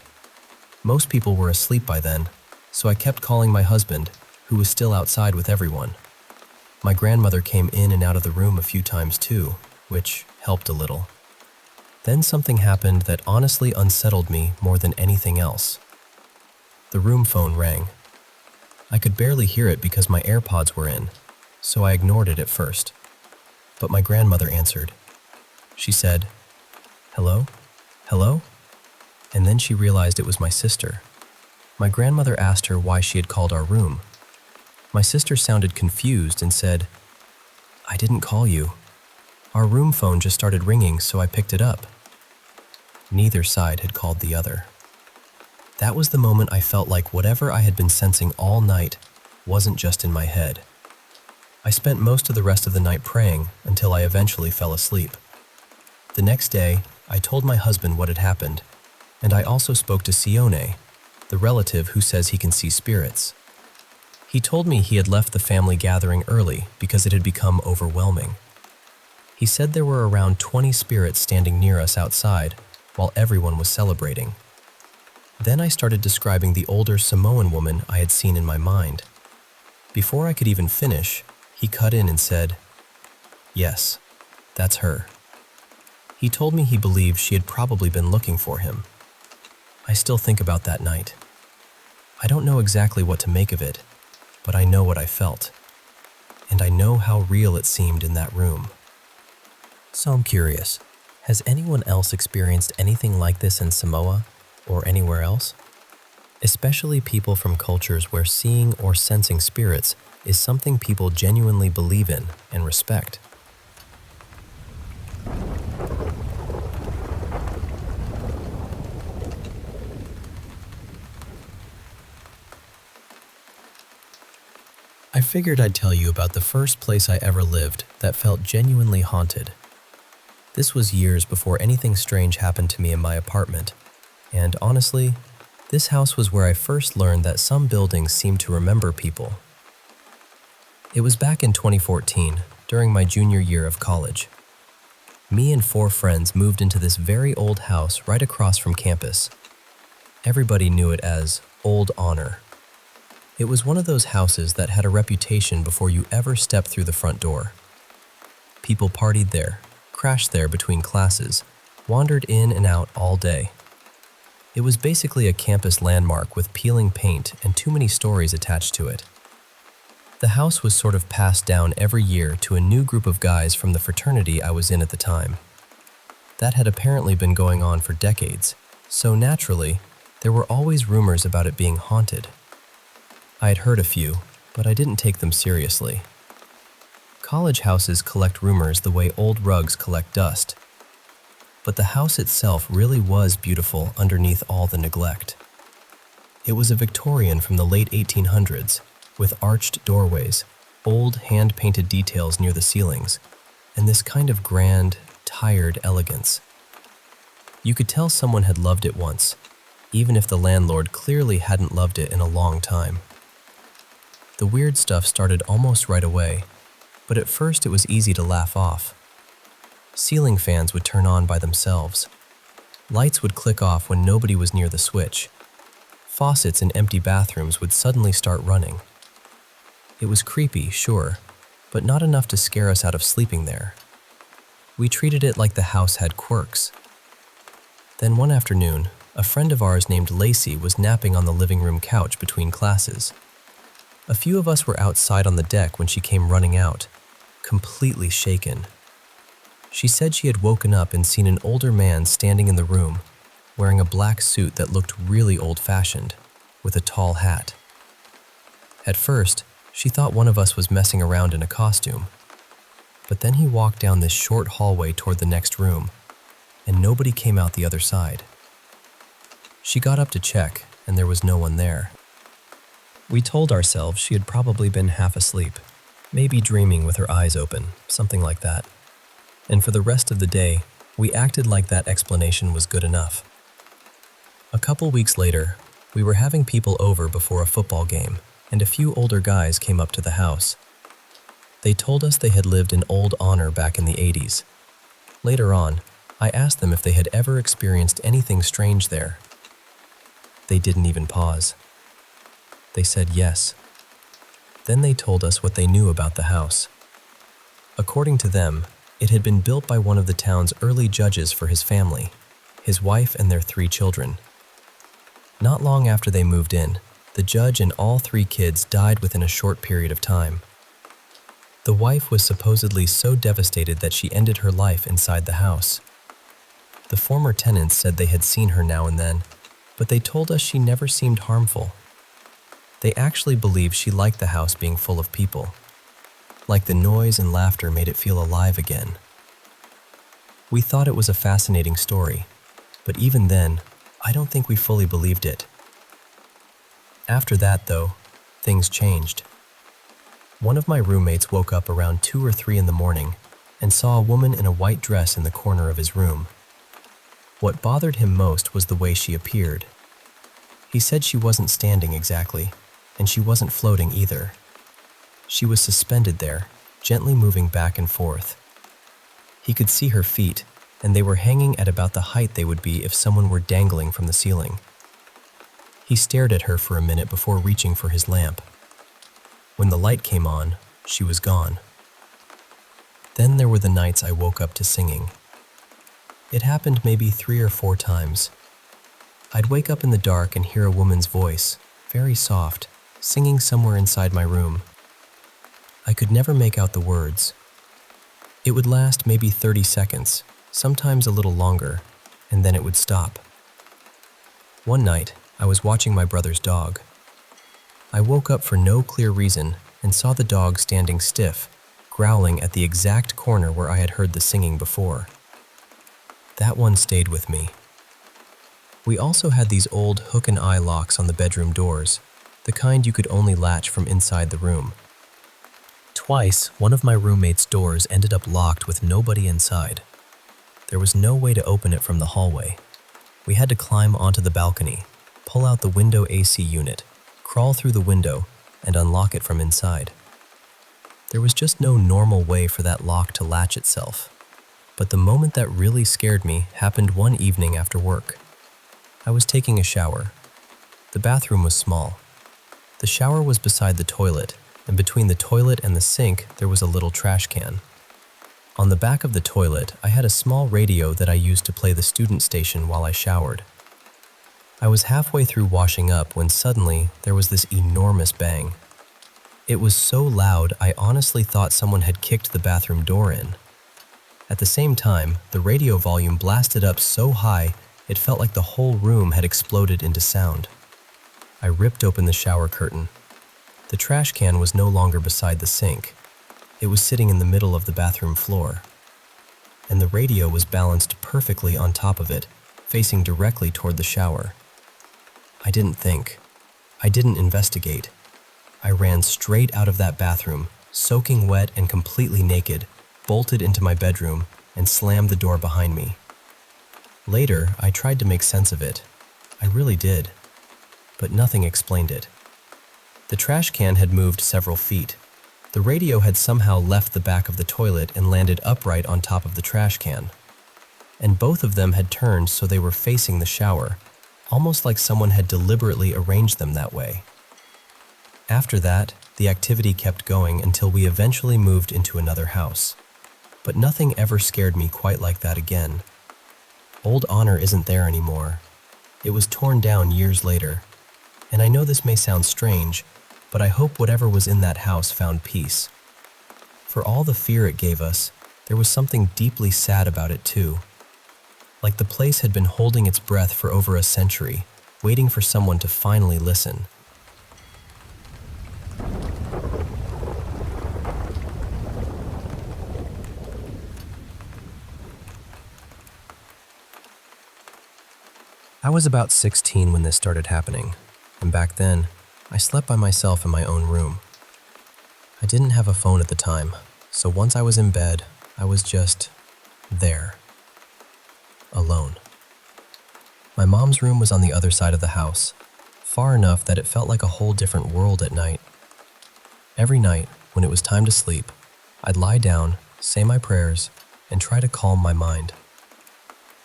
Most people were asleep by then, so I kept calling my husband, who was still outside with everyone. My grandmother came in and out of the room a few times too, which helped a little. Then something happened that honestly unsettled me more than anything else. The room phone rang. I could barely hear it because my AirPods were in, so I ignored it at first. But my grandmother answered. She said, "Hello? Hello?" And then she realized it was my sister. My grandmother asked her why she had called our room. My sister sounded confused and said, "I didn't call you. Our room phone just started ringing, so I picked it up." Neither side had called the other. That was the moment I felt like whatever I had been sensing all night wasn't just in my head. I spent most of the rest of the night praying until I eventually fell asleep. The next day, I told my husband what had happened, and I also spoke to Sione, the relative who says he can see spirits. He told me he had left the family gathering early because it had become overwhelming. He said there were around 20 spirits standing near us outside while everyone was celebrating. Then I started describing the older Samoan woman I had seen in my mind. Before I could even finish, he cut in and said, "Yes, that's her." He told me he believed she had probably been looking for him. I still think about that night. I don't know exactly what to make of it, but I know what I felt, and I know how real it seemed in that room. So I'm curious, has anyone else experienced anything like this in Samoa or anywhere else? Especially people from cultures where seeing or sensing spirits is something people genuinely believe in and respect. I figured I'd tell you about the first place I ever lived that felt genuinely haunted. This was years before anything strange happened to me in my apartment, and honestly, this house was where I first learned that some buildings seem to remember people. It was back in 2014, during my junior year of college. Me and 4 friends moved into this very old house right across from campus. Everybody knew it as Old Honor. It was one of those houses that had a reputation before you ever stepped through the front door. People partied there, crashed there between classes, wandered in and out all day. It was basically a campus landmark with peeling paint and too many stories attached to it. The house was sort of passed down every year to a new group of guys from the fraternity I was in at the time. That had apparently been going on for decades, so naturally, there were always rumors about it being haunted. I had heard a few, but I didn't take them seriously. College houses collect rumors the way old rugs collect dust. But the house itself really was beautiful underneath all the neglect. It was a Victorian from the late 1800s, with arched doorways, old hand-painted details near the ceilings, and this kind of grand, tired elegance. You could tell someone had loved it once, even if the landlord clearly hadn't loved it in a long time. The weird stuff started almost right away, but at first it was easy to laugh off. Ceiling fans would turn on by themselves. Lights would click off when nobody was near the switch. Faucets in empty bathrooms would suddenly start running. It was creepy, sure, but not enough to scare us out of sleeping there. We treated it like the house had quirks. Then one afternoon, a friend of ours named Lacey was napping on the living room couch between classes. A few of us were outside on the deck when she came running out, completely shaken. She said she had woken up and seen an older man standing in the room, wearing a black suit that looked really old-fashioned, with a tall hat. At first, she thought one of us was messing around in a costume. But then he walked down this short hallway toward the next room, and nobody came out the other side. She got up to check, and there was no one there. We told ourselves she had probably been half asleep, maybe dreaming with her eyes open, something like that. And for the rest of the day, we acted like that explanation was good enough. A couple weeks later, we were having people over before a football game, and a few older guys came up to the house. They told us they had lived in Old Honor back in the 80s. Later on, I asked them if they had ever experienced anything strange there. They didn't even pause. They said yes. Then they told us what they knew about the house. According to them, it had been built by one of the town's early judges for his family, his wife and their 3 children. Not long after they moved in, the judge and all 3 kids died within a short period of time. The wife was supposedly so devastated that she ended her life inside the house. The former tenants said they had seen her now and then, but they told us she never seemed harmful. They actually believed she liked the house being full of people. Like the noise and laughter made it feel alive again. We thought it was a fascinating story, but even then, I don't think we fully believed it. After that, though, things changed. One of my roommates woke up around 2 or 3 in the morning and saw a woman in a white dress in the corner of his room. What bothered him most was the way she appeared. He said she wasn't standing exactly, and she wasn't floating either. She was suspended there, gently moving back and forth. He could see her feet, and they were hanging at about the height they would be if someone were dangling from the ceiling. He stared at her for a minute before reaching for his lamp. When the light came on, she was gone. Then there were the nights I woke up to singing. It happened maybe 3 or 4 times. I'd wake up in the dark and hear a woman's voice, very soft, singing somewhere inside my room. I could never make out the words. It would last maybe 30 seconds, sometimes a little longer, and then it would stop. One night, I was watching my brother's dog. I woke up for no clear reason and saw the dog standing stiff, growling at the exact corner where I had heard the singing before. That one stayed with me. We also had these old hook and eye locks on the bedroom doors, the kind you could only latch from inside the room. Twice, one of my roommate's doors ended up locked with nobody inside. There was no way to open it from the hallway. We had to climb onto the balcony, pull out the window AC unit, crawl through the window, and unlock it from inside. There was just no normal way for that lock to latch itself. But the moment that really scared me happened one evening after work. I was taking a shower. The bathroom was small. The shower was beside the toilet, and between the toilet and the sink there was a little trash can. On the back of the toilet, I had a small radio that I used to play the student station while I showered. I was halfway through washing up when suddenly there was this enormous bang. It was so loud I honestly thought someone had kicked the bathroom door in. At the same time, the radio volume blasted up so high it felt like the whole room had exploded into sound. I ripped open the shower curtain. The trash can was no longer beside the sink. It was sitting in the middle of the bathroom floor. And the radio was balanced perfectly on top of it, facing directly toward the shower. I didn't think. I didn't investigate. I ran straight out of that bathroom, soaking wet and completely naked, bolted into my bedroom, and slammed the door behind me. Later, I tried to make sense of it. I really did. But nothing explained it. The trash can had moved several feet. The radio had somehow left the back of the toilet and landed upright on top of the trash can. And both of them had turned so they were facing the shower, almost like someone had deliberately arranged them that way. After that, the activity kept going until we eventually moved into another house. But nothing ever scared me quite like that again. Old Honor isn't there anymore. It was torn down years later. And I know this may sound strange, but I hope whatever was in that house found peace. For all the fear it gave us, there was something deeply sad about it too. Like the place had been holding its breath for over a century, waiting for someone to finally listen. I was about 16 when this started happening, and back then, I slept by myself in my own room. I didn't have a phone at the time, so once I was in bed, I was just there, alone. My mom's room was on the other side of the house, far enough that it felt like a whole different world at night. Every night, when it was time to sleep, I'd lie down, say my prayers, and try to calm my mind.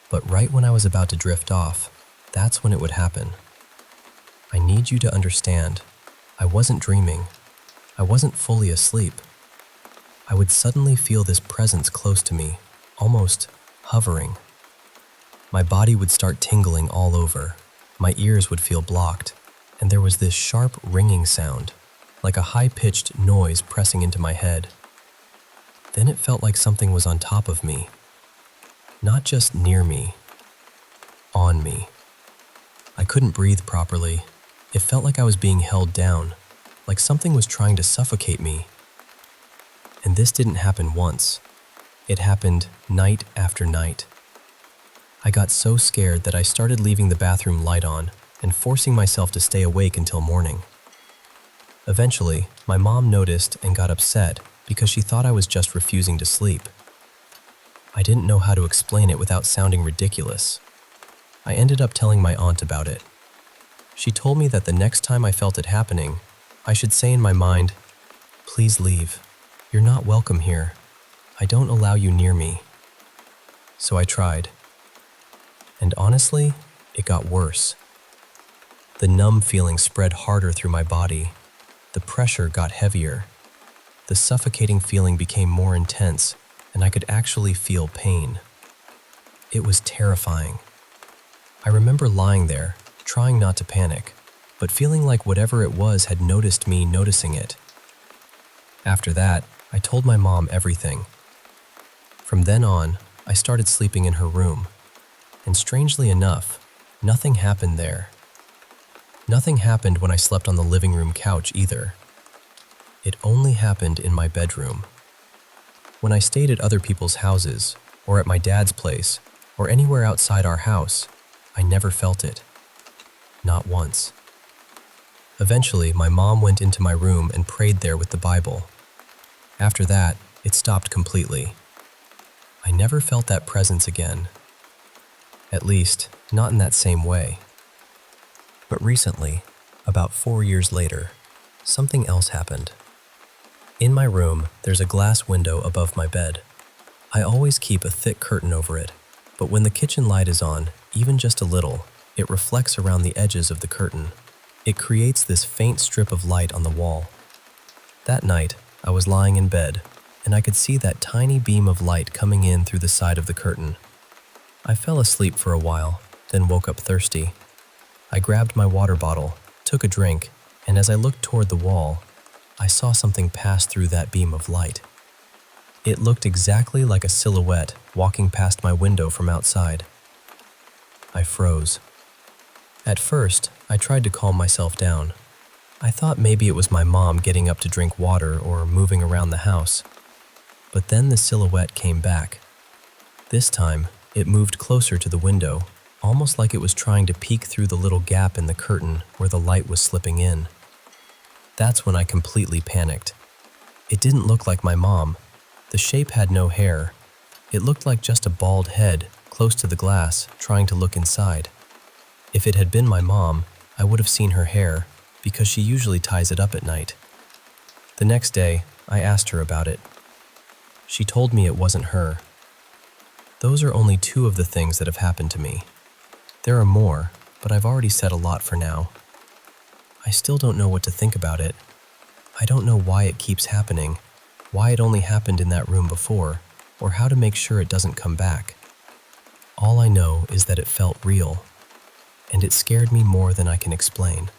But right when I was about to drift off, that's when it would happen. I need you to understand, I wasn't dreaming. I wasn't fully asleep. I would suddenly feel this presence close to me, almost hovering. My body would start tingling all over. My ears would feel blocked, and there was this sharp ringing sound, like a high-pitched noise pressing into my head. Then it felt like something was on top of me. Not just near me, on me. I couldn't breathe properly. It felt like I was being held down, like something was trying to suffocate me. And this didn't happen once. It happened night after night. I got so scared that I started leaving the bathroom light on and forcing myself to stay awake until morning. Eventually, my mom noticed and got upset because she thought I was just refusing to sleep. I didn't know how to explain it without sounding ridiculous. I ended up telling my aunt about it. She told me that the next time I felt it happening, I should say in my mind, "Please leave. You're not welcome here. I don't allow you near me." So I tried. And honestly, it got worse. The numb feeling spread harder through my body. The pressure got heavier. The suffocating feeling became more intense, and I could actually feel pain. It was terrifying. I remember lying there, trying not to panic, but feeling like whatever it was had noticed me noticing it. After that, I told my mom everything. From then on, I started sleeping in her room. And strangely enough, nothing happened there. Nothing happened when I slept on the living room couch either. It only happened in my bedroom. When I stayed at other people's houses, or at my dad's place, or anywhere outside our house, I never felt it. Not once. Eventually, my mom went into my room and prayed there with the Bible. After that, it stopped completely. I never felt that presence again. At least, not in that same way. But recently, about 4 years later, something else happened. In my room, there's a glass window above my bed. I always keep a thick curtain over it, but when the kitchen light is on, even just a little, it reflects around the edges of the curtain. It creates this faint strip of light on the wall. That night, I was lying in bed, and I could see that tiny beam of light coming in through the side of the curtain. I fell asleep for a while, then woke up thirsty. I grabbed my water bottle, took a drink, and as I looked toward the wall, I saw something pass through that beam of light. It looked exactly like a silhouette walking past my window from outside. I froze. At first, I tried to calm myself down. I thought maybe it was my mom getting up to drink water or moving around the house. But then the silhouette came back. This time, it moved closer to the window, almost like it was trying to peek through the little gap in the curtain where the light was slipping in. That's when I completely panicked. It didn't look like my mom. The shape had no hair. It looked like just a bald head, close to the glass, trying to look inside. If it had been my mom, I would have seen her hair, because she usually ties it up at night. The next day, I asked her about it. She told me it wasn't her. Those are only 2 of the things that have happened to me. There are more, but I've already said a lot for now. I still don't know what to think about it. I don't know why it keeps happening, why it only happened in that room before, or how to make sure it doesn't come back. All I know is that it felt real, and it scared me more than I can explain.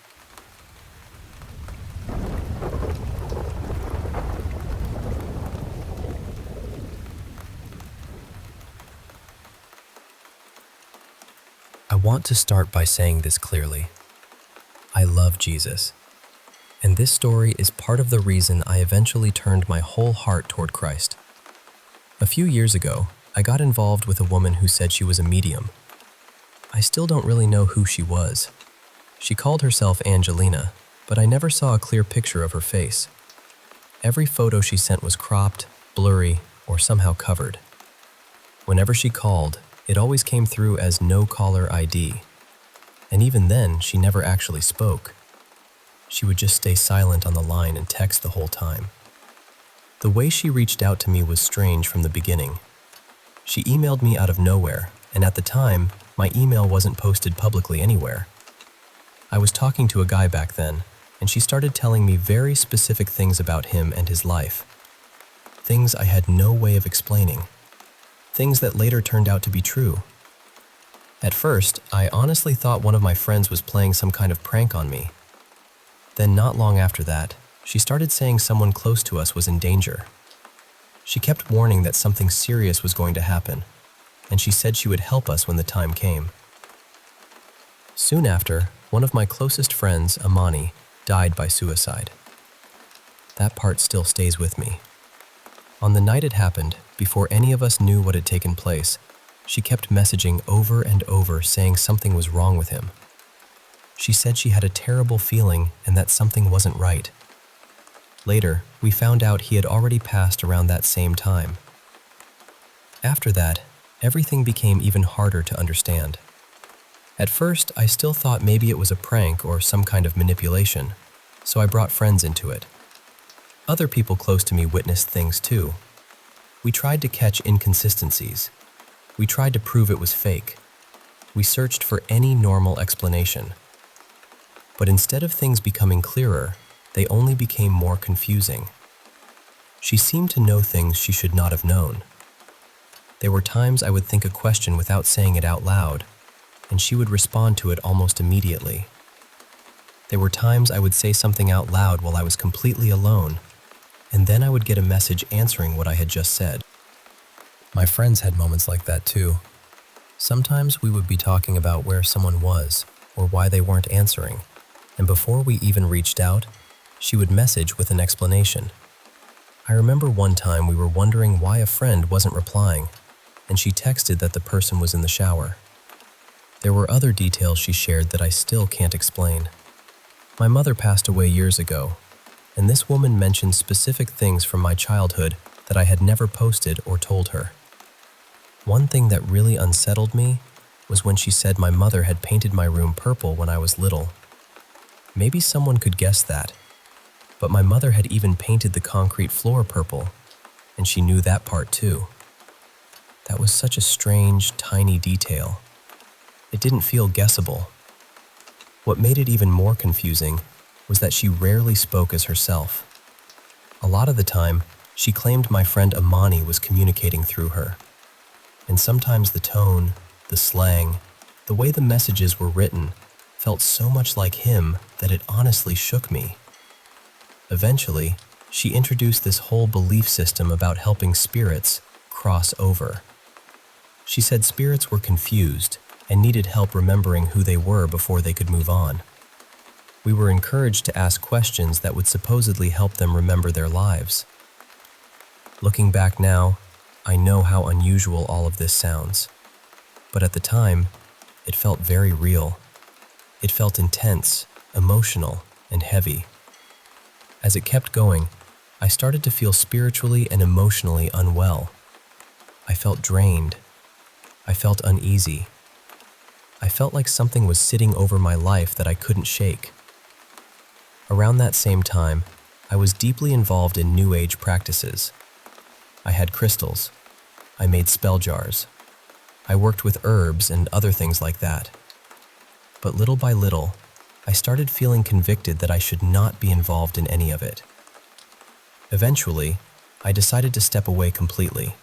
I want to start by saying this clearly. I love Jesus, and this story is part of the reason I eventually turned my whole heart toward Christ. A few years ago, I got involved with a woman who said she was a medium. I still don't really know who she was. She called herself Angelina, but I never saw a clear picture of her face. Every photo she sent was cropped, blurry, or somehow covered. Whenever she called, it always came through as no caller ID. And even then, she never actually spoke. She would just stay silent on the line and text the whole time. The way she reached out to me was strange from the beginning. She emailed me out of nowhere, and at the time, my email wasn't posted publicly anywhere. I was talking to a guy back then, and she started telling me very specific things about him and his life. Things I had no way of explaining. Things that later turned out to be true. At first, I honestly thought one of my friends was playing some kind of prank on me. Then not long after that, she started saying someone close to us was in danger. She kept warning that something serious was going to happen, and she said she would help us when the time came. Soon after, one of my closest friends, Amani, died by suicide. That part still stays with me. On the night it happened, before any of us knew what had taken place, she kept messaging over and over saying something was wrong with him. She said she had a terrible feeling and that something wasn't right. Later, we found out he had already passed around that same time. After that, everything became even harder to understand. At first, I still thought maybe it was a prank or some kind of manipulation, so I brought friends into it. Other people close to me witnessed things too. We tried to catch inconsistencies. We tried to prove it was fake. We searched for any normal explanation. But instead of things becoming clearer, they only became more confusing. She seemed to know things she should not have known. There were times I would think a question without saying it out loud, and she would respond to it almost immediately. There were times I would say something out loud while I was completely alone, and then I would get a message answering what I had just said. My friends had moments like that too. Sometimes we would be talking about where someone was or why they weren't answering, and before we even reached out, she would message with an explanation. I remember one time we were wondering why a friend wasn't replying, and she texted that the person was in the shower. There were other details she shared that I still can't explain. My mother passed away years ago, and this woman mentioned specific things from my childhood that I had never posted or told her. One thing that really unsettled me was when she said my mother had painted my room purple when I was little. Maybe someone could guess that, but my mother had even painted the concrete floor purple, and she knew that part too. That was such a strange, tiny detail. It didn't feel guessable. What made it even more confusing was that she rarely spoke as herself. A lot of the time, she claimed my friend Amani was communicating through her. And sometimes the tone, the slang, the way the messages were written felt so much like him that it honestly shook me. Eventually, she introduced this whole belief system about helping spirits cross over. She said spirits were confused and needed help remembering who they were before they could move on. We were encouraged to ask questions that would supposedly help them remember their lives. Looking back now, I know how unusual all of this sounds. But at the time, it felt very real. It felt intense, emotional, and heavy. As it kept going, I started to feel spiritually and emotionally unwell. I felt drained. I felt uneasy. I felt like something was sitting over my life that I couldn't shake. Around that same time, I was deeply involved in New Age practices. I had crystals. I made spell jars. I worked with herbs and other things like that. But little by little, I started feeling convicted that I should not be involved in any of it. Eventually, I decided to step away completely.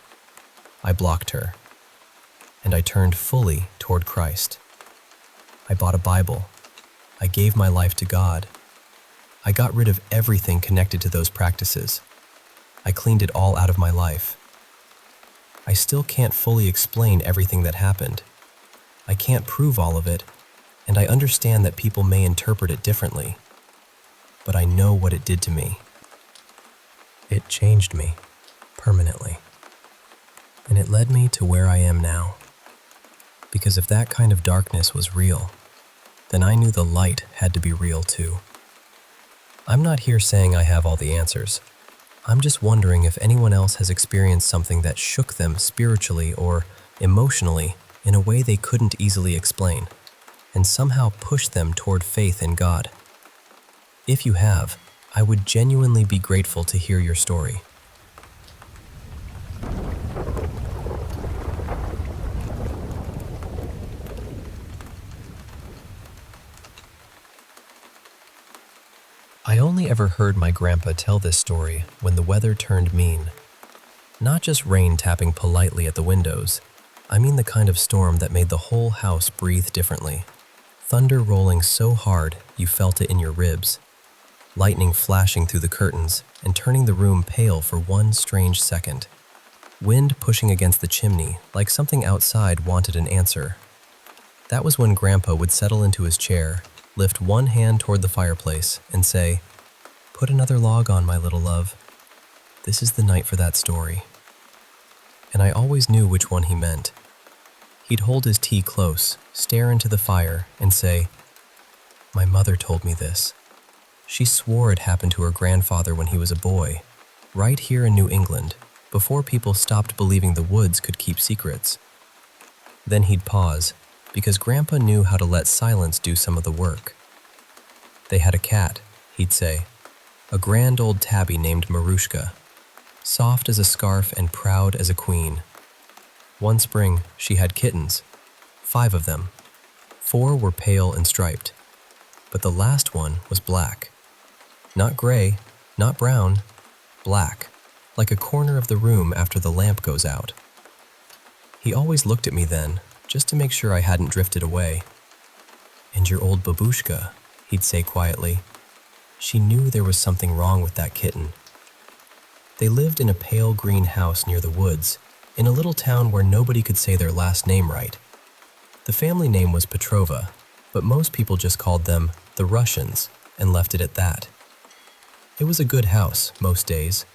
I blocked her, and I turned fully toward Christ. I bought a Bible. I gave my life to God. I got rid of everything connected to those practices. I cleaned it all out of my life. I still can't fully explain everything that happened. I can't prove all of it, and I understand that people may interpret it differently. But I know what it did to me. It changed me, permanently. And it led me to where I am now. Because if that kind of darkness was real, then I knew the light had to be real too. I'm not here saying I have all the answers. I'm just wondering if anyone else has experienced something that shook them spiritually or emotionally in a way they couldn't easily explain, and somehow pushed them toward faith in God. If you have, I would genuinely be grateful to hear your story. I only ever heard my grandpa tell this story when the weather turned mean. Not just rain tapping politely at the windows. I mean the kind of storm that made the whole house breathe differently. Thunder rolling so hard you felt it in your ribs. Lightning flashing through the curtains and turning the room pale for one strange second. Wind pushing against the chimney like something outside wanted an answer. That was when Grandpa would settle into his chair, lift one hand toward the fireplace, and say, "Put another log on, my little love. This is the night for that story." And I always knew which one he meant. He'd hold his tea close, stare into the fire, and say, "My mother told me this. She swore it happened to her grandfather when he was a boy, right here in New England, before people stopped believing the woods could keep secrets." Then he'd pause, because Grandpa knew how to let silence do some of the work. They had a cat, he'd say, a grand old tabby named Marushka, soft as a scarf and proud as a queen. One spring, she had kittens, 5 of them. 4 were pale and striped, but the last one was black. Not gray, not brown, black, like a corner of the room after the lamp goes out. He always looked at me then, just to make sure I hadn't drifted away. "And your old babushka," he'd say quietly. "She knew there was something wrong with that kitten." They lived in a pale green house near the woods, in a little town where nobody could say their last name right. The family name was Petrova, but most people just called them the Russians and left it at that. It was a good house most days.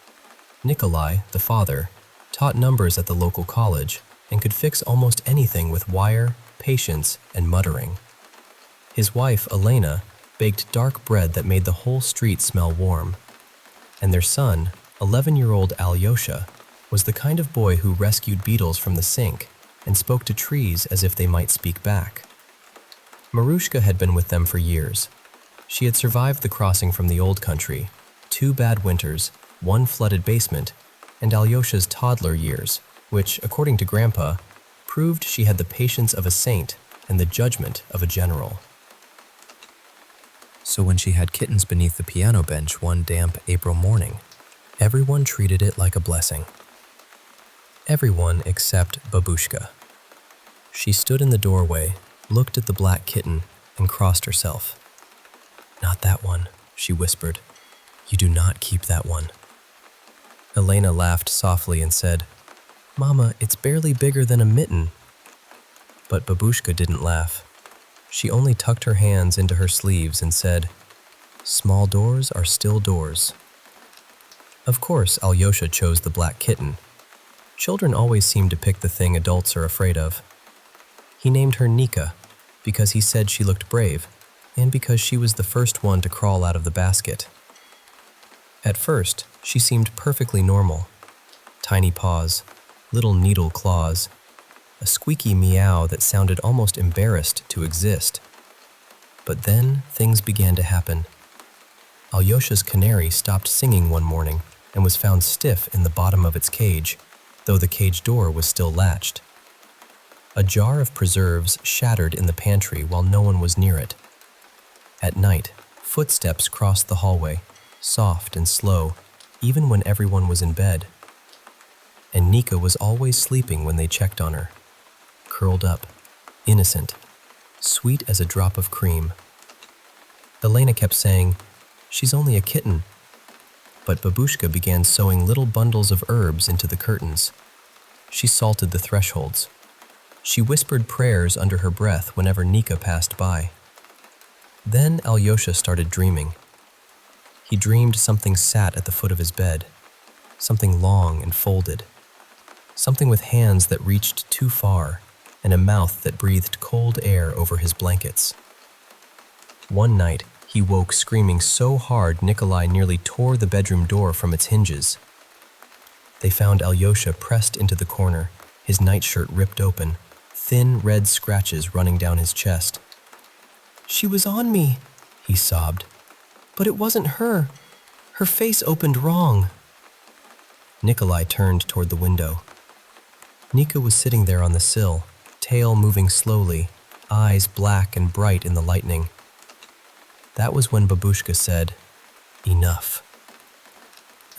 Nikolai, the father, taught numbers at the local college and could fix almost anything with wire, patience, and muttering. His wife, Elena, baked dark bread that made the whole street smell warm. and their son, 11-year-old Alyosha, was the kind of boy who rescued beetles from the sink and spoke to trees as if they might speak back. Marushka had been with them for years. She had survived the crossing from the old country, 2 bad winters, 1 flooded basement, and Alyosha's toddler years, which, according to Grandpa, proved she had the patience of a saint and the judgment of a general. So when she had kittens beneath the piano bench one damp April morning, everyone treated it like a blessing. Everyone except Babushka. She stood in the doorway, looked at the black kitten, and crossed herself. "Not that one," she whispered. "You do not keep that one." Elena laughed softly and said, "Mama, it's barely bigger than a mitten." But Babushka didn't laugh. She only tucked her hands into her sleeves and said, "Small doors are still doors." Of course, Alyosha chose the black kitten. Children always seem to pick the thing adults are afraid of. He named her Nika because he said she looked brave and because she was the first one to crawl out of the basket. At first, she seemed perfectly normal. Tiny paws, little needle claws, a squeaky meow that sounded almost embarrassed to exist. But then things began to happen. Alyosha's canary stopped singing one morning and was found stiff in the bottom of its cage, though the cage door was still latched. A jar of preserves shattered in the pantry while no one was near it. At night, footsteps crossed the hallway, soft and slow, even when everyone was in bed. And Nika was always sleeping when they checked on her, curled up, innocent, sweet as a drop of cream. Elena kept saying, "She's only a kitten." But Babushka began sewing little bundles of herbs into the curtains. She salted the thresholds. She whispered prayers under her breath whenever Nika passed by. Then Alyosha started dreaming. He dreamed something sat at the foot of his bed, something long and folded, something with hands that reached too far and a mouth that breathed cold air over his blankets. One night, he woke screaming so hard Nikolai nearly tore the bedroom door from its hinges. They found Alyosha pressed into the corner, his nightshirt ripped open, thin red scratches running down his chest. "She was on me," he sobbed. "But it wasn't her. Her face opened wrong." Nikolai turned toward the window. Nika was sitting there on the sill, tail moving slowly, eyes black and bright in the lightning. That was when Babushka said, "Enough."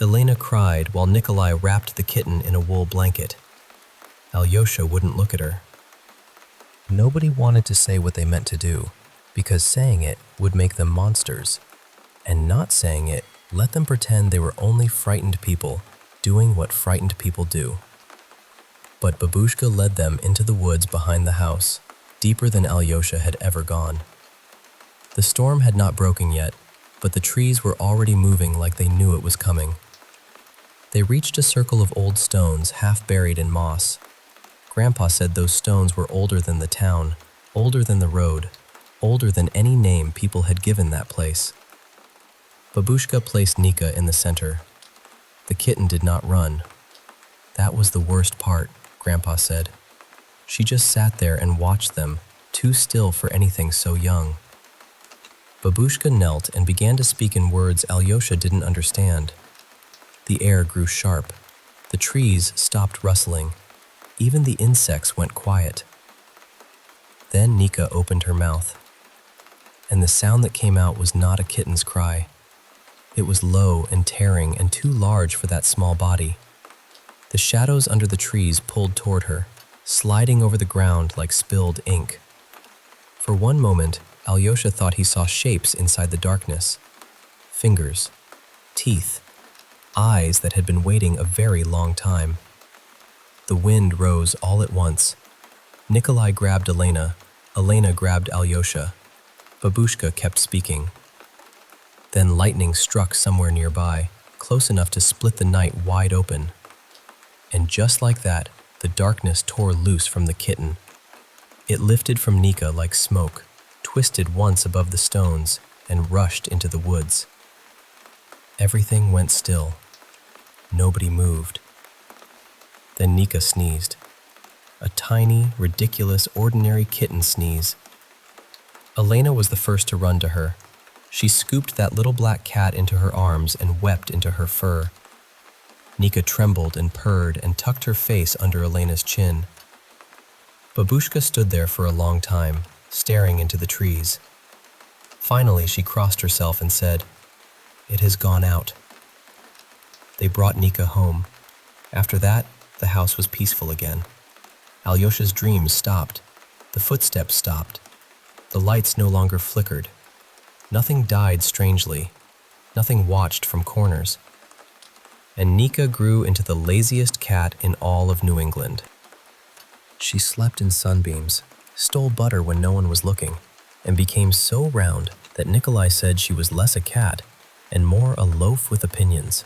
Elena cried while Nikolai wrapped the kitten in a wool blanket. Alyosha wouldn't look at her. Nobody wanted to say what they meant to do, because saying it would make them monsters, and not saying it let them pretend they were only frightened people doing what frightened people do. But Babushka led them into the woods behind the house, deeper than Alyosha had ever gone. The storm had not broken yet, but the trees were already moving like they knew it was coming. They reached a circle of old stones half buried in moss. Grandpa said those stones were older than the town, older than the road, older than any name people had given that place. Babushka placed Nika in the center. The kitten did not run. That was the worst part, Grandpa said. She just sat there and watched them, too still for anything so young. Babushka knelt and began to speak in words Alyosha didn't understand. The air grew sharp. The trees stopped rustling. Even the insects went quiet. Then Nika opened her mouth, and the sound that came out was not a kitten's cry. It was low and tearing and too large for that small body. The shadows under the trees pulled toward her, sliding over the ground like spilled ink. For one moment, Alyosha thought he saw shapes inside the darkness. Fingers, teeth, eyes that had been waiting a very long time. The wind rose all at once. Nikolai grabbed Elena. Elena grabbed Alyosha. Babushka kept speaking. Then lightning struck somewhere nearby, close enough to split the night wide open. And just like that, the darkness tore loose from the kitten. It lifted from Nika like smoke, twisted once above the stones, and rushed into the woods. Everything went still. Nobody moved. Then Nika sneezed. A tiny, ridiculous, ordinary kitten sneeze. Elena was the first to run to her. She scooped that little black cat into her arms and wept into her fur. Nika trembled and purred and tucked her face under Elena's chin. Babushka stood there for a long time, staring into the trees. Finally, she crossed herself and said, "It has gone out." They brought Nika home. After that, the house was peaceful again. Alyosha's dreams stopped. The footsteps stopped. The lights no longer flickered. Nothing died strangely. Nothing watched from corners. And Nika grew into the laziest cat in all of New England. She slept in sunbeams, stole butter when no one was looking, and became so round that Nikolai said she was less a cat and more a loaf with opinions.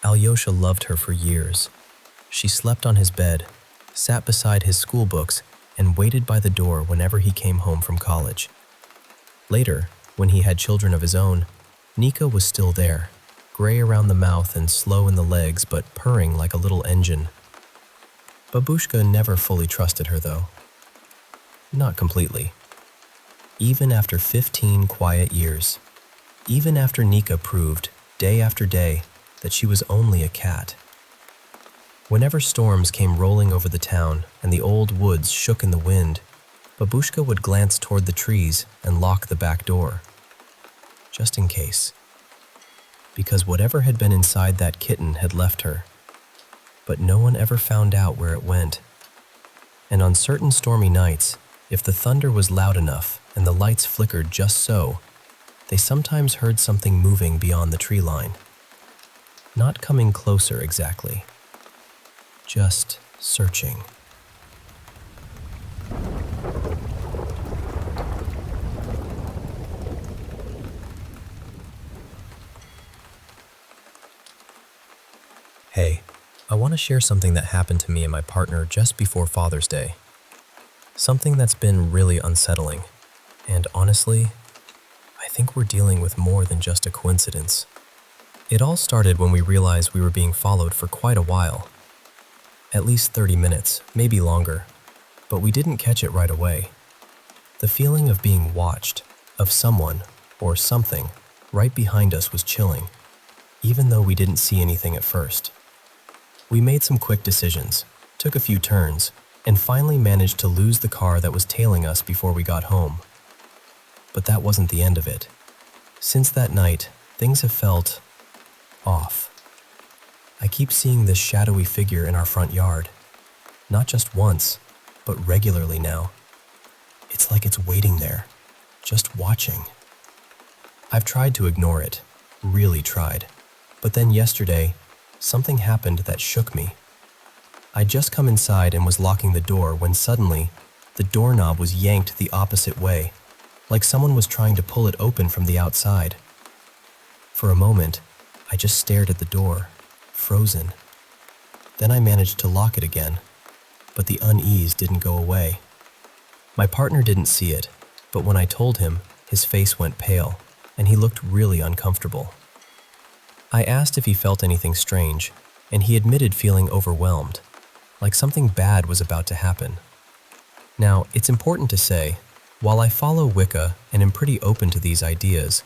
Alyosha loved her for years. She slept on his bed, sat beside his school books, and waited by the door whenever he came home from college. Later, when he had children of his own, Nika was still there, gray around the mouth and slow in the legs but purring like a little engine. Babushka never fully trusted her, though. Not completely. Even after 15 quiet years, even after Nika proved, day after day, that she was only a cat. Whenever storms came rolling over the town and the old woods shook in the wind, Babushka would glance toward the trees and lock the back door. Just in case. Because whatever had been inside that kitten had left her. But no one ever found out where it went. And on certain stormy nights, if the thunder was loud enough and the lights flickered just so, they sometimes heard something moving beyond the tree line. Not coming closer exactly. Just searching. Hey, I want to share something that happened to me and my partner just before Father's Day. Something that's been really unsettling. And honestly, I think we're dealing with more than just a coincidence. It all started when we realized we were being followed for quite a while. At least 30 minutes, maybe longer, but we didn't catch it right away. The feeling of being watched, of someone, or something, right behind us was chilling, even though we didn't see anything at first. We made some quick decisions, took a few turns, and finally managed to lose the car that was tailing us before we got home. But that wasn't the end of it. Since that night, things have felt off. I keep seeing this shadowy figure in our front yard. Not just once, but regularly now. It's like it's waiting there, just watching. I've tried to ignore it, really tried. But then yesterday, something happened that shook me. I'd just come inside and was locking the door when suddenly, the doorknob was yanked the opposite way, like someone was trying to pull it open from the outside. For a moment, I just stared at the door, frozen. Then I managed to lock it again, but the unease didn't go away. My partner didn't see it, but when I told him, his face went pale, and he looked really uncomfortable. I asked if he felt anything strange, and he admitted feeling overwhelmed, like something bad was about to happen. Now, it's important to say, while I follow Wicca and am pretty open to these ideas,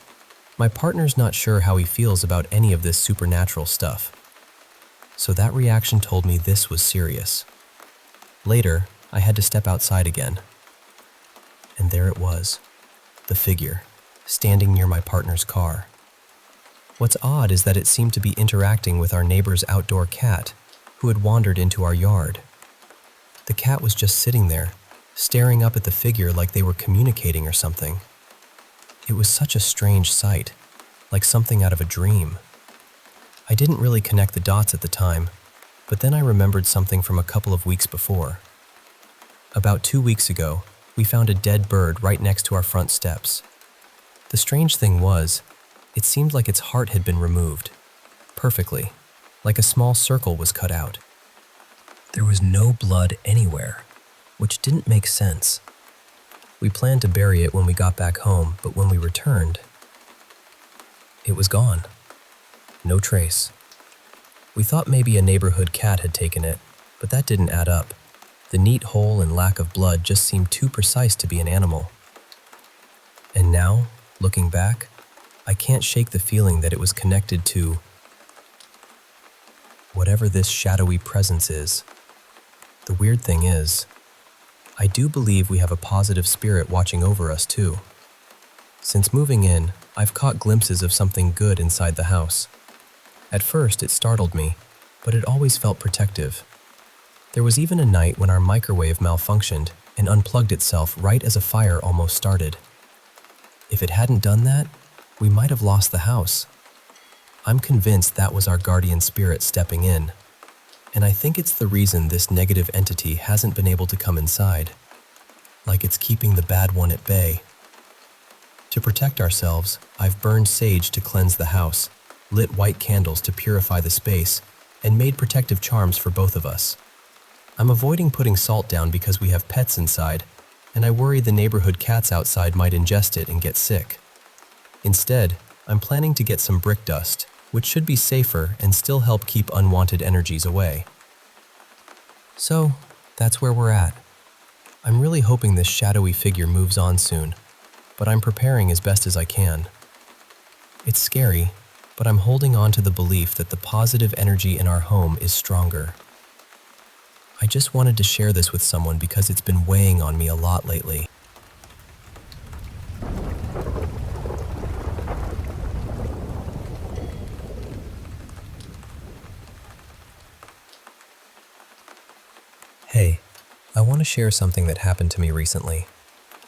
my partner's not sure how he feels about any of this supernatural stuff. So that reaction told me this was serious. Later, I had to step outside again. And there it was, the figure, standing near my partner's car. What's odd is that it seemed to be interacting with our neighbor's outdoor cat, who had wandered into our yard. The cat was just sitting there, staring up at the figure like they were communicating or something. It was such a strange sight, like something out of a dream. I didn't really connect the dots at the time, but then I remembered something from a couple of weeks before. About 2 weeks ago, we found a dead bird right next to our front steps. The strange thing was, it seemed like its heart had been removed, perfectly, like a small circle was cut out. There was no blood anywhere, which didn't make sense. We planned to bury it when we got back home, but when we returned, it was gone. No trace. We thought maybe a neighborhood cat had taken it, but that didn't add up. The neat hole and lack of blood just seemed too precise to be an animal. And now, looking back, I can't shake the feeling that it was connected to whatever this shadowy presence is. The weird thing is, I do believe we have a positive spirit watching over us too. Since moving in, I've caught glimpses of something good inside the house. At first, it startled me, but it always felt protective. There was even a night when our microwave malfunctioned and unplugged itself right as a fire almost started. If it hadn't done that, we might have lost the house. I'm convinced that was our guardian spirit stepping in, and I think it's the reason this negative entity hasn't been able to come inside, like it's keeping the bad one at bay. To protect ourselves, I've burned sage to cleanse the house, lit white candles to purify the space, and made protective charms for both of us. I'm avoiding putting salt down because we have pets inside, and I worry the neighborhood cats outside might ingest it and get sick. Instead, I'm planning to get some brick dust, which should be safer and still help keep unwanted energies away. So, that's where we're at. I'm really hoping this shadowy figure moves on soon, but I'm preparing as best as I can. It's scary, but I'm holding on to the belief that the positive energy in our home is stronger. I just wanted to share this with someone because it's been weighing on me a lot lately. Hey, I want to share something that happened to me recently.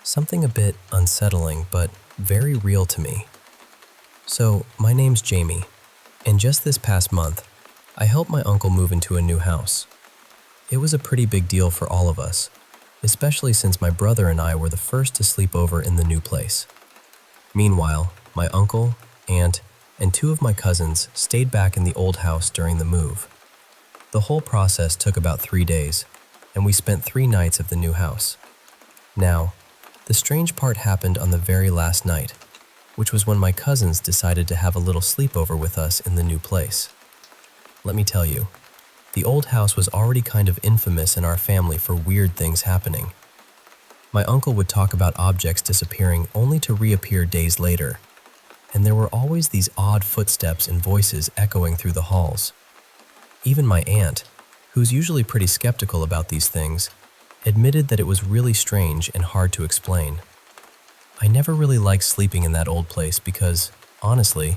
Something a bit unsettling, but very real to me. So, my name's Jame, and just this past month, I helped my uncle move into a new house. It was a pretty big deal for all of us, especially since my brother and I were the first to sleep over in the new place. Meanwhile, my uncle, aunt, and two of my cousins stayed back in the old house during the move. The whole process took about 3 days, and we spent 3 nights of the new house. Now, the strange part happened on the very last night, which was when my cousins decided to have a little sleepover with us in the new place. Let me tell you, the old house was already kind of infamous in our family for weird things happening. My uncle would talk about objects disappearing only to reappear days later, and there were always these odd footsteps and voices echoing through the halls. Even my aunt, who's usually pretty skeptical about these things, admitted that it was really strange and hard to explain. I never really liked sleeping in that old place because, honestly,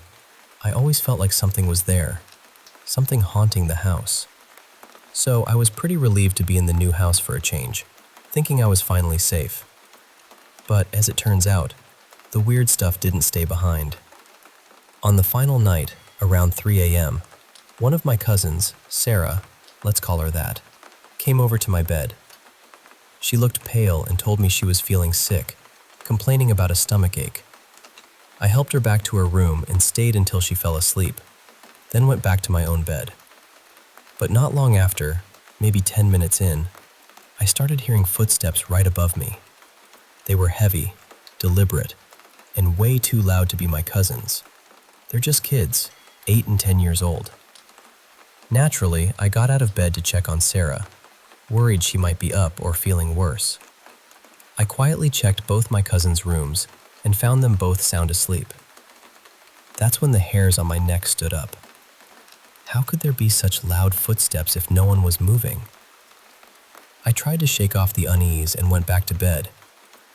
I always felt like something was there, something haunting the house. So I was pretty relieved to be in the new house for a change, thinking I was finally safe. But as it turns out, the weird stuff didn't stay behind. On the final night, around 3 a.m., one of my cousins, Sarah, let's call her that, came over to my bed. She looked pale and told me she was feeling sick, complaining about a stomach ache. I helped her back to her room and stayed until she fell asleep, then went back to my own bed. But not long after, maybe 10 minutes in, I started hearing footsteps right above me. They were heavy, deliberate, and way too loud to be my cousins. They're just kids, 8 and 10 years old. Naturally, I got out of bed to check on Sarah, worried she might be up or feeling worse. I quietly checked both my cousins' rooms and found them both sound asleep. That's when the hairs on my neck stood up. How could there be such loud footsteps if no one was moving? I tried to shake off the unease and went back to bed,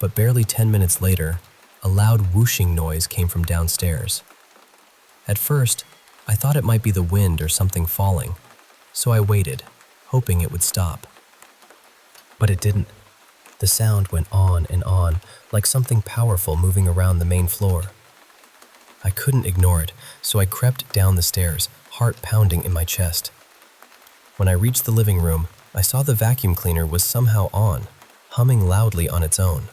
but barely 10 minutes later, a loud whooshing noise came from downstairs. At first, I thought it might be the wind or something falling, so I waited, hoping it would stop. But it didn't. The sound went on and on, like something powerful moving around the main floor. I couldn't ignore it, so I crept down the stairs, heart pounding in my chest. When I reached the living room, I saw the vacuum cleaner was somehow on, humming loudly on its own.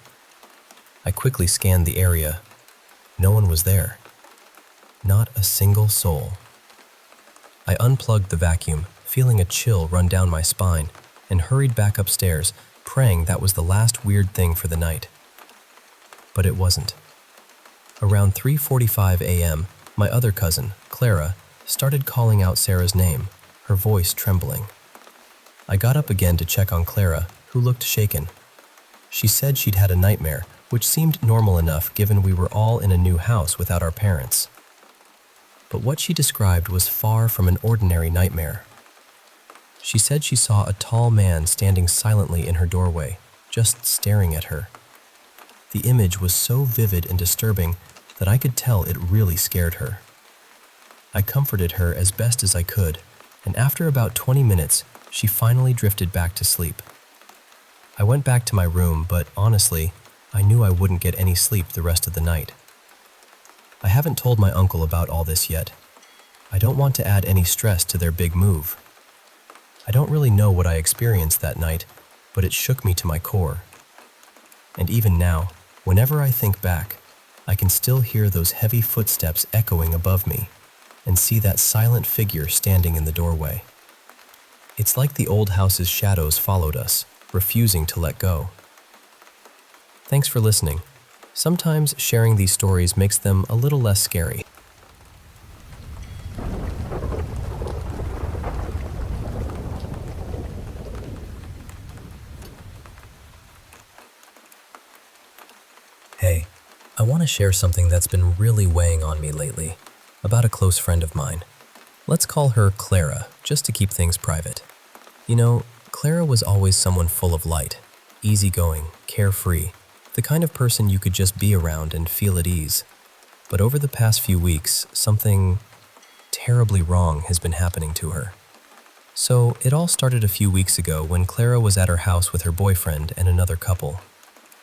I quickly scanned the area. No one was there. Not a single soul. I unplugged the vacuum, feeling a chill run down my spine, and hurried back upstairs, praying that was the last weird thing for the night. But it wasn't. Around 3:45 a.m., my other cousin, Clara, started calling out Sarah's name, her voice trembling. I got up again to check on Clara, who looked shaken. She said she'd had a nightmare, which seemed normal enough given we were all in a new house without our parents. But what she described was far from an ordinary nightmare. She said she saw a tall man standing silently in her doorway, just staring at her. The image was so vivid and disturbing that I could tell it really scared her. I comforted her as best as I could, and after about 20 minutes, she finally drifted back to sleep. I went back to my room, but honestly, I knew I wouldn't get any sleep the rest of the night. I haven't told my uncle about all this yet. I don't want to add any stress to their big move. I don't really know what I experienced that night, but it shook me to my core. And even now, whenever I think back, I can still hear those heavy footsteps echoing above me and see that silent figure standing in the doorway. It's like the old house's shadows followed us, refusing to let go. Thanks for listening. Sometimes sharing these stories makes them a little less scary. Hey, I want to share something that's been really weighing on me lately, about a close friend of mine. Let's call her Clara, just to keep things private. You know, Clara was always someone full of light, easygoing, carefree, the kind of person you could just be around and feel at ease. But over the past few weeks, something terribly wrong has been happening to her. So it all started a few weeks ago when Clara was at her house with her boyfriend and another couple.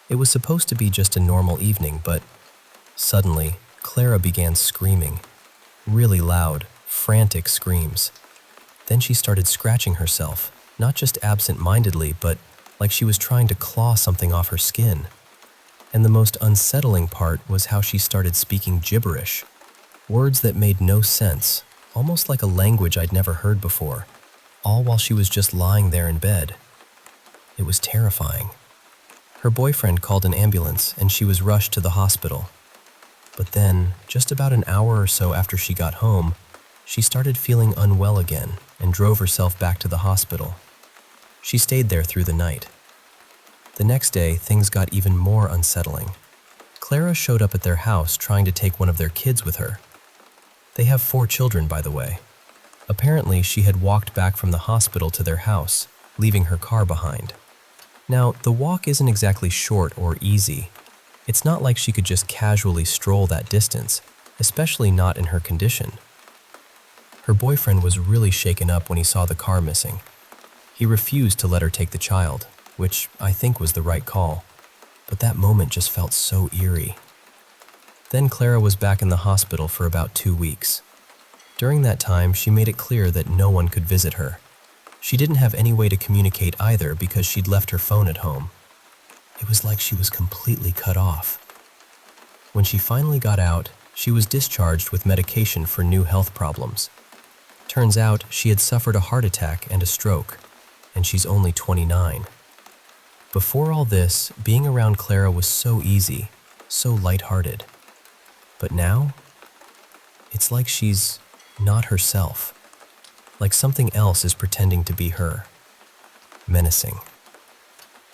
It was supposed to be just a normal evening, but suddenly, Clara began screaming. Really loud, frantic screams. Then she started scratching herself, not just absent-mindedly, but like she was trying to claw something off her skin. And the most unsettling part was how she started speaking gibberish, words that made no sense, almost like a language I'd never heard before, all while she was just lying there in bed. It was terrifying. Her boyfriend called an ambulance and she was rushed to the hospital. But then, just about an hour or so after she got home, she started feeling unwell again and drove herself back to the hospital. She stayed there through the night. The next day, things got even more unsettling. Clara showed up at their house trying to take one of their kids with her. They have 4 children, by the way. Apparently, she had walked back from the hospital to their house, leaving her car behind. Now, the walk isn't exactly short or easy. It's not like she could just casually stroll that distance, especially not in her condition. Her boyfriend was really shaken up when he saw the car missing. He refused to let her take the child, which I think was the right call, but that moment just felt so eerie. Then Clara was back in the hospital for about 2 weeks. During that time, she made it clear that no one could visit her. She didn't have any way to communicate either because she'd left her phone at home. It was like she was completely cut off. When she finally got out, she was discharged with medication for new health problems. Turns out she had suffered a heart attack and a stroke, and she's only 29. Before all this, being around Clara was so easy, so lighthearted. But now, it's like she's not herself. Like something else is pretending to be her. Menacing.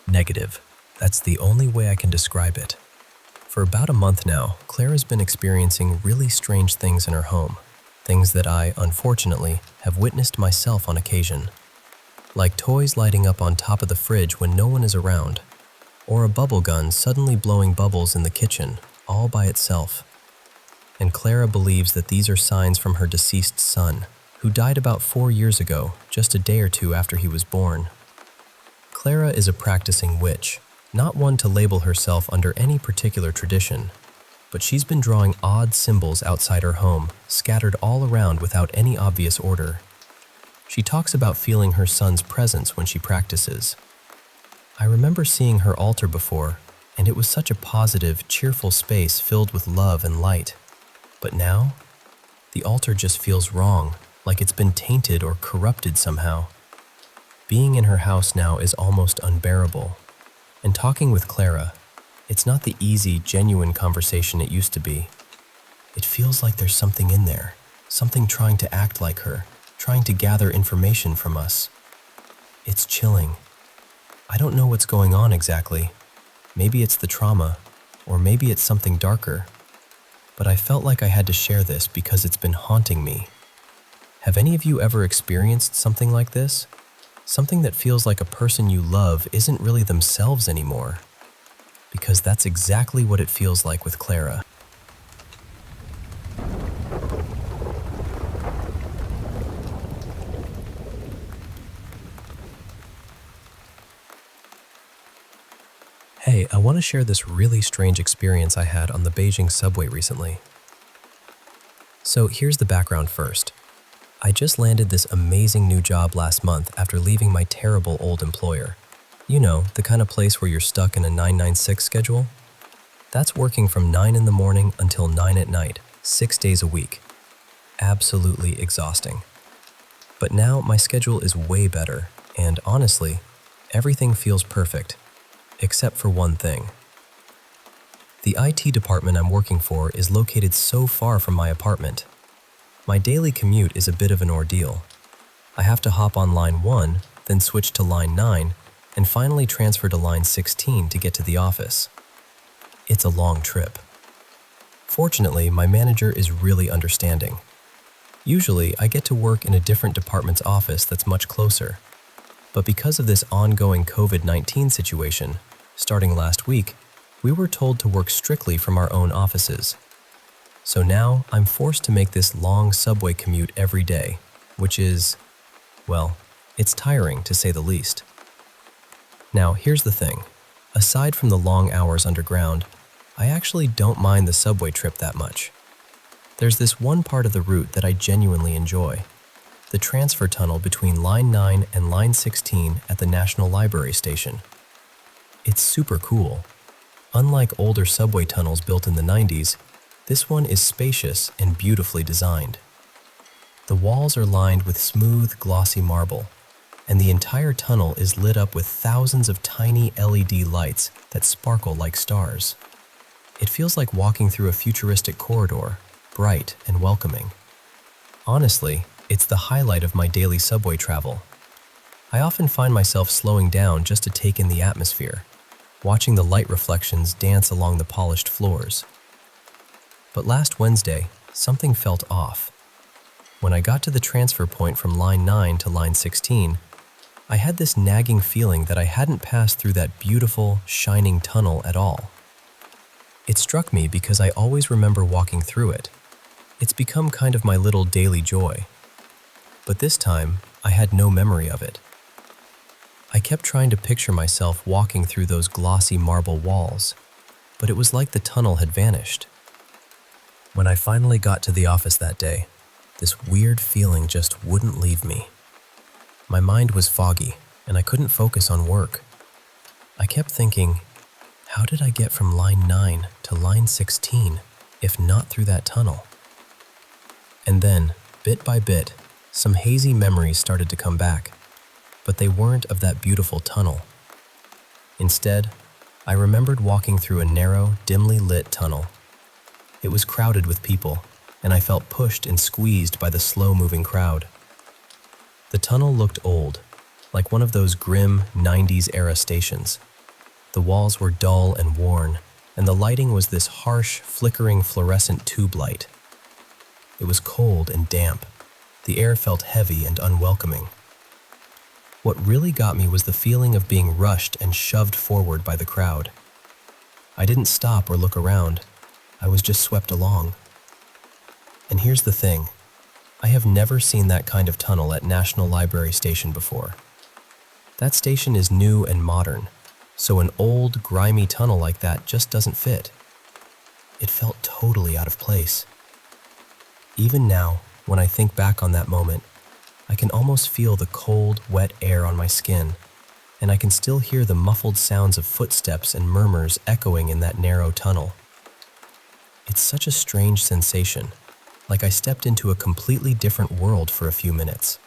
Negative. That's the only way I can describe it. For about a month now, Clara's been experiencing really strange things in her home. Things that I, unfortunately, have witnessed myself on occasion. Like toys lighting up on top of the fridge when no one is around, or a bubble gun suddenly blowing bubbles in the kitchen, all by itself. And Clara believes that these are signs from her deceased son, who died about 4 years ago, just a day or 2 after he was born. Clara is a practicing witch, not one to label herself under any particular tradition, but she's been drawing odd symbols outside her home, scattered all around without any obvious order. She talks about feeling her son's presence when she practices. I remember seeing her altar before, and it was such a positive, cheerful space filled with love and light. But now, the altar just feels wrong, like it's been tainted or corrupted somehow. Being in her house now is almost unbearable. And talking with Clara, it's not the easy, genuine conversation it used to be. It feels like there's something in there, Something trying to act like her, trying to gather information from us. It's chilling. I don't know what's going on exactly. Maybe it's the trauma, or maybe it's something darker. But I felt like I had to share this because it's been haunting me. Have any of you ever experienced something like this? Something that feels like a person you love isn't really themselves anymore? Because that's exactly what it feels like with Clara. Hey, I want to share this really strange experience I had on the Beijing subway recently. So here's the background first. I just landed this amazing new job last month after leaving my terrible old employer. You know, the kind of place where you're stuck in a 996 schedule? That's working from 9 in the morning until 9 at night, 6 days a week. Absolutely exhausting. But now my schedule is way better, and honestly, everything feels perfect. Except for one thing. The IT department I'm working for is located so far from my apartment. My daily commute is a bit of an ordeal. I have to hop on line 1, then switch to line 9, and finally transfer to line 16 to get to the office. It's a long trip. Fortunately, my manager is really understanding. Usually, I get to work in a different department's office that's much closer. But because of this ongoing COVID-19 situation, starting last week, we were told to work strictly from our own offices. So now I'm forced to make this long subway commute every day, which is, well, it's tiring to say the least. Now, here's the thing. Aside from the long hours underground, I actually don't mind the subway trip that much. There's this one part of the route that I genuinely enjoy. The transfer tunnel between Line 9 and Line 16 at the National Library Station. It's super cool. Unlike older subway tunnels built in the 90s, this one is spacious and beautifully designed. The walls are lined with smooth, glossy marble, and the entire tunnel is lit up with thousands of tiny LED lights that sparkle like stars. It feels like walking through a futuristic corridor, bright and welcoming. Honestly, it's the highlight of my daily subway travel. I often find myself slowing down just to take in the atmosphere, watching the light reflections dance along the polished floors. But last Wednesday, something felt off. When I got to the transfer point from line 9 to line 16, I had this nagging feeling that I hadn't passed through that beautiful, shining tunnel at all. It struck me because I always remember walking through it. It's become kind of my little daily joy. But this time, I had no memory of it. I kept trying to picture myself walking through those glossy marble walls, but it was like the tunnel had vanished. When I finally got to the office that day, this weird feeling just wouldn't leave me. My mind was foggy, and I couldn't focus on work. I kept thinking, how did I get from line 9 to line 16 if not through that tunnel? And then, bit by bit, some hazy memories started to come back, but they weren't of that beautiful tunnel. Instead, I remembered walking through a narrow, dimly lit tunnel. It was crowded with people, and I felt pushed and squeezed by the slow-moving crowd. The tunnel looked old, like one of those grim 90s-era stations. The walls were dull and worn, and the lighting was this harsh, flickering fluorescent tube light. It was cold and damp. The air felt heavy and unwelcoming. What really got me was the feeling of being rushed and shoved forward by the crowd. I didn't stop or look around. I was just swept along. And here's the thing. I have never seen that kind of tunnel at National Library Station before. That station is new and modern, so an old, grimy tunnel like that just doesn't fit. It felt totally out of place. Even now, when I think back on that moment, I can almost feel the cold, wet air on my skin, and I can still hear the muffled sounds of footsteps and murmurs echoing in that narrow tunnel. It's such a strange sensation, like I stepped into a completely different world for a few minutes.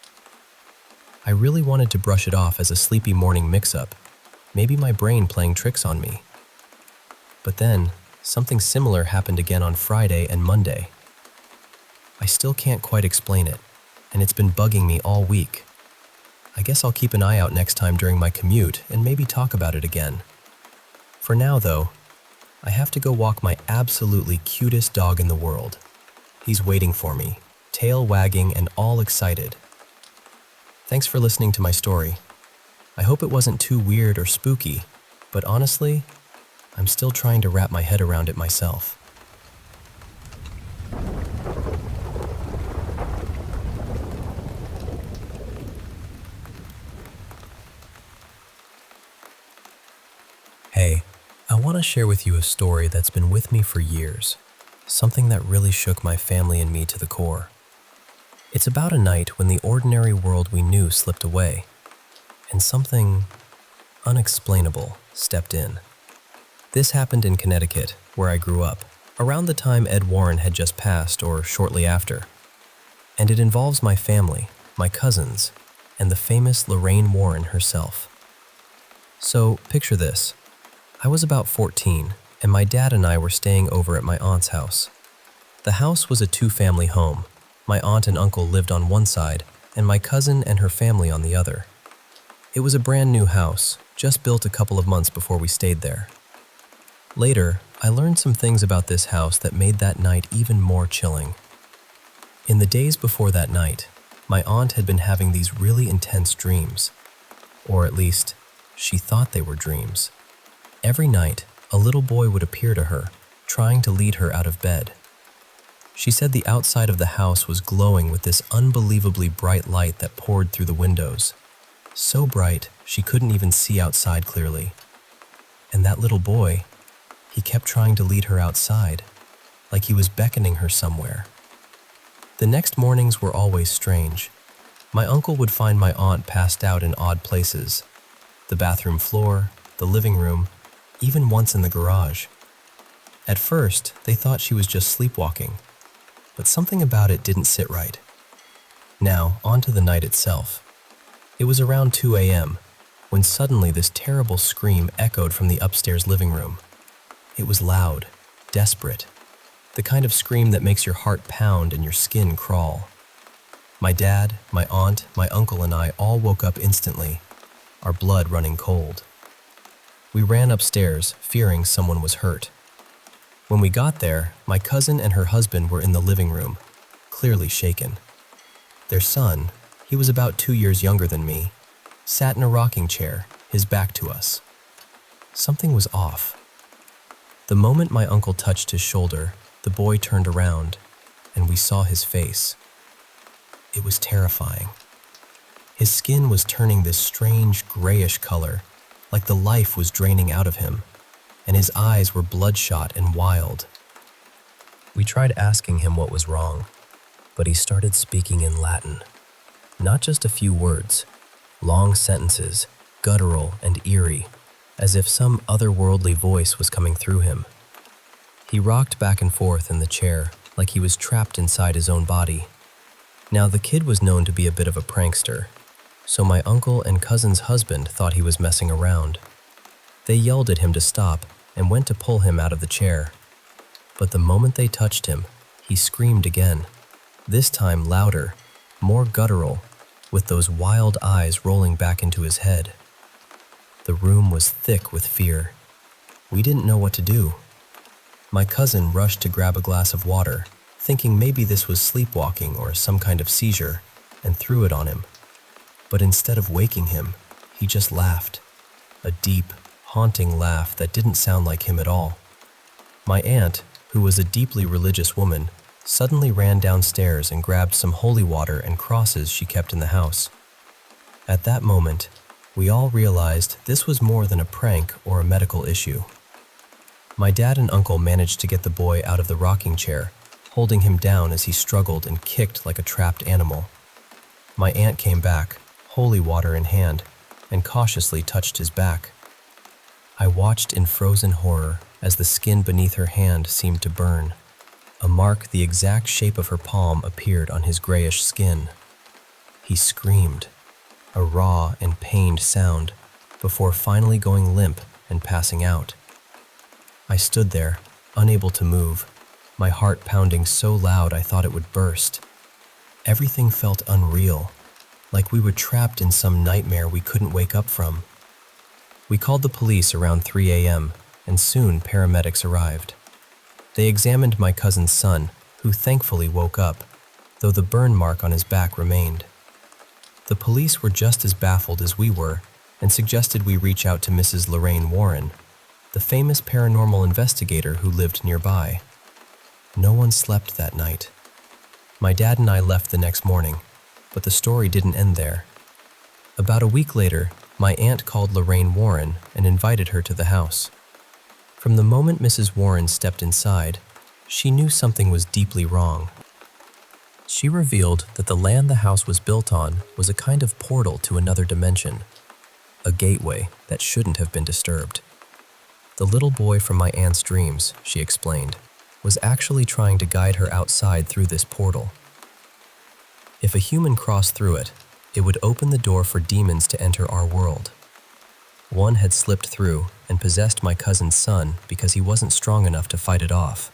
I really wanted to brush it off as a sleepy morning mix-up, maybe my brain playing tricks on me. But then, something similar happened again on Friday and Monday. I still can't quite explain it, and it's been bugging me all week. I guess I'll keep an eye out next time during my commute and maybe talk about it again. For now, though, I have to go walk my absolutely cutest dog in the world. He's waiting for me, tail wagging and all excited. Thanks for listening to my story. I hope it wasn't too weird or spooky, but honestly, I'm still trying to wrap my head around it myself. Hey, I want to share with you a story that's been with me for years, something that really shook my family and me to the core. It's about a night when the ordinary world we knew slipped away, and something unexplainable stepped in. This happened in Connecticut, where I grew up, around the time Ed Warren had just passed or shortly after. And it involves my family, my cousins, and the famous Lorraine Warren herself. So picture this. I was about 14, and my dad and I were staying over at my aunt's house. The house was a two-family home. My aunt and uncle lived on one side, and my cousin and her family on the other. It was a brand new house, just built a couple of months before we stayed there. Later, I learned some things about this house that made that night even more chilling. In the days before that night, my aunt had been having these really intense dreams. Or at least, she thought they were dreams. Every night, a little boy would appear to her, trying to lead her out of bed. She said the outside of the house was glowing with this unbelievably bright light that poured through the windows. So bright, she couldn't even see outside clearly. And that little boy, he kept trying to lead her outside, like he was beckoning her somewhere. The next mornings were always strange. My uncle would find my aunt passed out in odd places. The bathroom floor, the living room, even once in the garage. At first, they thought she was just sleepwalking, but something about it didn't sit right. Now, on to the night itself. It was around 2 a.m. when suddenly this terrible scream echoed from the upstairs living room. It was loud, desperate, the kind of scream that makes your heart pound and your skin crawl. My dad, my aunt, my uncle, and I all woke up instantly, our blood running cold. We ran upstairs, fearing someone was hurt. When we got there, my cousin and her husband were in the living room, clearly shaken. Their son, he was about 2 years younger than me, sat in a rocking chair, his back to us. Something was off. The moment my uncle touched his shoulder, the boy turned around, and we saw his face. It was terrifying. His skin was turning this strange grayish color, like the life was draining out of him, and his eyes were bloodshot and wild. We tried asking him what was wrong, but he started speaking in Latin. Not just a few words, long sentences, guttural and eerie, as if some otherworldly voice was coming through him. He rocked back and forth in the chair like he was trapped inside his own body. Now, the kid was known to be a bit of a prankster, so my uncle and cousin's husband thought he was messing around. They yelled at him to stop and went to pull him out of the chair. But the moment they touched him, he screamed again, this time louder, more guttural, with those wild eyes rolling back into his head. The room was thick with fear. We didn't know what to do. My cousin rushed to grab a glass of water, thinking maybe this was sleepwalking or some kind of seizure, and threw it on him. But instead of waking him, he just laughed, a deep, haunting laugh that didn't sound like him at all. My aunt, who was a deeply religious woman, suddenly ran downstairs and grabbed some holy water and crosses she kept in the house. At that moment, we all realized this was more than a prank or a medical issue. My dad and uncle managed to get the boy out of the rocking chair, holding him down as he struggled and kicked like a trapped animal. My aunt came back, holy water in hand, and cautiously touched his back. I watched in frozen horror as the skin beneath her hand seemed to burn. A mark the exact shape of her palm appeared on his grayish skin. He screamed, a raw and pained sound, before finally going limp and passing out. I stood there, unable to move, my heart pounding so loud I thought it would burst. Everything felt unreal, like we were trapped in some nightmare we couldn't wake up from. We called the police around 3 a.m., and soon paramedics arrived. They examined my cousin's son, who thankfully woke up, though the burn mark on his back remained. The police were just as baffled as we were and suggested we reach out to Mrs. Lorraine Warren, the famous paranormal investigator who lived nearby. No one slept that night. My dad and I left the next morning, but the story didn't end there. About a week later, my aunt called Lorraine Warren and invited her to the house. From the moment Mrs. Warren stepped inside, she knew something was deeply wrong. She revealed that the land the house was built on was a kind of portal to another dimension, a gateway that shouldn't have been disturbed. The little boy from my aunt's dreams, she explained, was actually trying to guide her outside through this portal. If a human crossed through it, it would open the door for demons to enter our world. One had slipped through and possessed my cousin's son because he wasn't strong enough to fight it off.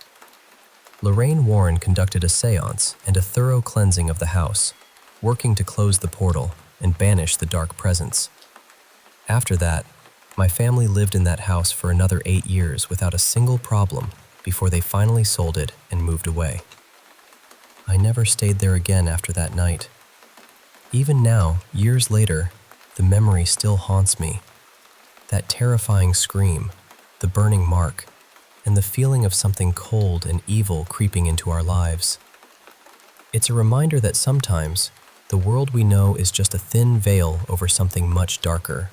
Lorraine Warren conducted a séance and a thorough cleansing of the house, working to close the portal and banish the dark presence. After that, my family lived in that house for another 8 years without a single problem before they finally sold it and moved away. I never stayed there again after that night. Even now, years later, the memory still haunts me. That terrifying scream, the burning mark, and the feeling of something cold and evil creeping into our lives. It's a reminder that sometimes the world we know is just a thin veil over something much darker.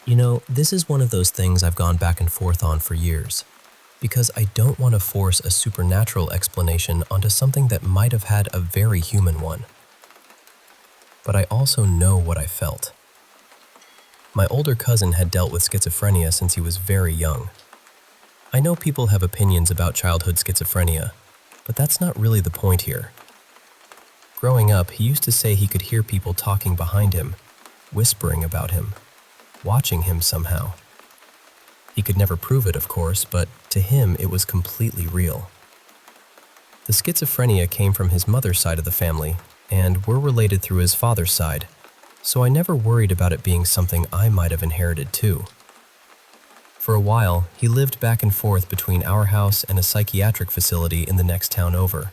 You know, this is one of those things I've gone back and forth on for years, because I don't want to force a supernatural explanation onto something that might have had a very human one. But I also know what I felt. My older cousin had dealt with schizophrenia since he was very young. I know people have opinions about childhood schizophrenia, but that's not really the point here. Growing up, he used to say he could hear people talking behind him, whispering about him, watching him somehow. He could never prove it, of course, but to him it was completely real. The schizophrenia came from his mother's side of the family, and we're related through his father's side, so I never worried about it being something I might have inherited too. For a while, he lived back and forth between our house and a psychiatric facility in the next town over.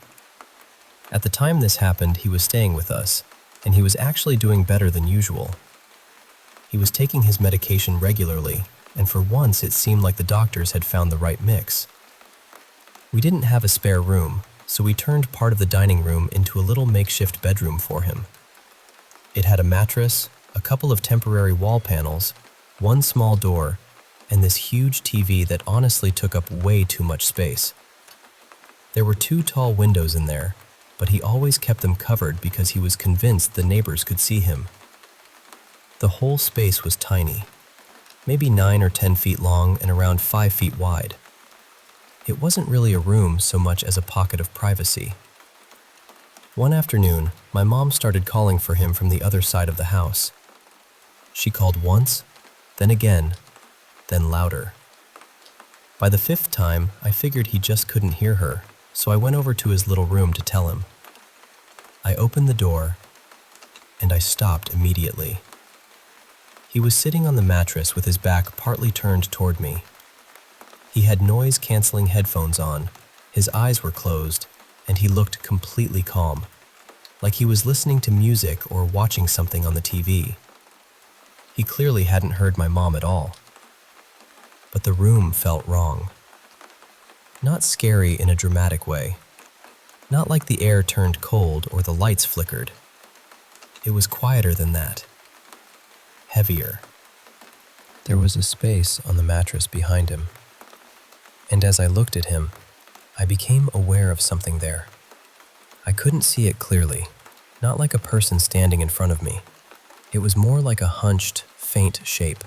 At the time this happened, he was staying with us, and he was actually doing better than usual. He was taking his medication regularly, and for once it seemed like the doctors had found the right mix. We didn't have a spare room, so we turned part of the dining room into a little makeshift bedroom for him. It had a mattress, a couple of temporary wall panels, one small door, and this huge TV that honestly took up way too much space. There were 2 tall windows in there, but he always kept them covered because he was convinced the neighbors could see him. The whole space was tiny, maybe 9 or 10 feet long and around 5 feet wide. It wasn't really a room so much as a pocket of privacy. One afternoon, my mom started calling for him from the other side of the house. She called once, then again, then louder. By the 5th time, I figured he just couldn't hear her, so I went over to his little room to tell him. I opened the door, and I stopped immediately. He was sitting on the mattress with his back partly turned toward me. He had noise-canceling headphones on, his eyes were closed, and he looked completely calm, like he was listening to music or watching something on the TV. He clearly hadn't heard my mom at all. But the room felt wrong. Not scary in a dramatic way. Not like the air turned cold or the lights flickered. It was quieter than that. Heavier. There was a space on the mattress behind him, and as I looked at him, I became aware of something there. I couldn't see it clearly, not like a person standing in front of me. It was more like a hunched, faint shape,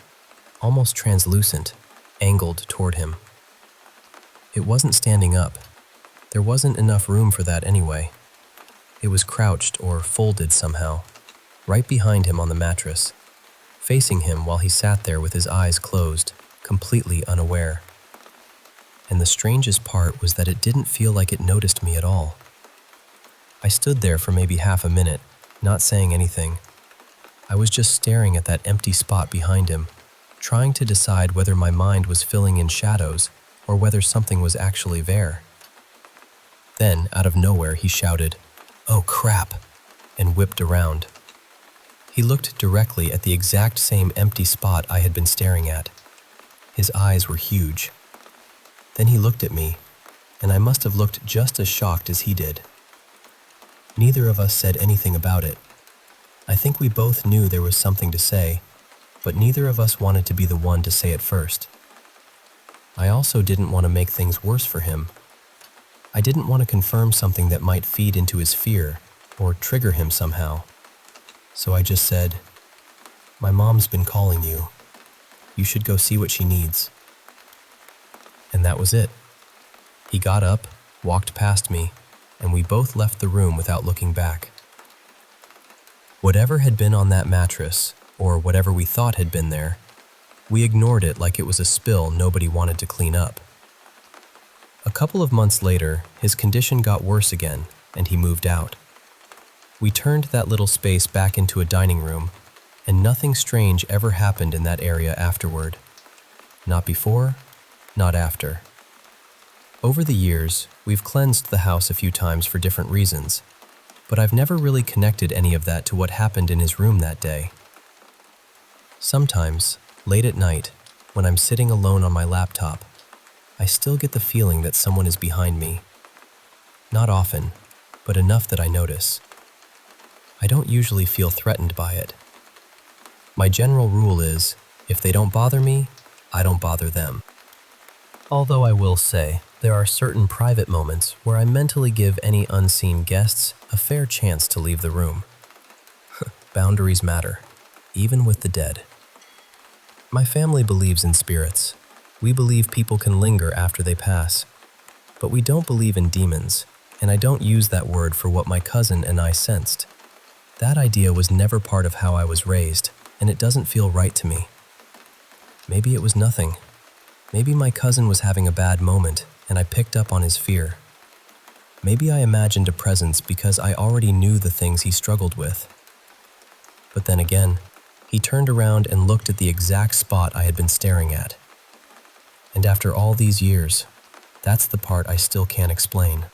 almost translucent, angled toward him. It wasn't standing up. There wasn't enough room for that anyway. It was crouched or folded somehow, right behind him on the mattress, facing him while he sat there with his eyes closed, completely unaware. And the strangest part was that it didn't feel like it noticed me at all. I stood there for maybe half a minute, not saying anything. I was just staring at that empty spot behind him, trying to decide whether my mind was filling in shadows or whether something was actually there. Then, out of nowhere, he shouted, "Oh crap," and whipped around. He looked directly at the exact same empty spot I had been staring at. His eyes were huge. Then he looked at me, and I must have looked just as shocked as he did. Neither of us said anything about it. I think we both knew there was something to say, but neither of us wanted to be the one to say it first. I also didn't want to make things worse for him. I didn't want to confirm something that might feed into his fear or trigger him somehow. So I just said, "My mom's been calling you. You should go see what she needs." And that was it. He got up, walked past me, and we both left the room without looking back. Whatever had been on that mattress, or whatever we thought had been there, we ignored it like it was a spill nobody wanted to clean up. A couple of months later, his condition got worse again, and he moved out. We turned that little space back into a dining room, and nothing strange ever happened in that area afterward. Not before, not after. Over the years, we've cleansed the house a few times for different reasons, but I've never really connected any of that to what happened in his room that day. Sometimes, late at night, when I'm sitting alone on my laptop, I still get the feeling that someone is behind me. Not often, but enough that I notice. I don't usually feel threatened by it. My general rule is, if they don't bother me, I don't bother them. Although I will say, there are certain private moments where I mentally give any unseen guests a fair chance to leave the room. Boundaries matter, even with the dead. My family believes in spirits. We believe people can linger after they pass. But we don't believe in demons, and I don't use that word for what my cousin and I sensed. That idea was never part of how I was raised, and it doesn't feel right to me. Maybe it was nothing. Maybe my cousin was having a bad moment, and I picked up on his fear. Maybe I imagined a presence because I already knew the things he struggled with. But then again, he turned around and looked at the exact spot I had been staring at. And after all these years, that's the part I still can't explain.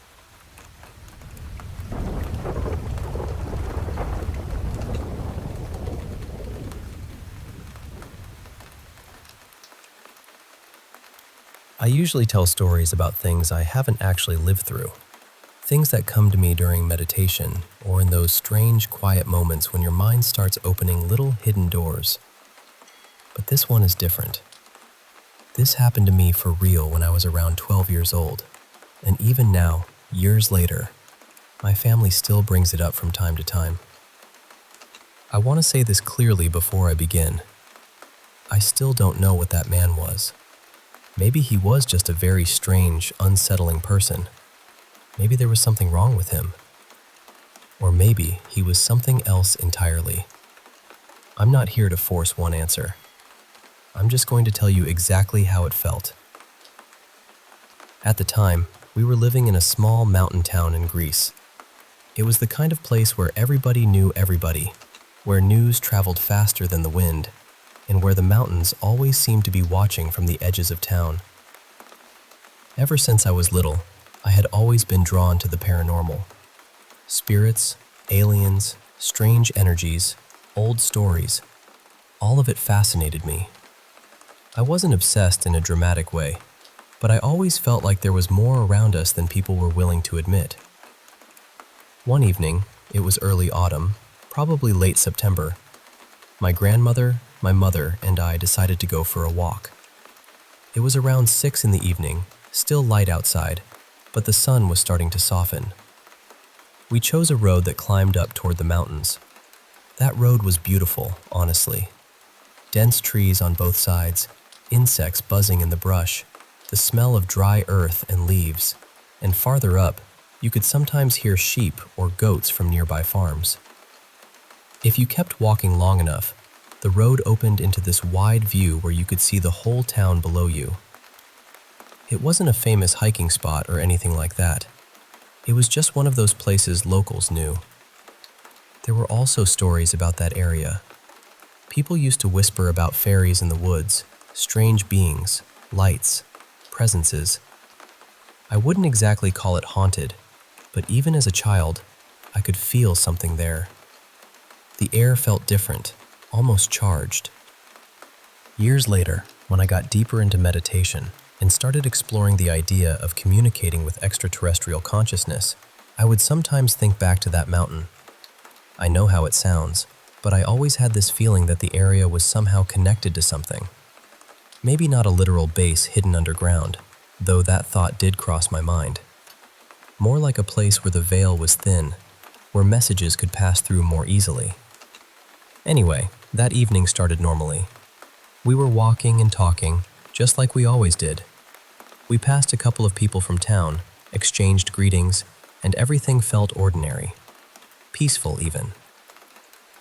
I usually tell stories about things I haven't actually lived through, things that come to me during meditation or in those strange, quiet moments when your mind starts opening little hidden doors. But this one is different. This happened to me for real when I was around 12 years old, and even now, years later, my family still brings it up from time to time. I want to say this clearly before I begin. I still don't know what that man was. Maybe he was just a very strange, unsettling person. Maybe there was something wrong with him. Or maybe he was something else entirely. I'm not here to force one answer. I'm just going to tell you exactly how it felt. At the time, we were living in a small mountain town in Greece. It was the kind of place where everybody knew everybody, where news traveled faster than the wind, and where the mountains always seemed to be watching from the edges of town. Ever since I was little, I had always been drawn to the paranormal. Spirits, aliens, strange energies, old stories, all of it fascinated me. I wasn't obsessed in a dramatic way, but I always felt like there was more around us than people were willing to admit. One evening, it was early autumn, probably late September. My grandmother, my mother, and I decided to go for a walk. It was around 6 in the evening, still light outside, but the sun was starting to soften. We chose a road that climbed up toward the mountains. That road was beautiful, honestly. Dense trees on both sides, insects buzzing in the brush, the smell of dry earth and leaves, and farther up, You could sometimes hear sheep or goats from nearby farms. If you kept walking long enough, the road opened into this wide view where you could see the whole town below you. It wasn't a famous hiking spot or anything like that. It was just one of those places locals knew. There were also stories about that area. People used to whisper about fairies in the woods, strange beings, lights, presences. I wouldn't exactly call it haunted, but even as a child, I could feel something there. The air felt different, almost charged. Years later, when I got deeper into meditation and started exploring the idea of communicating with extraterrestrial consciousness, I would sometimes think back to that mountain. I know how it sounds, but I always had this feeling that the area was somehow connected to something. Maybe not a literal base hidden underground, though that thought did cross my mind. More like a place where the veil was thin, where messages could pass through more easily. Anyway, that evening started normally. We were walking and talking, just like we always did. We passed a couple of people from town, exchanged greetings, and everything felt ordinary. Peaceful even.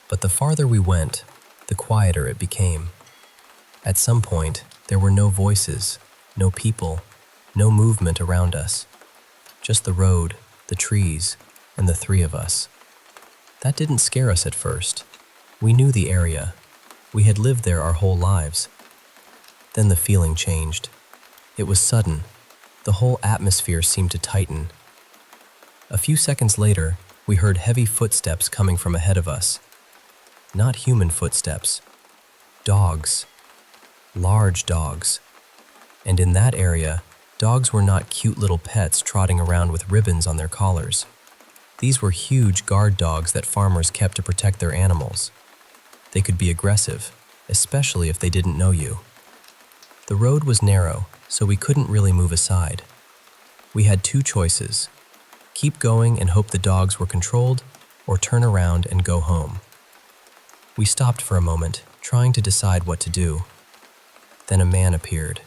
But the farther we went, the quieter it became. At some point, there were no voices, no people, no movement around us. Just the road, the trees, and the three of us. That didn't scare us at first. We knew the area. We had lived there our whole lives. Then the feeling changed. It was sudden. The whole atmosphere seemed to tighten. A few seconds later, we heard heavy footsteps coming from ahead of us. Not human footsteps. Dogs. Large dogs. And in that area, dogs were not cute little pets trotting around with ribbons on their collars. These were huge guard dogs that farmers kept to protect their animals. They could be aggressive, especially if they didn't know you. The road was narrow, so we couldn't really move aside. We had two choices: keep going and hope the dogs were controlled, or turn around and go home. We stopped for a moment, trying to decide what to do. Then a man appeared.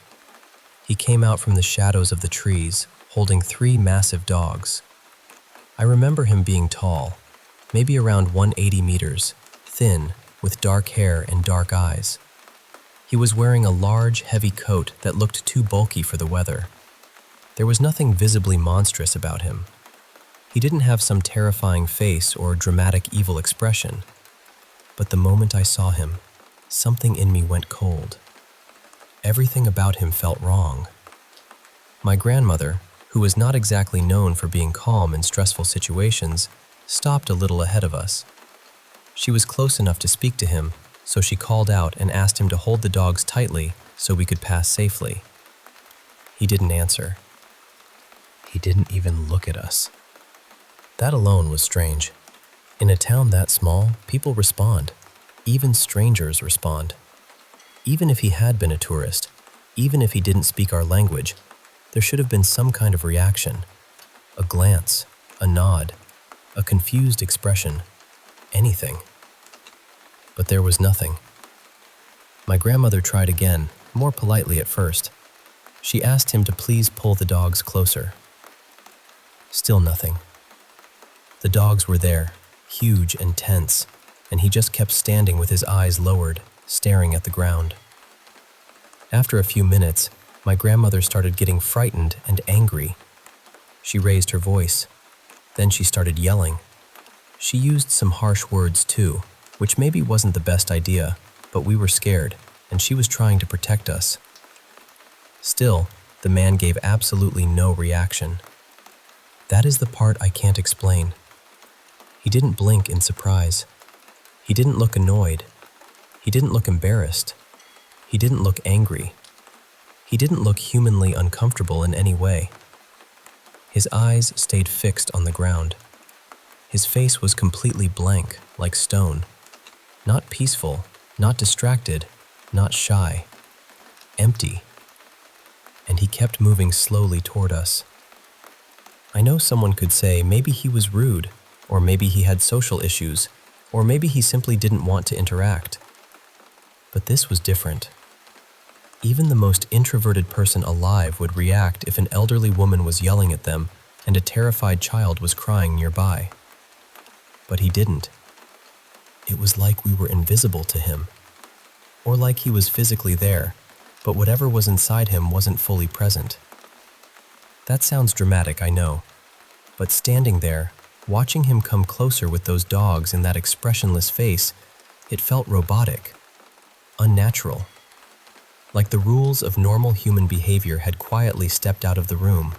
He came out from the shadows of the trees, holding 3 massive dogs. I remember him being tall, maybe around 180 meters, thin, with dark hair and dark eyes. He was wearing a large, heavy coat that looked too bulky for the weather. There was nothing visibly monstrous about him. He didn't have some terrifying face or dramatic evil expression. But the moment I saw him, something in me went cold. Everything about him felt wrong. My grandmother, who was not exactly known for being calm in stressful situations, stopped a little ahead of us. She was close enough to speak to him, so she called out and asked him to hold the dogs tightly so we could pass safely. He didn't answer. He didn't even look at us. That alone was strange. In a town that small, people respond. Even strangers respond. Even if he had been a tourist, even if he didn't speak our language, there should have been some kind of reaction. A glance, a nod, a confused expression, anything. But there was nothing. My grandmother tried again, more politely at first. She asked him to please pull the dogs closer. Still nothing. The dogs were there, huge and tense, and he just kept standing with his eyes lowered, staring at the ground. After a few minutes, my grandmother started getting frightened and angry. She raised her voice. Then she started yelling. She used some harsh words too, which maybe wasn't the best idea, but we were scared, and she was trying to protect us. Still, the man gave absolutely no reaction. That is the part I can't explain. He didn't blink in surprise. He didn't look annoyed. He didn't look embarrassed. He didn't look angry. He didn't look humanly uncomfortable in any way. His eyes stayed fixed on the ground. His face was completely blank, like stone. Not peaceful, not distracted, not shy. Empty. And he kept moving slowly toward us. I know someone could say maybe he was rude, or maybe he had social issues, or maybe he simply didn't want to interact. But this was different. Even the most introverted person alive would react if an elderly woman was yelling at them, and a terrified child was crying nearby. But he didn't. It was like we were invisible to him, or like he was physically there, but whatever was inside him wasn't fully present. That sounds dramatic, I know, but standing there, watching him come closer with those dogs and that expressionless face, it felt robotic, unnatural, like the rules of normal human behavior had quietly stepped out of the room.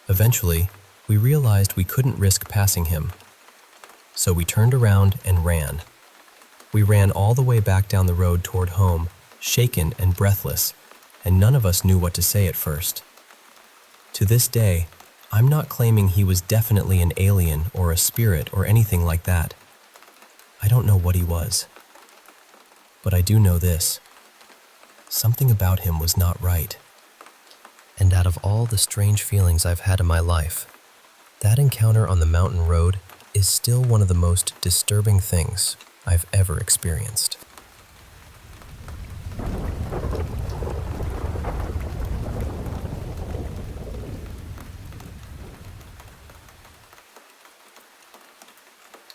Eventually, we realized we couldn't risk passing him, so we turned around and ran. We ran all the way back down the road toward home, shaken and breathless, and none of us knew what to say at first. To this day, I'm not claiming he was definitely an alien or a spirit or anything like that. I don't know what he was. But I do know this. Something about him was not right. And out of all the strange feelings I've had in my life, that encounter on the mountain road is still one of the most disturbing things I've ever experienced.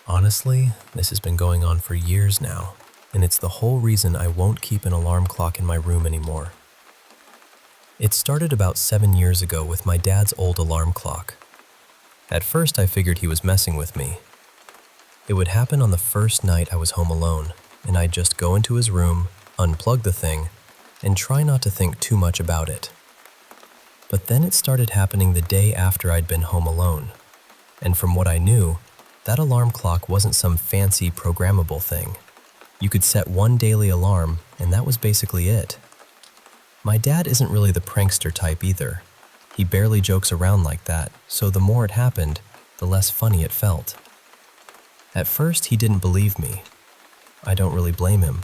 Honestly, this has been going on for years now, and it's the whole reason I won't keep an alarm clock in my room anymore. It started about 7 years ago with my dad's old alarm clock. At first, I figured he was messing with me. It would happen on the first night I was home alone, and I'd just go into his room, unplug the thing, and try not to think too much about it. But then it started happening the day after I'd been home alone, and from what I knew, that alarm clock wasn't some fancy programmable thing. You could set one daily alarm, and that was basically it. My dad isn't really the prankster type either. He barely jokes around like that, so the more it happened, the less funny it felt. At first, he didn't believe me. I don't really blame him.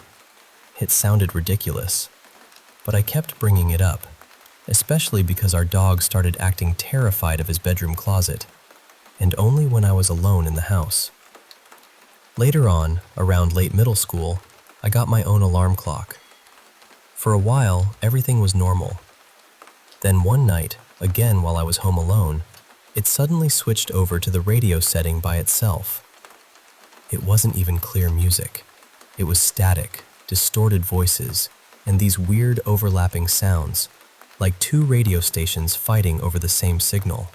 It sounded ridiculous. But I kept bringing it up, especially because our dog started acting terrified of his bedroom closet, and only when I was alone in the house. Later on, around late middle school, I got my own alarm clock. For a while, everything was normal. Then one night, again while I was home alone, it suddenly switched over to the radio setting by itself. It wasn't even clear music. It was static, distorted voices, and these weird overlapping sounds, like two radio stations fighting over the same signal.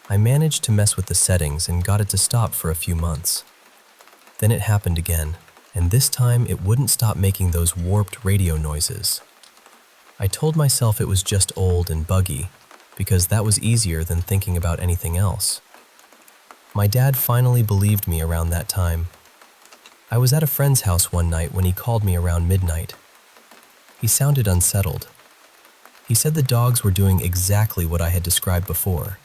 I managed to mess with the settings and got it to stop for a few months. Then it happened again, and this time it wouldn't stop making those warped radio noises. I told myself it was just old and buggy, because that was easier than thinking about anything else. My dad finally believed me around that time. I was at a friend's house one night when he called me around midnight. He sounded unsettled. He said the dogs were doing exactly what I had described before.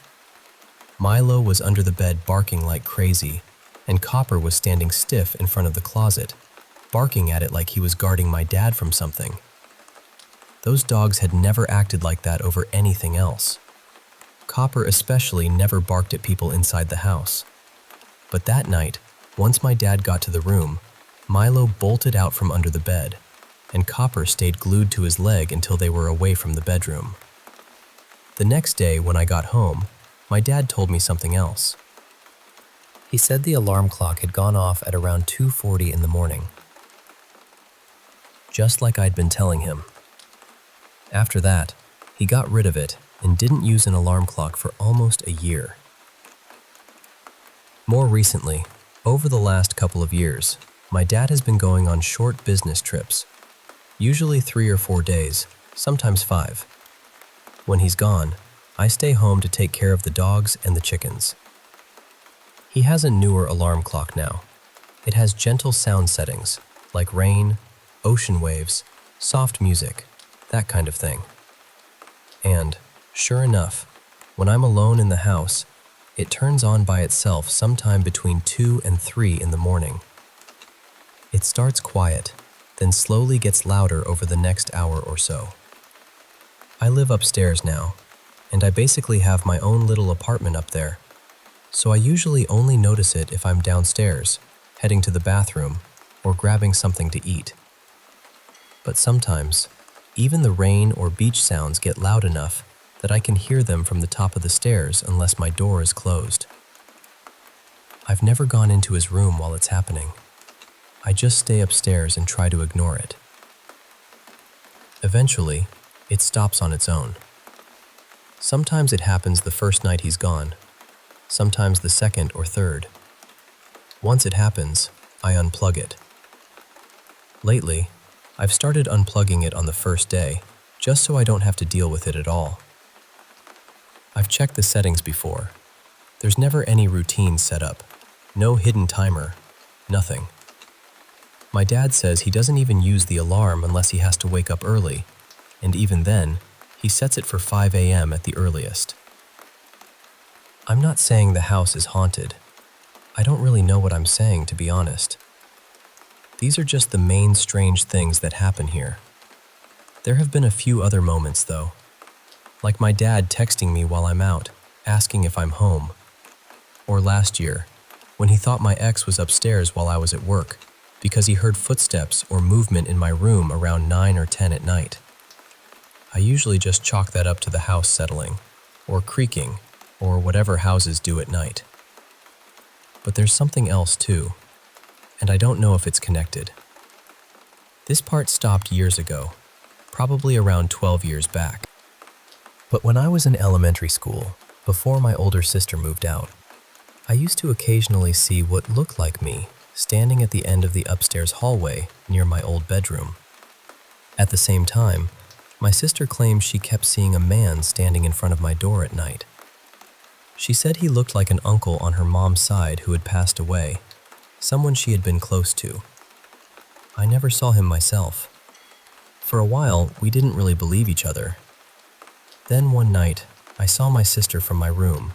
Milo was under the bed barking like crazy, and Copper was standing stiff in front of the closet, barking at it like he was guarding my dad from something. Those dogs had never acted like that over anything else. Copper especially never barked at people inside the house. But that night, once my dad got to the room, Milo bolted out from under the bed, and Copper stayed glued to his leg until they were away from the bedroom. The next day, when I got home, my dad told me something else. He said the alarm clock had gone off at around 2:40 in the morning, just like I'd been telling him. After that, he got rid of it and didn't use an alarm clock for almost a year. More recently, over the last couple of years, my dad has been going on short business trips, usually 3 or 4 days, sometimes 5. When he's gone, I stay home to take care of the dogs and the chickens. He has a newer alarm clock now. It has gentle sound settings, like rain, ocean waves, soft music, that kind of thing. And, sure enough, when I'm alone in the house, it turns on by itself sometime between 2 and 3 in the morning. It starts quiet, then slowly gets louder over the next hour or so. I live upstairs now, and I basically have my own little apartment up there, so I usually only notice it if I'm downstairs, heading to the bathroom, or grabbing something to eat. But sometimes, even the rain or beach sounds get loud enough that I can hear them from the top of the stairs unless my door is closed. I've never gone into his room while it's happening. I just stay upstairs and try to ignore it. Eventually, it stops on its own. Sometimes it happens the first night he's gone, sometimes the second or third. Once it happens, I unplug it. Lately, I've started unplugging it on the first day, just so I don't have to deal with it at all. I've checked the settings before. There's never any routine set up, no hidden timer, nothing. My dad says he doesn't even use the alarm unless he has to wake up early, and even then, he sets it for 5 a.m. at the earliest. I'm not saying the house is haunted. I don't really know what I'm saying, to be honest. These are just the main strange things that happen here. There have been a few other moments, though. Like my dad texting me while I'm out, asking if I'm home. Or last year, when he thought my ex was upstairs while I was at work, because he heard footsteps or movement in my room around 9 or 10 at night. I usually just chalk that up to the house settling, or creaking, or whatever houses do at night. But there's something else too, and I don't know if it's connected. This part stopped years ago, probably around 12 years back. But when I was in elementary school, before my older sister moved out, I used to occasionally see what looked like me standing at the end of the upstairs hallway near my old bedroom. At the same time, my sister claims she kept seeing a man standing in front of my door at night. She said he looked like an uncle on her mom's side who had passed away, someone she had been close to. I never saw him myself. For a while, we didn't really believe each other. Then one night, I saw my sister from my room.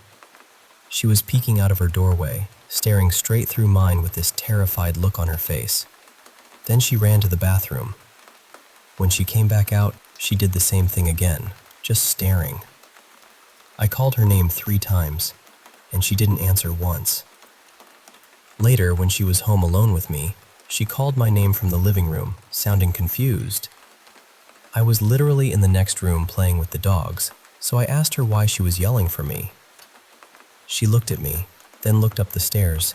She was peeking out of her doorway, staring straight through mine with this terrified look on her face. Then she ran to the bathroom. When she came back out, she did the same thing again, just staring. I called her name 3 times, and she didn't answer once. Later, when she was home alone with me, she called my name from the living room, sounding confused. I was literally in the next room playing with the dogs, so I asked her why she was yelling for me. She looked at me, then looked up the stairs,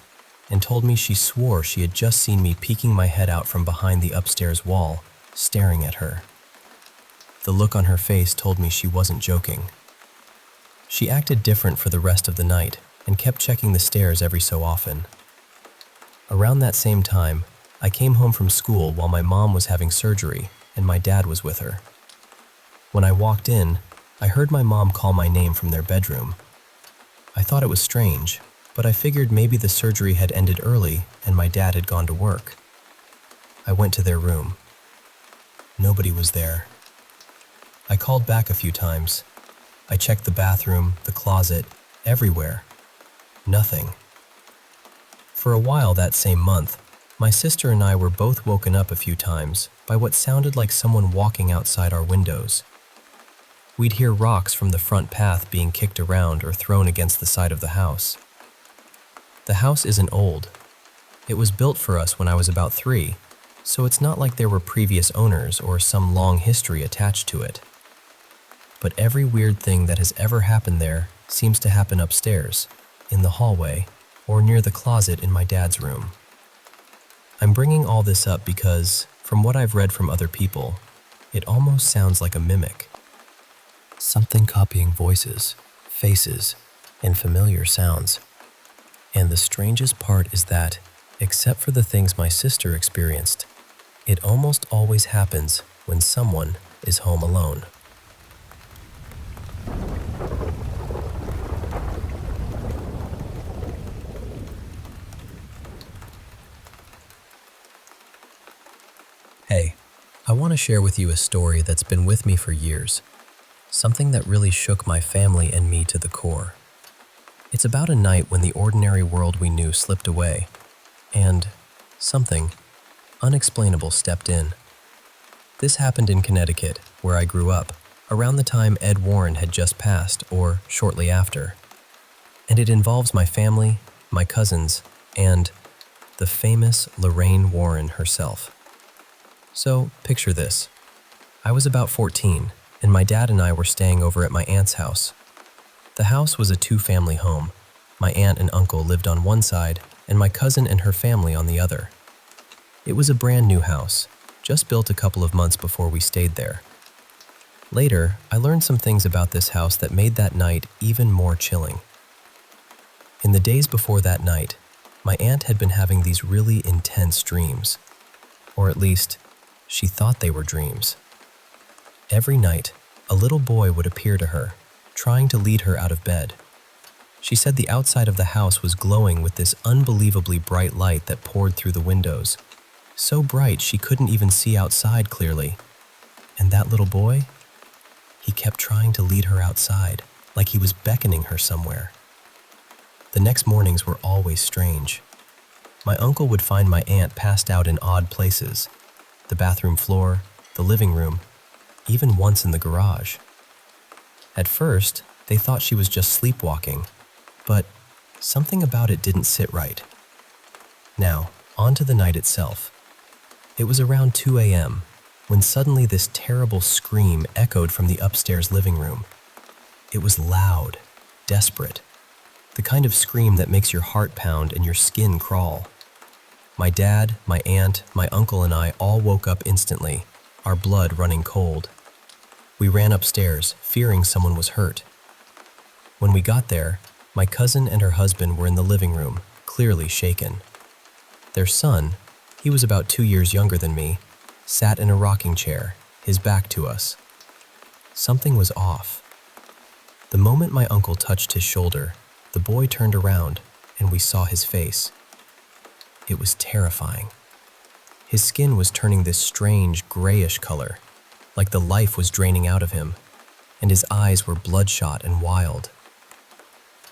and told me she swore she had just seen me peeking my head out from behind the upstairs wall, staring at her. The look on her face told me she wasn't joking. She acted different for the rest of the night and kept checking the stairs every so often. Around that same time, I came home from school while my mom was having surgery and my dad was with her. When I walked in, I heard my mom call my name from their bedroom. I thought it was strange, but I figured maybe the surgery had ended early and my dad had gone to work. I went to their room. Nobody was there. I called back a few times. I checked the bathroom, the closet, everywhere. Nothing. For a while that same month, my sister and I were both woken up a few times by what sounded like someone walking outside our windows. We'd hear rocks from the front path being kicked around or thrown against the side of the house. The house isn't old. It was built for us when I was about 3, so it's not like there were previous owners or some long history attached to it. But every weird thing that has ever happened there seems to happen upstairs, in the hallway, or near the closet in my dad's room. I'm bringing all this up because, from what I've read from other people, it almost sounds like a mimic. Something copying voices, faces, and familiar sounds. And the strangest part is that, except for the things my sister experienced, it almost always happens when someone is home alone. Hey, I want to share with you a story that's been with me for years. Something that really shook my family and me to the core. It's about a night when the ordinary world we knew slipped away, and something unexplainable stepped in. This happened in Connecticut, where I grew up, around the time Ed Warren had just passed, or shortly after. And it involves my family, my cousins, and the famous Lorraine Warren herself. So, picture this. I was about 14, and my dad and I were staying over at my aunt's house. The house was a two-family home. My aunt and uncle lived on one side, and my cousin and her family on the other. It was a brand new house, just built a couple of months before we stayed there. Later, I learned some things about this house that made that night even more chilling. In the days before that night, my aunt had been having these really intense dreams. Or at least, she thought they were dreams. Every night, a little boy would appear to her, trying to lead her out of bed. She said the outside of the house was glowing with this unbelievably bright light that poured through the windows. So bright she couldn't even see outside clearly. And that little boy? He kept trying to lead her outside, like he was beckoning her somewhere. The next mornings were always strange. My uncle would find my aunt passed out in odd places: the bathroom floor, the living room, even once in the garage. At first, they thought she was just sleepwalking, but something about it didn't sit right. Now, on to the night itself. It was around 2 a.m. when suddenly this terrible scream echoed from the upstairs living room. It was loud, desperate, the kind of scream that makes your heart pound and your skin crawl. My dad, my aunt, my uncle, and I all woke up instantly, our blood running cold. We ran upstairs, fearing someone was hurt. When we got there, my cousin and her husband were in the living room, clearly shaken. Their son, he was about 2 years younger than me, sat in a rocking chair, his back to us. Something was off. The moment my uncle touched his shoulder, the boy turned around, and we saw his face. It was terrifying. His skin was turning this strange, grayish color, like the life was draining out of him, and his eyes were bloodshot and wild.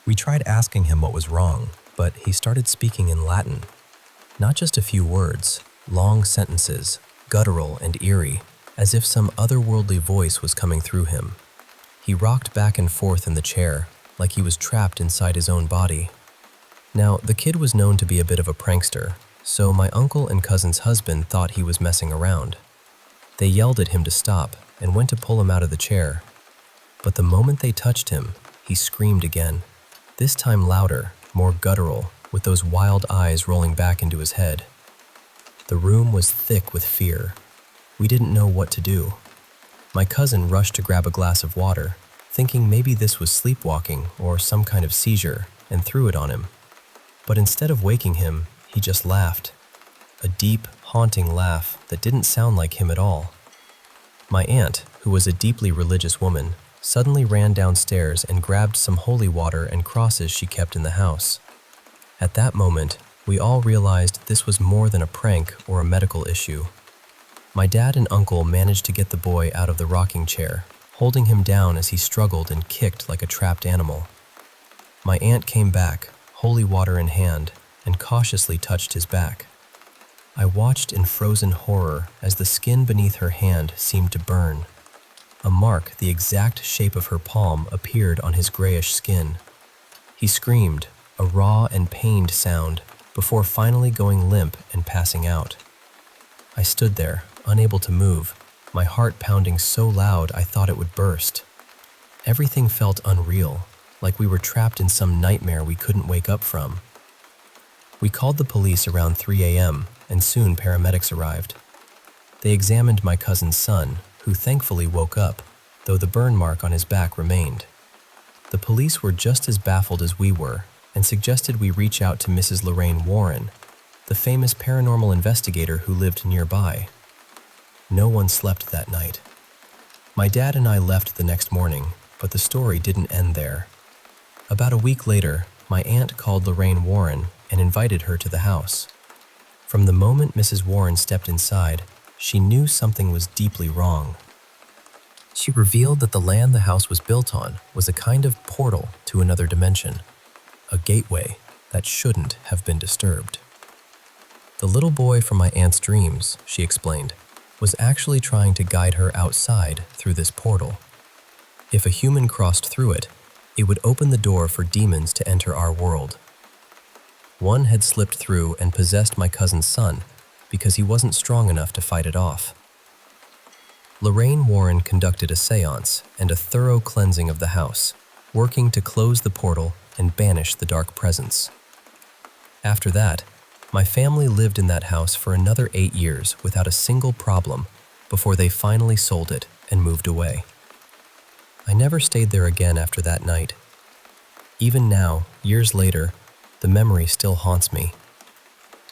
We tried asking him what was wrong, but he started speaking in Latin. Not just a few words, long sentences, guttural and eerie, as if some otherworldly voice was coming through him. He rocked back and forth in the chair, like he was trapped inside his own body. Now, the kid was known to be a bit of a prankster, so my uncle and cousin's husband thought he was messing around. They yelled at him to stop and went to pull him out of the chair. But the moment they touched him, he screamed again, this time louder, more guttural, with those wild eyes rolling back into his head. The room was thick with fear. We didn't know what to do. My cousin rushed to grab a glass of water, thinking maybe this was sleepwalking or some kind of seizure, and threw it on him. But instead of waking him, he just laughed. A deep, haunting laugh that didn't sound like him at all. My aunt, who was a deeply religious woman, suddenly ran downstairs and grabbed some holy water and crosses she kept in the house. At that moment, we all realized this was more than a prank or a medical issue. My dad and uncle managed to get the boy out of the rocking chair, holding him down as he struggled and kicked like a trapped animal. My aunt came back, holy water in hand, and cautiously touched his back. I watched in frozen horror as the skin beneath her hand seemed to burn. A mark the exact shape of her palm appeared on his grayish skin. He screamed, a raw and pained sound, before finally going limp and passing out. I stood there, unable to move, my heart pounding so loud I thought it would burst. Everything felt unreal, like we were trapped in some nightmare we couldn't wake up from. We called the police around 3 a.m., and soon paramedics arrived. They examined my cousin's son, who thankfully woke up, though the burn mark on his back remained. The police were just as baffled as we were, and suggested we reach out to Mrs. Lorraine Warren, the famous paranormal investigator who lived nearby. No one slept that night. My dad and I left the next morning, but the story didn't end there. About a week later, my aunt called Lorraine Warren and invited her to the house. From the moment Mrs. Warren stepped inside, she knew something was deeply wrong. She revealed that the land the house was built on was a kind of portal to another dimension, a gateway that shouldn't have been disturbed. The little boy from my aunt's dreams, she explained, was actually trying to guide her outside through this portal. If a human crossed through it, it would open the door for demons to enter our world. One had slipped through and possessed my cousin's son because he wasn't strong enough to fight it off. Lorraine Warren conducted a seance and a thorough cleansing of the house, working to close the portal and banish the dark presence. After that, my family lived in that house for another 8 years without a single problem before they finally sold it and moved away. I never stayed there again after that night. Even now, years later, the memory still haunts me.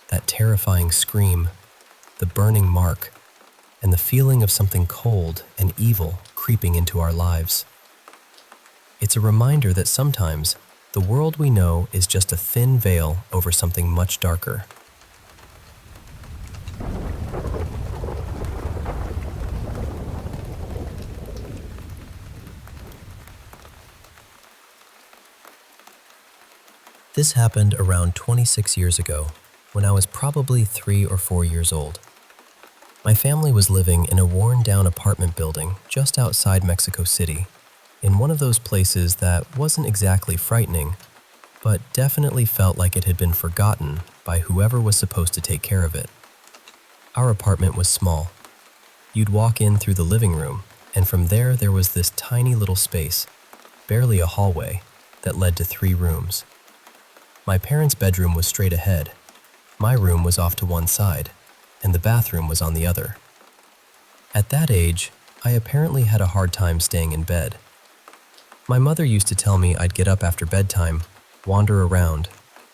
That terrifying scream, the burning mark, and the feeling of something cold and evil creeping into our lives. It's a reminder that sometimes the world we know is just a thin veil over something much darker. This happened around 26 years ago, when I was probably 3 or 4 years old. My family was living in a worn-down apartment building just outside Mexico City, in one of those places that wasn't exactly frightening, but definitely felt like it had been forgotten by whoever was supposed to take care of it. Our apartment was small. You'd walk in through the living room, and from there was this tiny little space, barely a hallway, that led to 3 rooms. My parents' bedroom was straight ahead. My room was off to one side, and the bathroom was on the other. At that age, I apparently had a hard time staying in bed. My mother used to tell me I'd get up after bedtime, wander around,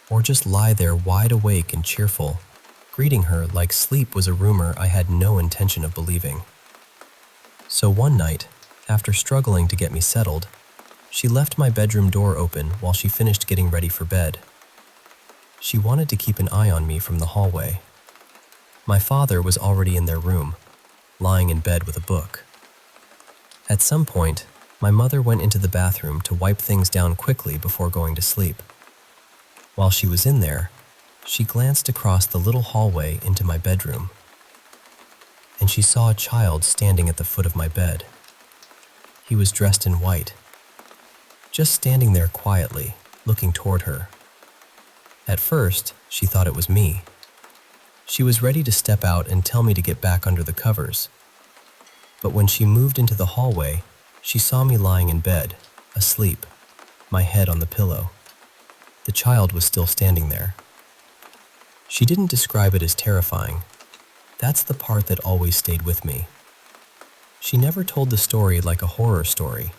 or just lie there wide awake and cheerful, greeting her like sleep was a rumor I had no intention of believing. So one night, after struggling to get me settled, she left my bedroom door open while she finished getting ready for bed. She wanted to keep an eye on me from the hallway. My father was already in their room, lying in bed with a book. At some point, my mother went into the bathroom to wipe things down quickly before going to sleep. While she was in there, she glanced across the little hallway into my bedroom, and she saw a child standing at the foot of my bed. He was dressed in white, just standing there quietly, looking toward her. At first, she thought it was me. She was ready to step out and tell me to get back under the covers. But when she moved into the hallway, she saw me lying in bed, asleep, my head on the pillow. The child was still standing there. She didn't describe it as terrifying. That's the part that always stayed with me. She never told the story like a horror story.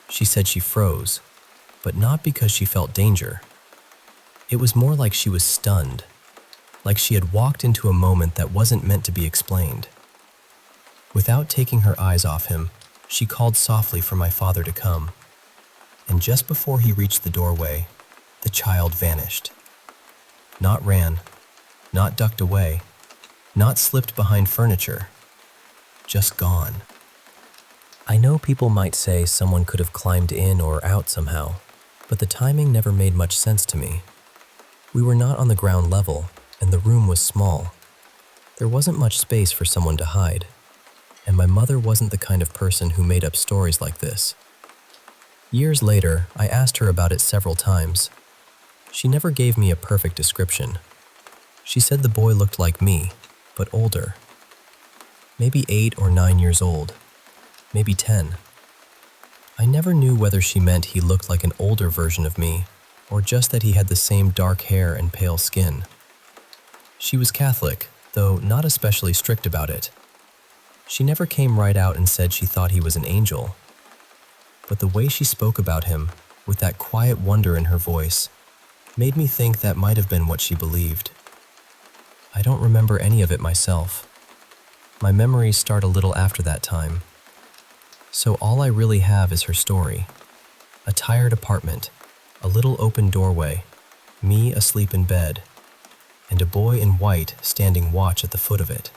She said she froze, but not because she felt danger. It was more like she was stunned, like she had walked into a moment that wasn't meant to be explained. Without taking her eyes off him, she called softly for my father to come. And just before he reached the doorway, the child vanished. Not ran, not ducked away, not slipped behind furniture, just gone. I know people might say someone could have climbed in or out somehow, but the timing never made much sense to me. We were not on the ground level, and the room was small. There wasn't much space for someone to hide, and my mother wasn't the kind of person who made up stories like this. Years later, I asked her about it several times. She never gave me a perfect description. She said the boy looked like me, but older. Maybe 8 or 9 years old, maybe 10. I never knew whether she meant he looked like an older version of me, or just that he had the same dark hair and pale skin. She was Catholic, though not especially strict about it. She never came right out and said she thought he was an angel. But the way she spoke about him, with that quiet wonder in her voice, made me think that might have been what she believed. I don't remember any of it myself. My memories start a little after that time. So all I really have is her story. A tired apartment, a little open doorway, me asleep in bed, and a boy in white standing watch at the foot of it.